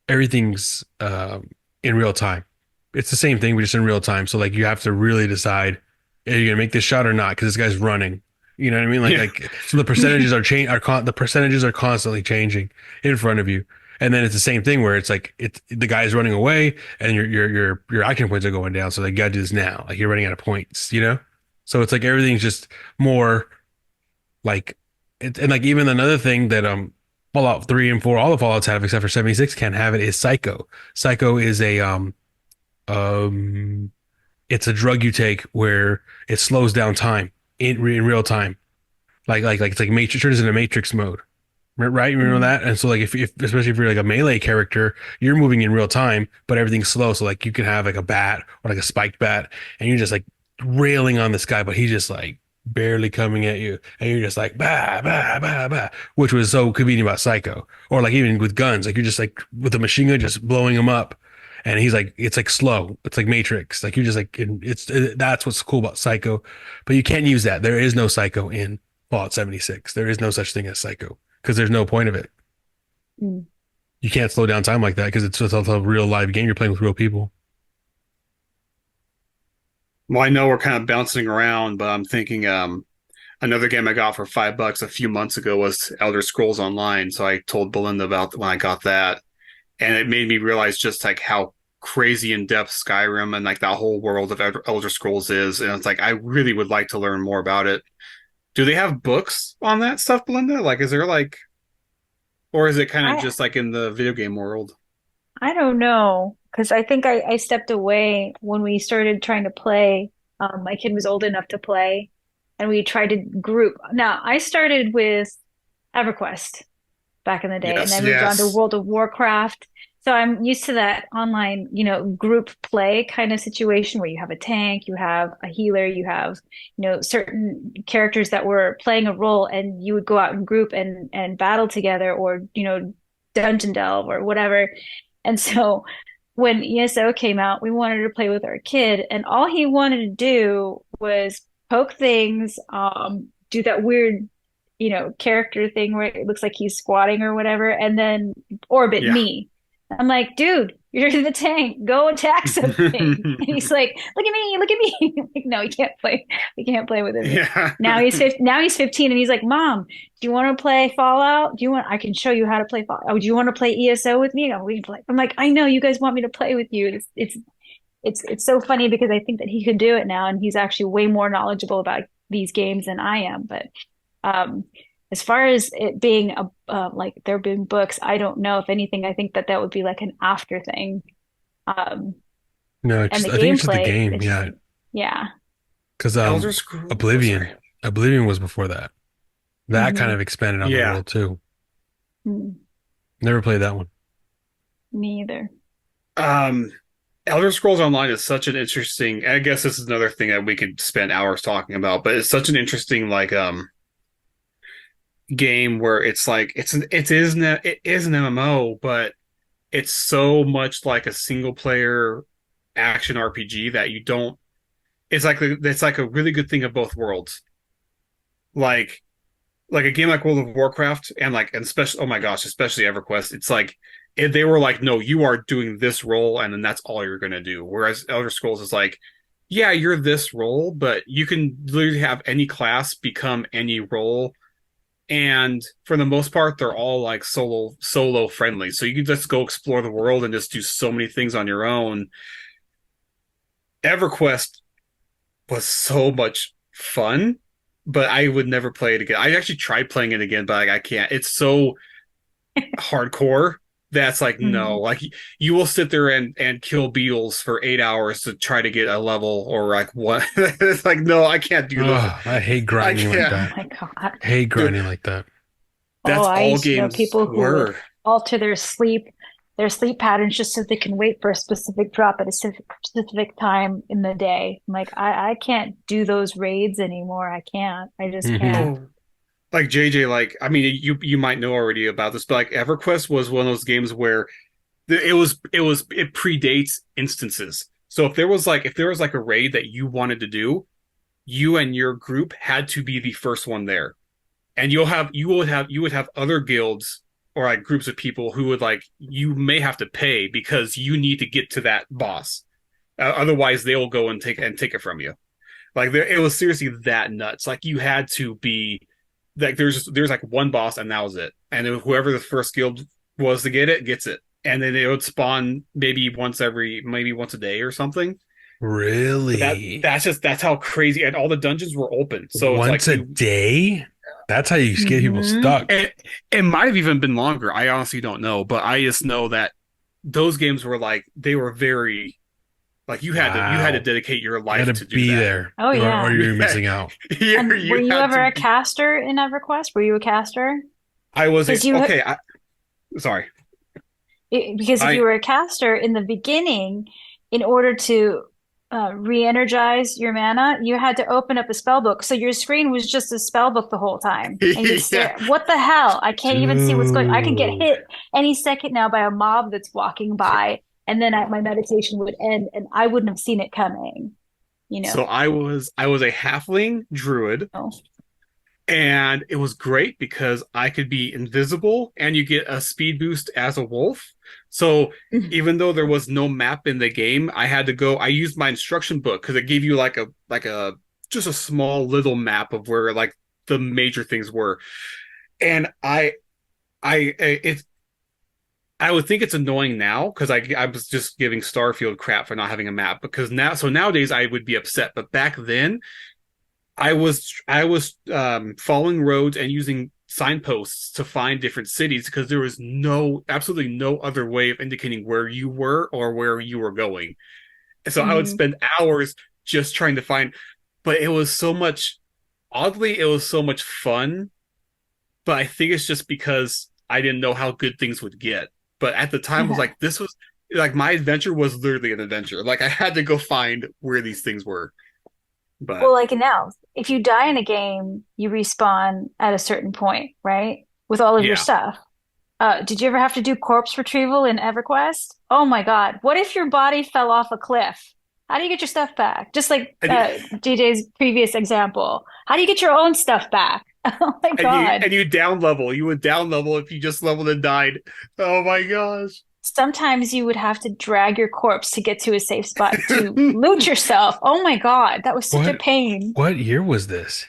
everything's in real time. It's the same thing, but just in real time. So like you have to really decide, are you gonna make this shot or not? Because this guy's running. You know what I mean? yeah. Like so the percentages are change are the percentages are constantly changing in front of you. And then it's the same thing where it's like it's the guy's running away and your action points are going down. So they gotta do this now. Like you're running out of points. So it's like everything's just more like it, and like even another thing that Fallout 3 and 4, all the Fallouts have except for 76 can't have it, is Psycho. Psycho is a um it's a drug you take where it slows down time in real time. Like it's like Matrix turns into Matrix mode. Right? You remember Mm. that? And so like if especially if you're like a melee character, you're moving in real time, but everything's slow. So like you can have like a bat or like a spiked bat and you're just like railing on this guy, but he's just like barely coming at you. And you're just like bah, bah, bah, bah, which was so convenient about Psycho. Or like even with guns, like you're just like with a machine gun just blowing him up. And he's like, it's like slow. It's like Matrix. Like you're just like, that's what's cool about Psycho. But you can't use that. There is no Psycho in Fallout 76. There is no such thing as Psycho because there's no point of it. Mm. You can't slow down time like that because it's just a real live game. You're playing with real people. Well, I know we're kind of bouncing around, but I'm thinking another game I got for $5 a few months ago was Elder Scrolls Online. So I told Belinda about when I got that, and it made me realize just like how crazy in depth Skyrim and like that whole world of Elder Scrolls is. And it's like I really would like to learn more about it. Do they have books on that stuff, Belinda? Like, is there like, or is it kind of I just like in the video game world? I don't know because I think I stepped away when we started trying to play. My kid was old enough to play, and we tried to group. Now, I started with EverQuest back in the day, and Yes, then moved on to yes. World of Warcraft. So I'm used to that online, group play kind of situation where you have a tank, you have a healer, you have, certain characters that were playing a role, and you would go out in group and battle together, or dungeon delve or whatever. And so when ESO came out, we wanted to play with our kid, and all he wanted to do was poke things, do that weird, character thing where it looks like he's squatting or whatever, and then orbit Yeah. me. I'm like, dude, you're in the tank. Go attack something. And he's like, look at me, look at me. I'm like, no, he can't play. We can't play with him. Yeah. Now he's 15 and he's like, Mom, do you want to play Fallout? I can show you how to play Fallout. Oh, do you want to play ESO with me? Oh, we can play. I'm like, I know you guys want me to play with you. It's so funny because I think that he could do it now, and he's actually way more knowledgeable about these games than I am. But um, as far as it being like there have been books, I don't know. If anything, I think that would be like an after thing. Um, No, it's and just the I think it's just the gameplay, game. Yeah, yeah. because Elder Scrolls. Oh, Oblivion, sorry. Oblivion was before that. That kind Hmm. of expanded on the Yeah. world too. Mm, Never played that one. me either. Um, Elder Scrolls Online is such an interesting. I guess this is another thing that we could spend hours talking about, but it's such an interesting like game where it's like it is an MMO, but it's so much like a single player action RPG that you don't. It's like a really good thing of both worlds. Like a game like World of Warcraft and especially, oh my gosh, especially EverQuest. It's like they were like, no, you are doing this role, and then that's all you're gonna do. Whereas Elder Scrolls is like, yeah, you're this role, but you can literally have any class become any role, and for the most part, they're all like solo friendly. So you can just go explore the world and just do so many things on your own. EverQuest was so much fun, but I would never play it again. I actually tried playing it again, but like, I can't. It's so hardcore that's like no. Mm. Like you will sit there and kill beetles for 8 hours to try to get a level or like what? It's like no, I can't do those. Oh, I hate I grinding like can't. Oh that. my God. Hate Dude, grinding like that. Oh, that's I all used to know games people who would were. alter their sleep patterns just so they can wait for a specific drop at a specific time in the day. I'm like, I can't do those raids anymore. I can't. I just Hmm. can't. Oh, like JJ, like I mean, you might know already about this, but like EverQuest was one of those games where it predates instances. So if there was like a raid that you wanted to do, you and your group had to be the first one there, and you would have other guilds or like groups of people who would like you may have to pay because you need to get to that boss. Otherwise, they'll go and take it from you. Like it was seriously that nuts. Like you had to be like there's like one boss and that was it. And whoever the first guild was to get it gets it. And then it would spawn maybe once a day or something. But Really? that's how crazy and all the dungeons were open. So it's like Once a you day? That's how you get people Hmm. stuck. It might have even been longer. I honestly don't know, but I just know that those games were like they were very like you had to Wow. dedicate your You got life to to do be that. there Oh or yeah. you're Yeah, missing out. And were you you had ever to a be. caster in EverQuest? Were you a caster? I was a Because you okay. Sorry. because if you I were a caster in the beginning, in order to re-energize your mana, you had to open up a spell book. So your screen was just a spell book the whole time. And you'd yeah. stare, what the hell? I can't even see what's going. I could get Dude. hit any second now by a mob that's walking by, and then my meditation would end, and I wouldn't have seen it coming, you So know. I was a halfling druid, Oh. and it was great because I could be invisible and you get a speed boost as a wolf. So even though there was no map in the game, I had to go. I used my instruction book because it gave you like a just a small little map of where like the major things were. And it I would think it's annoying now because I was just giving Starfield crap for not having a map because nowadays I would be upset, but back then I was following roads and using signposts to find different cities because there was absolutely no other way of indicating where you were or where you were going. And so I would Mhm. spend hours just trying to find, but it was so much fun. But I think it's just because I didn't know how good things would get. But at the time, I was like, this was like my adventure was literally an adventure. Like I had to go find where these things were. Well, But like now, if you die in a game, you respawn at a certain point, right? With all of your yeah, stuff. Did you ever have to do corpse retrieval in EverQuest? Oh my God. What if your body fell off a cliff? How do you get your stuff back? Just like and you, DJ's previous example. How do you get your own stuff back? Oh my and you God. and you down level. You would down level if you just leveled and died. Oh my gosh. Sometimes you would have to drag your corpse to get to a safe spot to loot yourself. Oh my God. That was such a What pain. what year was this?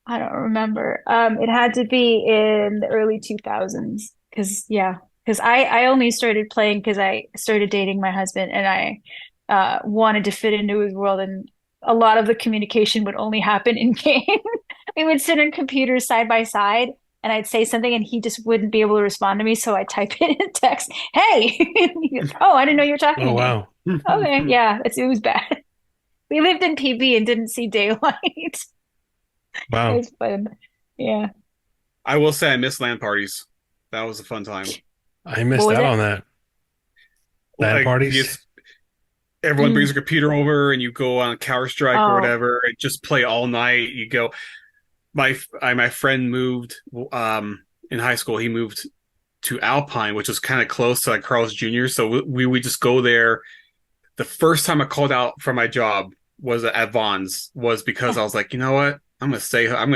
I don't remember. It had to be in the early 2000s. Because I only started playing because I started dating my husband and I wanted to fit into his world, and a lot of the communication would only happen in game. We would sit on computers side by side, and I'd say something, and he just wouldn't be able to respond to me, so I'd type it in text, "Hey!" He goes, "Oh, I didn't know you were talking Oh to me." wow. Okay, yeah, it was bad. We lived in PB and didn't see daylight. It Wow. was fun. Yeah. I will say I miss LAN parties. That was a fun time. I What missed was out it? on that. LAN Like parties. just everyone brings a Mm. computer over and you go on Counter Strike or Oh, whatever and just play all night. You go. My friend moved in high school. He moved to Alpine, which was kind of close to like Carl's Jr. So we would just go there. The first time I called out for my job was at Vaughn's, was because I was like, you know what? I'm gonna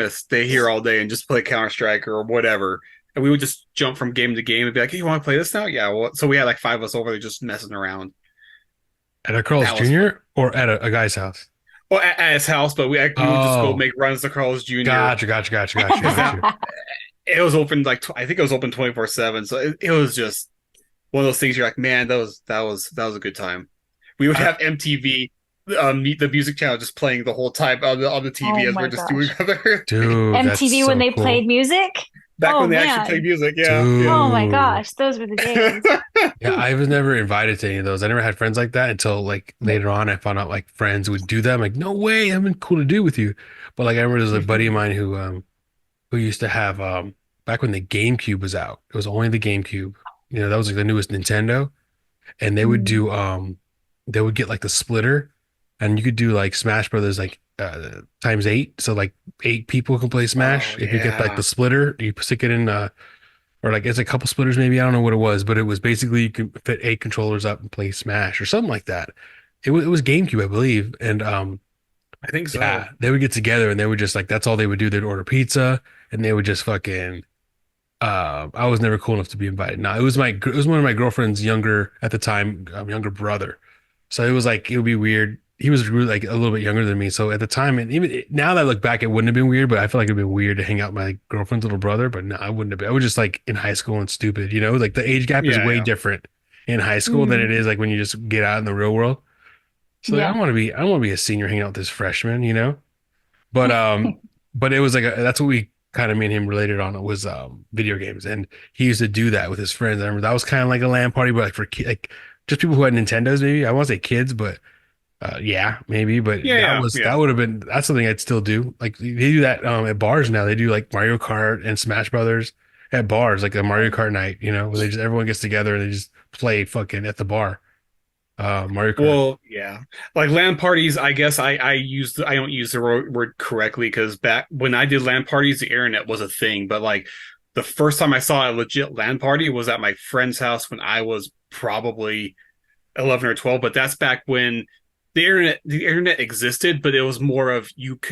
stay here all day and just play Counter Strike or whatever. And we would just jump from game to game and be like, hey, you want to play this now? Yeah. Well, so we had like five of us over there just messing around. At a Carl's That was fun. Jr. or at a guy's house? Well, at his house, but we would just go Oh, make runs to Carl's Jr. gotcha, gotcha, gotcha, gotcha, because that gotcha. it was open like I think it was open 24/7. So it was just one of those things. You're like, man, that was a good time. We would I, have MTV, the music channel, just playing the whole time on the oh TV as we're my just doing gosh. other dude, that's MTV when so they cool. played music? back Oh when they actually played man. music. Yeah, yeah. Oh my Dude. gosh, those were the days. Yeah, I was never invited to any of those. I never had friends like that until like later on I found out like friends would do that. I'm like, no way, that'd been cool to do with you. But like I remember there's a buddy of mine who used to have back when the GameCube was out. It was only the GameCube. You know, that was like the newest Nintendo. And Mm. they would get like the splitter and you could do like Smash Brothers like times eight. So like eight people can play Oh Smash. If you get like the yeah. splitter, you stick it in or like it's a couple splitters maybe. I don't know what it was, but it was basically you could fit eight controllers up and play Smash or something like that. It was GameCube, I believe. And I think so. yeah, they would get together and they would just like that's all they would do. They'd order pizza and they would just fucking I was never cool enough to be invited. No, it was one of my girlfriend's younger at the time, younger brother. So it was like it would be weird. He was really like a little bit younger than me. So at the time, and even now that I look back, it wouldn't have been weird, but I feel like it'd been weird to hang out with my girlfriend's little brother. But no, I wouldn't have been. I was just like in high school and stupid, you know, like the age gap is Yeah, way yeah. different in high school than it Mm. is like when you just get out in the real world. So like, Yeah. I don't want to be a senior hanging out with this freshman, you know? But but it was like that's what we kind of me and him related on was video games, and he used to do that with his friends. I remember that was kind of like a LAN party, but like for like just people who had Nintendos, maybe. I won't say kids, but yeah, maybe. But Yeah, yeah, that yeah. would have been that's something I'd still do. Like they do that at bars now. They do like Mario Kart and Smash Brothers at bars, like a Mario Kart night, where they just everyone gets together and they just play fucking at the bar. Mario Kart. Well, yeah, like LAN parties. I guess I don't use the word correctly because back when I did LAN parties, the internet was a thing. But like the first time I saw a legit LAN party was at my friend's house when I was probably 11 or 12. But that's back when the internet existed, but it was more of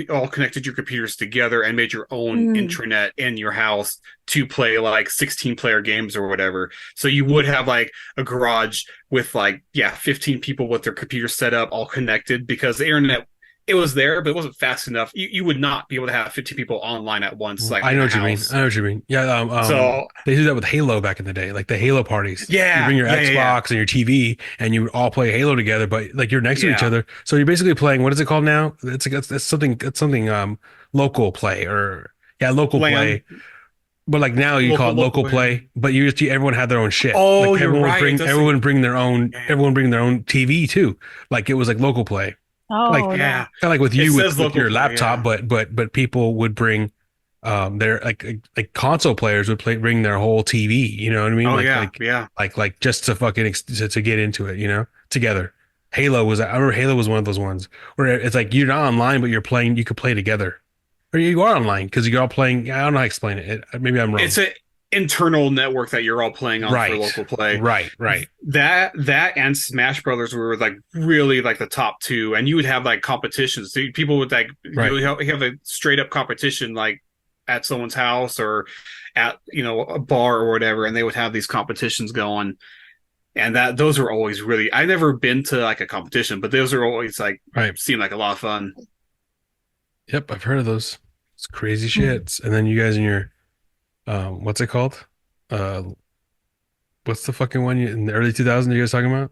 all connected your computers together and made your own Mm. intranet in your house to play like 16 player games or whatever. So you would have like a garage with like, yeah, 15 people with their computers set up all connected because the internet, it was there, but it wasn't fast enough. You would not be able to have 15 people online at once, like I in know a what you mean. house. I know what you mean. Yeah, So they did that with Halo back in the day, like the Halo parties. You yeah, bring your yeah, yeah, yeah. Xbox and your TV, and you would all play Halo together, but like you're next to each Yeah. other, so you're basically playing. What is it called now? It's something local play or yeah, local LAN, play. But like now you call it local local LAN. play, but everyone had their own shit. Oh, Like you're right. It does say, yeah, everyone bring their own TV too. Like it was like local play. Like Oh yeah. yeah. kind of like with It you says with local your play. laptop, Yeah. but people would bring their like console players would bring their whole TV, you know what I mean? Oh yeah, yeah. Like just to fucking to get into it, together. I remember Halo was one of those ones where it's like you're not online, but you could play together. Or you are online because you're all playing. I don't know how to explain it. Maybe I'm wrong. It's an internal network that you're all playing on for Right. local play. Right. That and Smash Brothers were like really like the top two, and you would have like competitions. So people would like Right. you have a straight up competition like at someone's house or at a bar or whatever, and they would have these competitions going. And those were always really. I've never been to like a competition, but those are always like Right. seem like a lot of fun. Yep, I've heard of those. It's crazy Mm. shits. And then you guys in your what's it called? Uh, what's the fucking one in the early 2000s you guys talking about?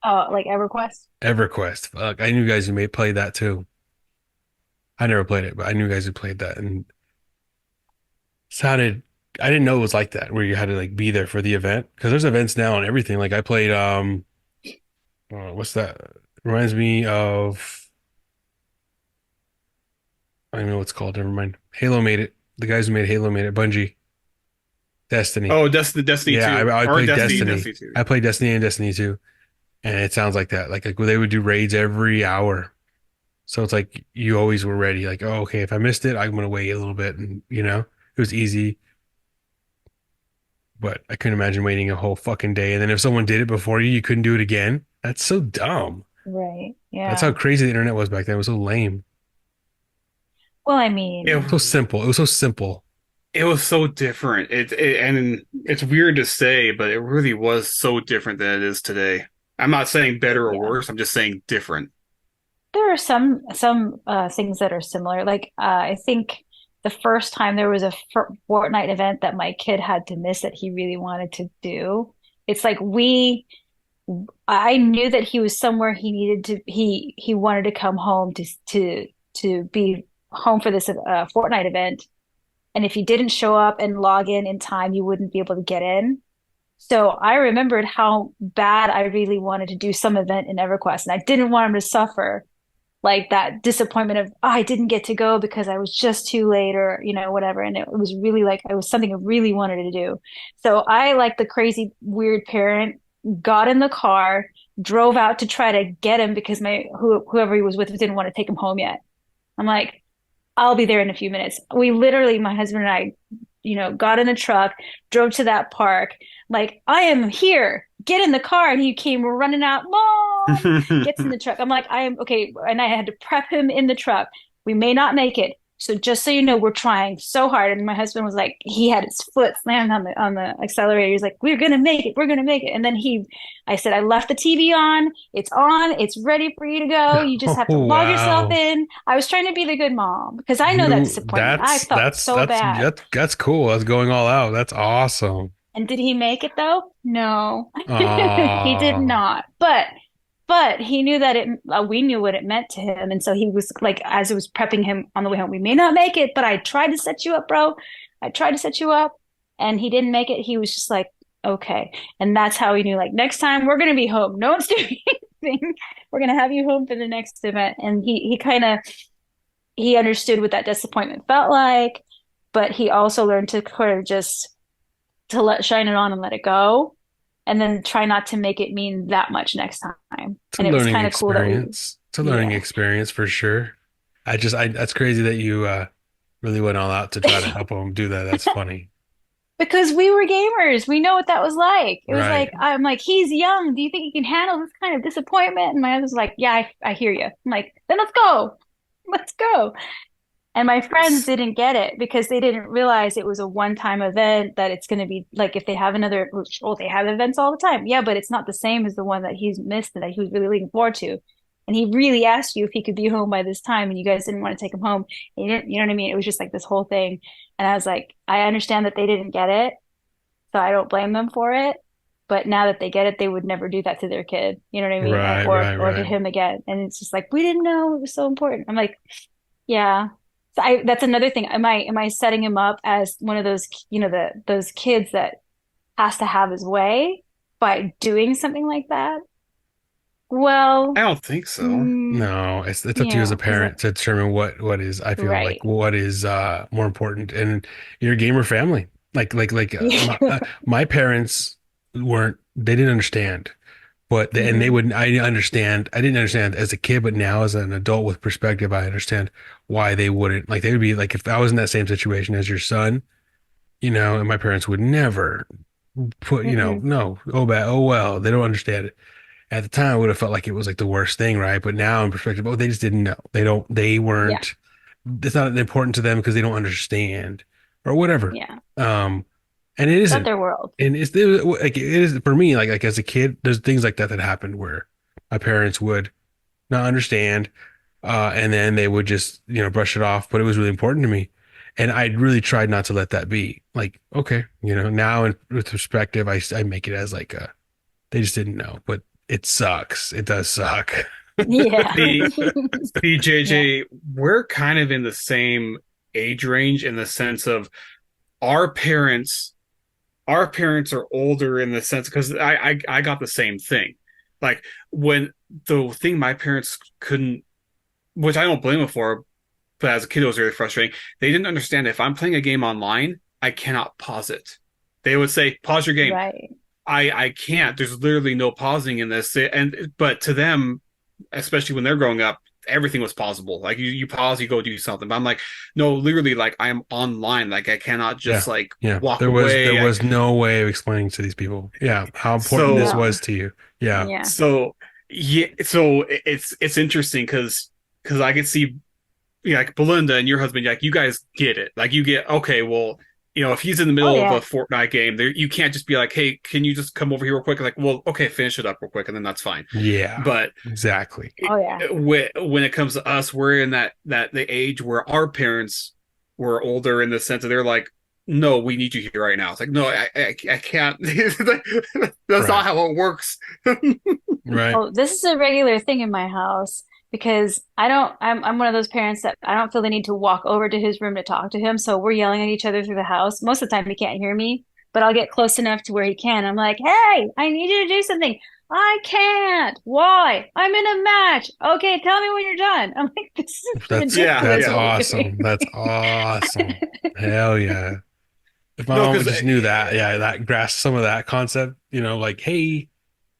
Oh, like EverQuest. EverQuest. Fuck, I knew guys who may play that too. I never played it, but I knew guys who played that and sounded. I didn't know it was like that, where you had to like be there for the event. Because there's events now and everything. Like I played what's that? Reminds me of I don't know what it's called. Never mind. Halo made it. The guys who made Halo made it. Bungie. Destiny. Oh, Destiny Yeah, 2 I or played Destiny. Destiny 2. I played Destiny and Destiny 2, and it sounds like that. Like they would do raids every hour. So it's like you always were ready. Like, oh, okay, if I missed it, I'm gonna wait a little bit, and it was easy. But I couldn't imagine waiting a whole fucking day. And then if someone did it before you, you couldn't do it again. That's so dumb. Right. That's how Yeah. crazy the internet was back then. It was so lame. Well, I It, mean, So simple. It was so simple. it was so different. And it's weird to say, but it really was so different than it is today. I'm not saying better or yeah. worse. I'm just saying different. There are some things that are similar. Like I think the first time there was a Fortnite event that my kid had to miss that he really wanted to do. It's like I knew that he was somewhere he needed to he wanted to come home to be home for this Fortnite event. And if he didn't show up and log in time, you wouldn't be able to get in. So I remembered how bad I really wanted to do some event in EverQuest, and I didn't want him to suffer like that disappointment of, oh, I didn't get to go because I was just too late or, whatever. And it was really like, it was something I really wanted to do. So I, like the crazy, weird parent, got in the car, drove out to try to get him because whoever he was with didn't want to take him home yet. I'm like, I'll be there in a few minutes. We literally, my husband and I, got in the truck, drove to that park. Like, I am here. Get in the car. And he came running out, Mom, gets in the truck. I'm like, I am okay. And I had to prep him in the truck. We may not make it. So just so you know, we're trying so hard. And my husband was like, he had his foot slammed on the accelerator. He's like, we're gonna make it. We're gonna make it. And then I said, I left the TV on. It's on. It's ready for you to go. You just have to Oh, log yourself wow. in. I was trying to be the good mom because I know that You disappointment. I felt so bad. that's cool. That's going all out. That's awesome. And did he make it though? No, he did Ah, not. But but he knew that we knew what it meant to him. And so he was like, as it was prepping him on the way home, we may not make it, but I tried to set you up, bro. I tried to set you up. And he didn't make it. He was just like, okay. And that's how he knew, like, next time we're going to be home. No one's doing anything. We're going to have you home for the next event. And he kind of, he understood what that disappointment felt like, but he also learned to kind of just to let shine it on and let it go, and then try not to make it mean that much next time. It's a And it was learning kind of cool that we, experience. It's a learning yeah, experience for sure. That's crazy that you really went all out to try to help him do that. That's funny. because we were gamers. We know what that was like. It was like, Right. I'm like, he's young. Do you think he can handle this kind of disappointment? And my husband's like, yeah, I hear you. I'm like, then let's go. Let's go. And my friends didn't get it because they didn't realize it was a one-time event, that it's going to be like if they have another, oh, they have events all the time. Yeah, but it's not the same as the one that he's missed and that he was really looking forward to. And he really asked you if he could be home by this time and you guys didn't want to take him home. And you didn't, you know what I mean? It was just like this whole thing. And I was like, I understand that they didn't get it, so I don't blame them for it. But now that they get it, they would never do that to their kid. You know what I mean? Right, Or right, or to right. him again. And it's just like, we didn't know it was so important. I'm like, yeah. So that's another thing. Am I setting him up as one of those, those kids that has to have his way by doing something like that? I Well, don't think so. mm, No, it's up to you as a because parent to determine what is, I feel like, right. what is more important, and your gamer family. My parents weren't, they didn't understand. But and they Hmm. would I understand I didn't understand as a kid, but now as an adult with perspective, I understand why they wouldn't. Like they would be like if I was in that same situation as your son, and my parents would never put, Mm-mm. no, oh bad, oh well, they don't understand it. At the time, I would have felt like it was like the worst thing, right? But now in perspective, oh, they just didn't know. They Yeah. weren't, it's not important to them because they don't understand or whatever. Yeah. Um, and it Not isn't. their world. And like it is for me, like as a kid, there's things like that that happened where my parents would not understand, and then they would just, brush it off, but it was really important to me. And I really tried not to let that be like, okay, now with perspective, I make it as like they just didn't know, but it sucks. It does suck. Yeah. See, see, Yeah. JJ, we're kind of in the same age range in the sense of our parents. Our parents are older in the sense because I got the same thing. Like when the thing my parents couldn't, which I don't blame them for, but as a kid it was really frustrating. They didn't understand if I'm playing a game online, I cannot pause it. They would say, "Pause your game." Right. I can't. There's literally no pausing in this. And but to them, especially when they're growing up, everything was possible. Like you pause, you go do something. But I'm like, no, literally, like I'm online. Like I cannot Yeah. just like Yeah. walk There away. was no way of explaining to these people, yeah, how important this So No. was to you. Yeah. Yeah. so yeah, so it's interesting because I can see, like Belinda and your husband, like you guys get it. Like you get, okay, well, if he's in the Oh middle of a yeah. Fortnite game, there you can't just be like, hey, can you just come over here real quick? Like, well, okay, finish it up real quick, and then that's fine. Yeah. But Exactly. Oh yeah. when it comes to us, we're in that the age where our parents were older in the sense that they're like, no, we need you here right now. It's like, no, I can't. That's not Right. how it works. Right. Oh, this is a regular thing in my house because I'm one of those parents that I don't feel the need to walk over to his room to talk to him. So we're yelling at each other through the house. Most of the time he can't hear me, but I'll get close enough to where he can. I'm like, "Hey, I need you to do something." I can't. Why? I'm in a match. Okay, tell me when you're done. I'm like, this is Yeah, ridiculous That's yeah. what you're doing. awesome. That's awesome. Hell yeah. If my No, mom because just knew that, yeah, that grasped some of that concept, like, hey,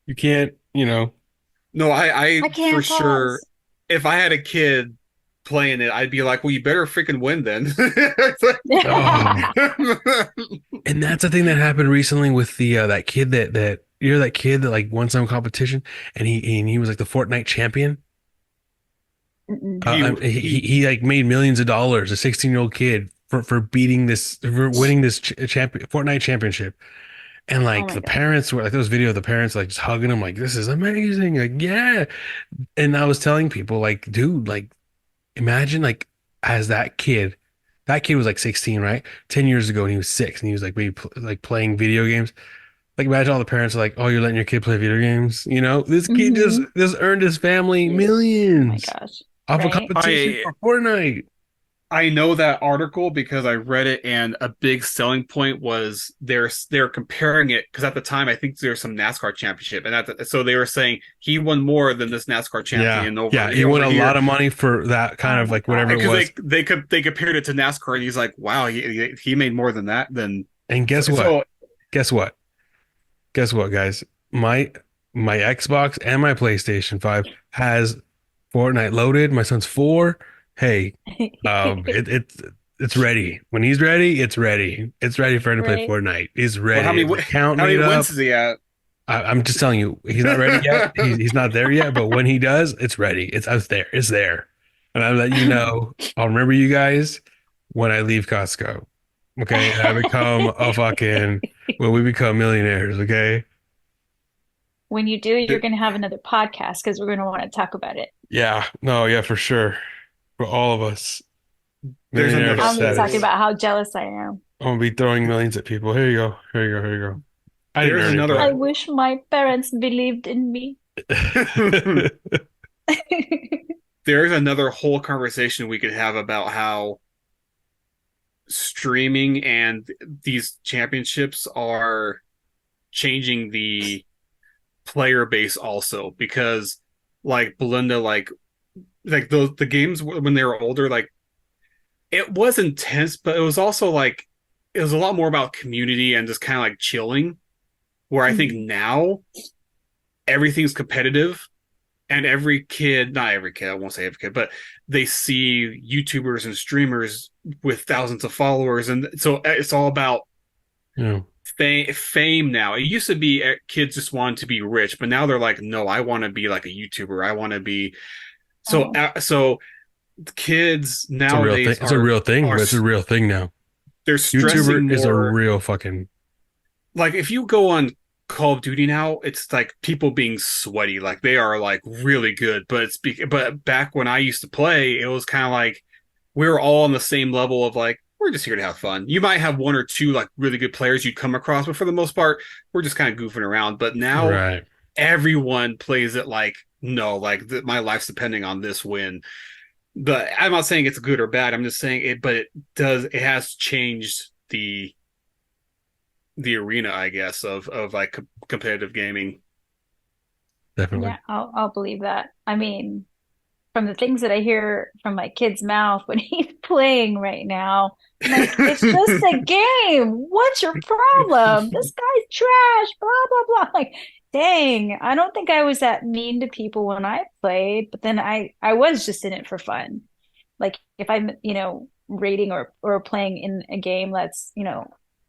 you can't, no, I I for can't sure, pause. if I had a kid playing it, I'd be like, well, you better freaking win then. It's oh. like- And that's the thing that happened recently with the that kid that that kid that like won some competition and he was like the Fortnite champion. Mm-mm. He like made millions of dollars, a 16-year-old kid for winning this Fortnite championship. And Oh like my the God. parents were like those video of the parents like just hugging him like this is amazing. Like, yeah. And I was telling people like, dude, like imagine like as that kid was like 16, right? 10 years ago and he was 6 and he was like maybe like playing video games. Like imagine all the parents are like, "Oh, you're letting your kid play video games." You know, this kid just Hmm. just earned his family Oh my millions gosh. off a Right. competition I for Fortnite. I know that article because I read it, and a big selling point was they're comparing it because at the time I think there's some NASCAR championship, and so they were saying he won more than this NASCAR Yeah, champion yeah, over he won over a here lot of money for that kind Oh of my like whatever it because gosh. was. they compared it to NASCAR, and he's like, wow, he made more than that. Then And so, guess what? so Guess what? Guess what, guys? My Xbox and my PlayStation 5 has Fortnite loaded. My son's 4. Hey, it's ready. When he's ready, it's ready. It's ready for him to play Right. Fortnite. He's well, ready. His account how many made wins up. is he at? I'm just telling you, he's not ready yet. He's not there yet. But when he does, it's ready. It's there. It's there. And I let you know. I'll remember you guys when I leave Costco. Okay, and I become a fucking when we become millionaires. Okay. When you do, you're going to have another podcast because we're going to want to talk about it. Yeah. No. Yeah. For sure. For all of us, There's millionaire another I'm going to be talking status. whole about how jealous I am. I'm gonna be throwing millions at people. Here you go. Here you go. Here you go. I didn't there's earn it, another I but wish my parents believed in me. there's another whole conversation we could have about how streaming and these championships are changing the player base also because like Belinda like those the games when they were older like it was intense but it was also like it was a lot more about community and just kind of like chilling where I think Mhm. now everything's competitive and every kid, not every kid, I won't say every kid, but they see YouTubers and streamers with thousands of followers, and so it's all about yeah. fame now. It used to be kids just wanted to be rich, but now they're like, no, I want to be like a YouTuber. I want to be so. Oh, So kids It's a real thing. nowadays It's a real thing, are but it's a real thing now. they're stressing YouTuber is a more. real fucking Like if you go on Call of Duty now, it's like people being sweaty, like they are like really good. But back when I used to play, it was kind of like we were all on the same level of like we're just here to have fun. You might have one or two like really good players you'd come across, but for the most part, we're just kind of goofing around. But now right. everyone plays it like no, like my life's depending on this win. But I'm not saying it's good or bad. I'm just saying it, but it has changed the arena, I guess, of like competitive gaming. Definitely. yeah, I'll believe that. I mean, from the things that I hear from my kid's mouth when he's playing right now, I'm like, it's just a game. What's your problem? This guy's trash, blah, blah, blah. Like, dang, I don't think I was that mean to people when I played, but then I was just in it for fun. Like if I'm, rating or playing in a game that's,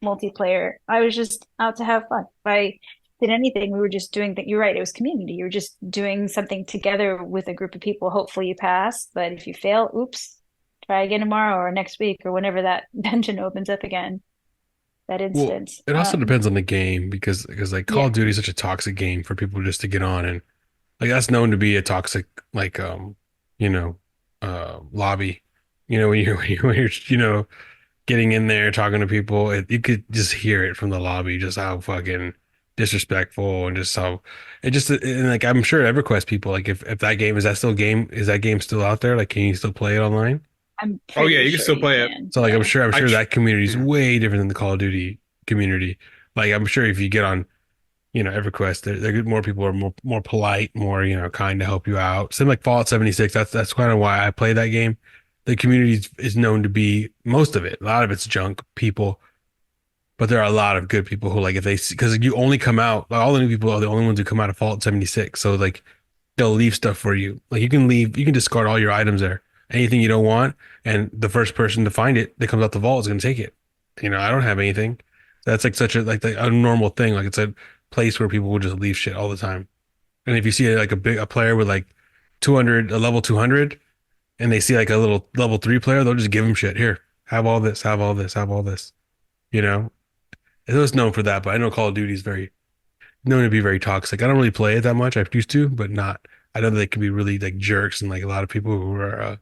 multiplayer, I was just out to have fun. If I did anything, we were just doing that. You're right, it was community. You were just doing something together with a group of people. Hopefully you pass, but if you fail, oops, try again tomorrow or next week or whenever that dungeon opens up again, that Well, instance. it also depends on the game because like Call Yeah. of Duty is such a toxic game for people just to get on and like that's known to be a toxic like you know lobby. When you're getting in there talking to people, you could just hear it from the lobby, just how fucking disrespectful and just how it just and like I'm sure EverQuest people like if that game is that game still out there? Like, can you still play it online? I'm Oh yeah, pretty you can sure still you play it. can. So like Yeah. I'm I sure that community is yeah. way different than the Call of Duty community. Like I'm sure if you get on EverQuest, they're more people are more polite, more kind to help you out. Same like Fallout 76. That's kind of why I play that game. The community is known to be most of it. A lot of it's junk people, but there are a lot of good people who like if they because you only come out like, all the new people are the only ones who come out of Fallout 76. So like they'll leave stuff for you. Like you can discard all your items there. Anything you don't want, and the first person to find it that comes out the vault is going to take it. I don't have anything. That's like such a like a normal thing. Like it's a place where people will just leave shit all the time. And if you see like a player with like 200 a level 200 and they see like a little level 3 player, they'll just give them shit. Here, have all this, have all this, have all this. You know, it was known for that, but I know Call of Duty is very known to be very toxic. I don't really play it that much. I used to, but not. I know they can be really like jerks and like a lot of people who are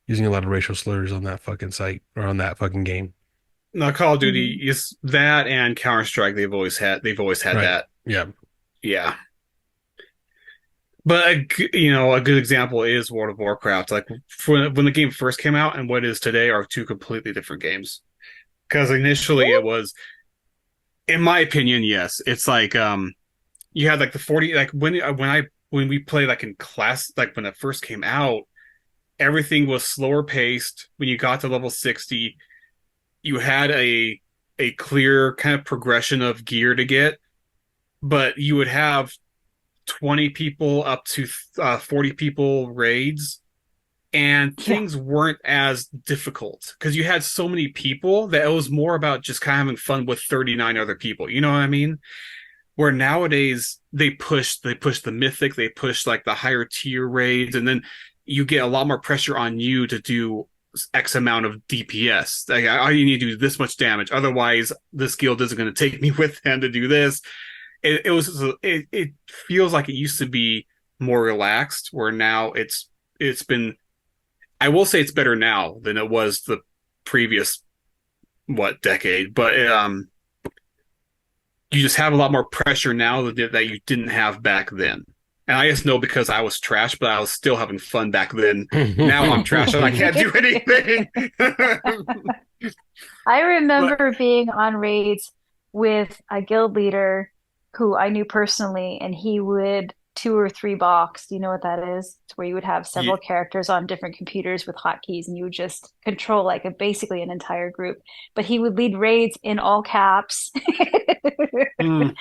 using a lot of racial slurs on that fucking site or on that fucking game. No, Call of Duty Mhm. is that and Counter-Strike. They've always had Right. that. Yeah. Yeah. But a good example is World of Warcraft. Like when the game first came out and what it is today are two completely different games. Because initially Really? it was, in my opinion, yes, it's like you had like the 40 like when we played like in class like when it first came out, everything was slower paced. When you got to level 60, you had a clear kind of progression of gear to get, but you would have 20 people up to 40 people raids, and Yeah. things weren't as difficult because you had so many people that it was more about just kind of having fun with 39 other people. You know what I mean? Where nowadays they push the mythic, they push like the higher tier raids, and then you get a lot more pressure on you to do X amount of DPS. Like, all you need to do is this much damage. Otherwise, this guild isn't going to take me with them to do this. It feels like it used to be more relaxed, where now it's been. I will say it's better now than it was the previous decade, but you just have a lot more pressure now that you didn't have back then. And I just know because I was trash, but I was still having fun back then. Now I'm trash and I can't do anything. I But remember being on raids with a guild leader who I knew personally, and he would two or three box. Do you know what that is? It's where you would have several yeah, characters on different computers with hotkeys, and you would just control like basically an entire group. But he would lead raids in all caps, mm,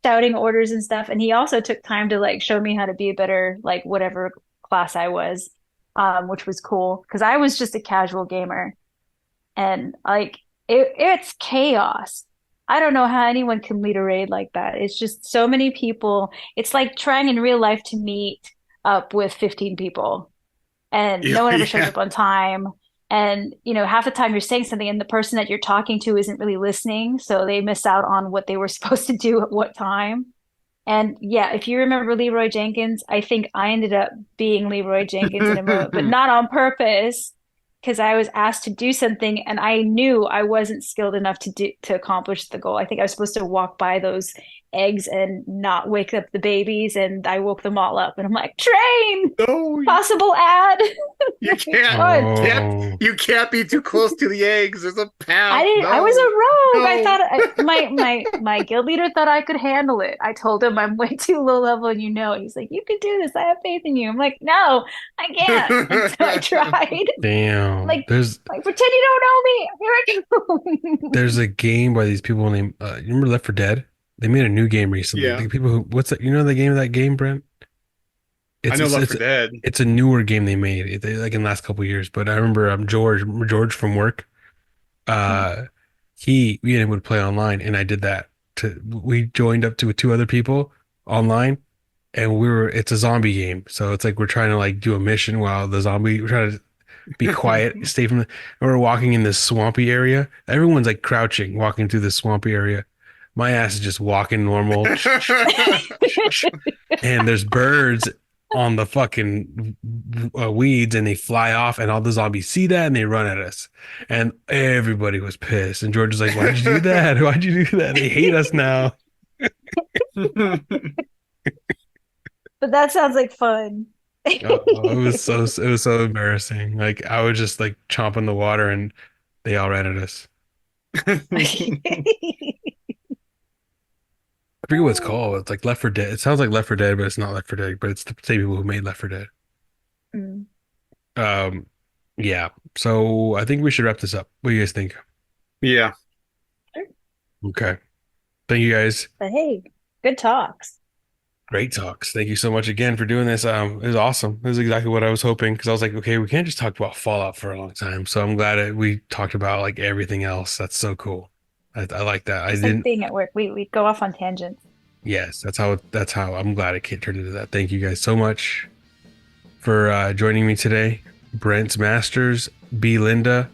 shouting orders and stuff. And he also took time to like show me how to be a better like whatever class I was, which was cool because I was just a casual gamer and like it's chaos. I don't know how anyone can lead a raid like that. It's just so many people. It's like trying in real life to meet up with 15 people and no one ever shows yeah. up on time. And, half the time you're saying something and the person that you're talking to isn't really listening. So they miss out on what they were supposed to do at what time. And yeah, if you remember Leroy Jenkins, I think I ended up being Leroy Jenkins in a moment, but not on purpose because I was asked to do something and I knew I wasn't skilled enough to accomplish the goal. I think I was supposed to walk by those eggs and not wake up the babies, and I woke them all up. And I'm like, train, No, possible ad. you can't. Fun. Can't Oh. you can't be too close to the eggs. There's a I path. didn't. I was a No, rogue. I no. thought my guild leader thought I could handle it. I told him I'm way too low level, and He's like, you can do this. I have faith in you. I'm like, no, I can't. And so I tried. Damn. Like, like pretend you don't know me. Here I go. There's a game by these people named you remember Left 4 Dead? They made a new game recently. Yeah, The people who what's that? You know the game of that game, Brent? I It's know it's Left it's 4 Dead. it's a newer game they made. Like in the last couple of years. But I remember George from work. Uh, we and him would play online, and I did that. We joined up to with two other people online, and it's a zombie game. So it's like we're trying to like do a mission while we're trying to be quiet, stay from and we're walking in this swampy area. Everyone's like crouching, walking through this swampy area. My ass is just walking normal, and there's birds on the fucking weeds, and they fly off, and all the zombies see that, and they run at us, and everybody was pissed. And George was like, "Why'd you do that? Why'd you do that? They hate us now." But that sounds like fun. It was so embarrassing. Like I was just like chomping the water, and they all ran at us. I forget what it's called. It's like Left 4 Dead. It sounds like Left 4 Dead, but it's not Left 4 Dead. But it's the same people who made Left 4 Dead. Mm. Um, yeah. So I think we should wrap this up. What do you guys think? Yeah. Okay. Thank you guys. But hey, good talks. Great talks. Thank you so much again for doing this. It was awesome. This is exactly what I was hoping because I was like, okay, we can't just talk about Fallout for a long time. So I'm glad that we talked about like everything else. That's so cool. I like that. I Just like didn't. being at work, we go off on tangents. Yes, that's how I'm glad it turned into that. Thank you guys so much for joining me today. Brent's Masters, Belinda.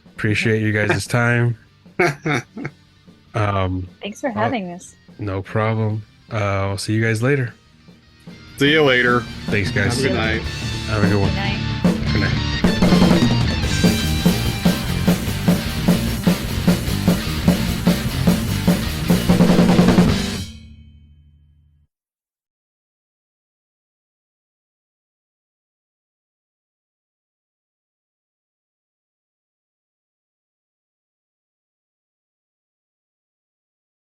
Appreciate you guys' time. Thanks for I'll- having us. No problem. I'll see you guys later. See you later. Thanks, guys. Have a good night. Have a good one. Good night. Good night.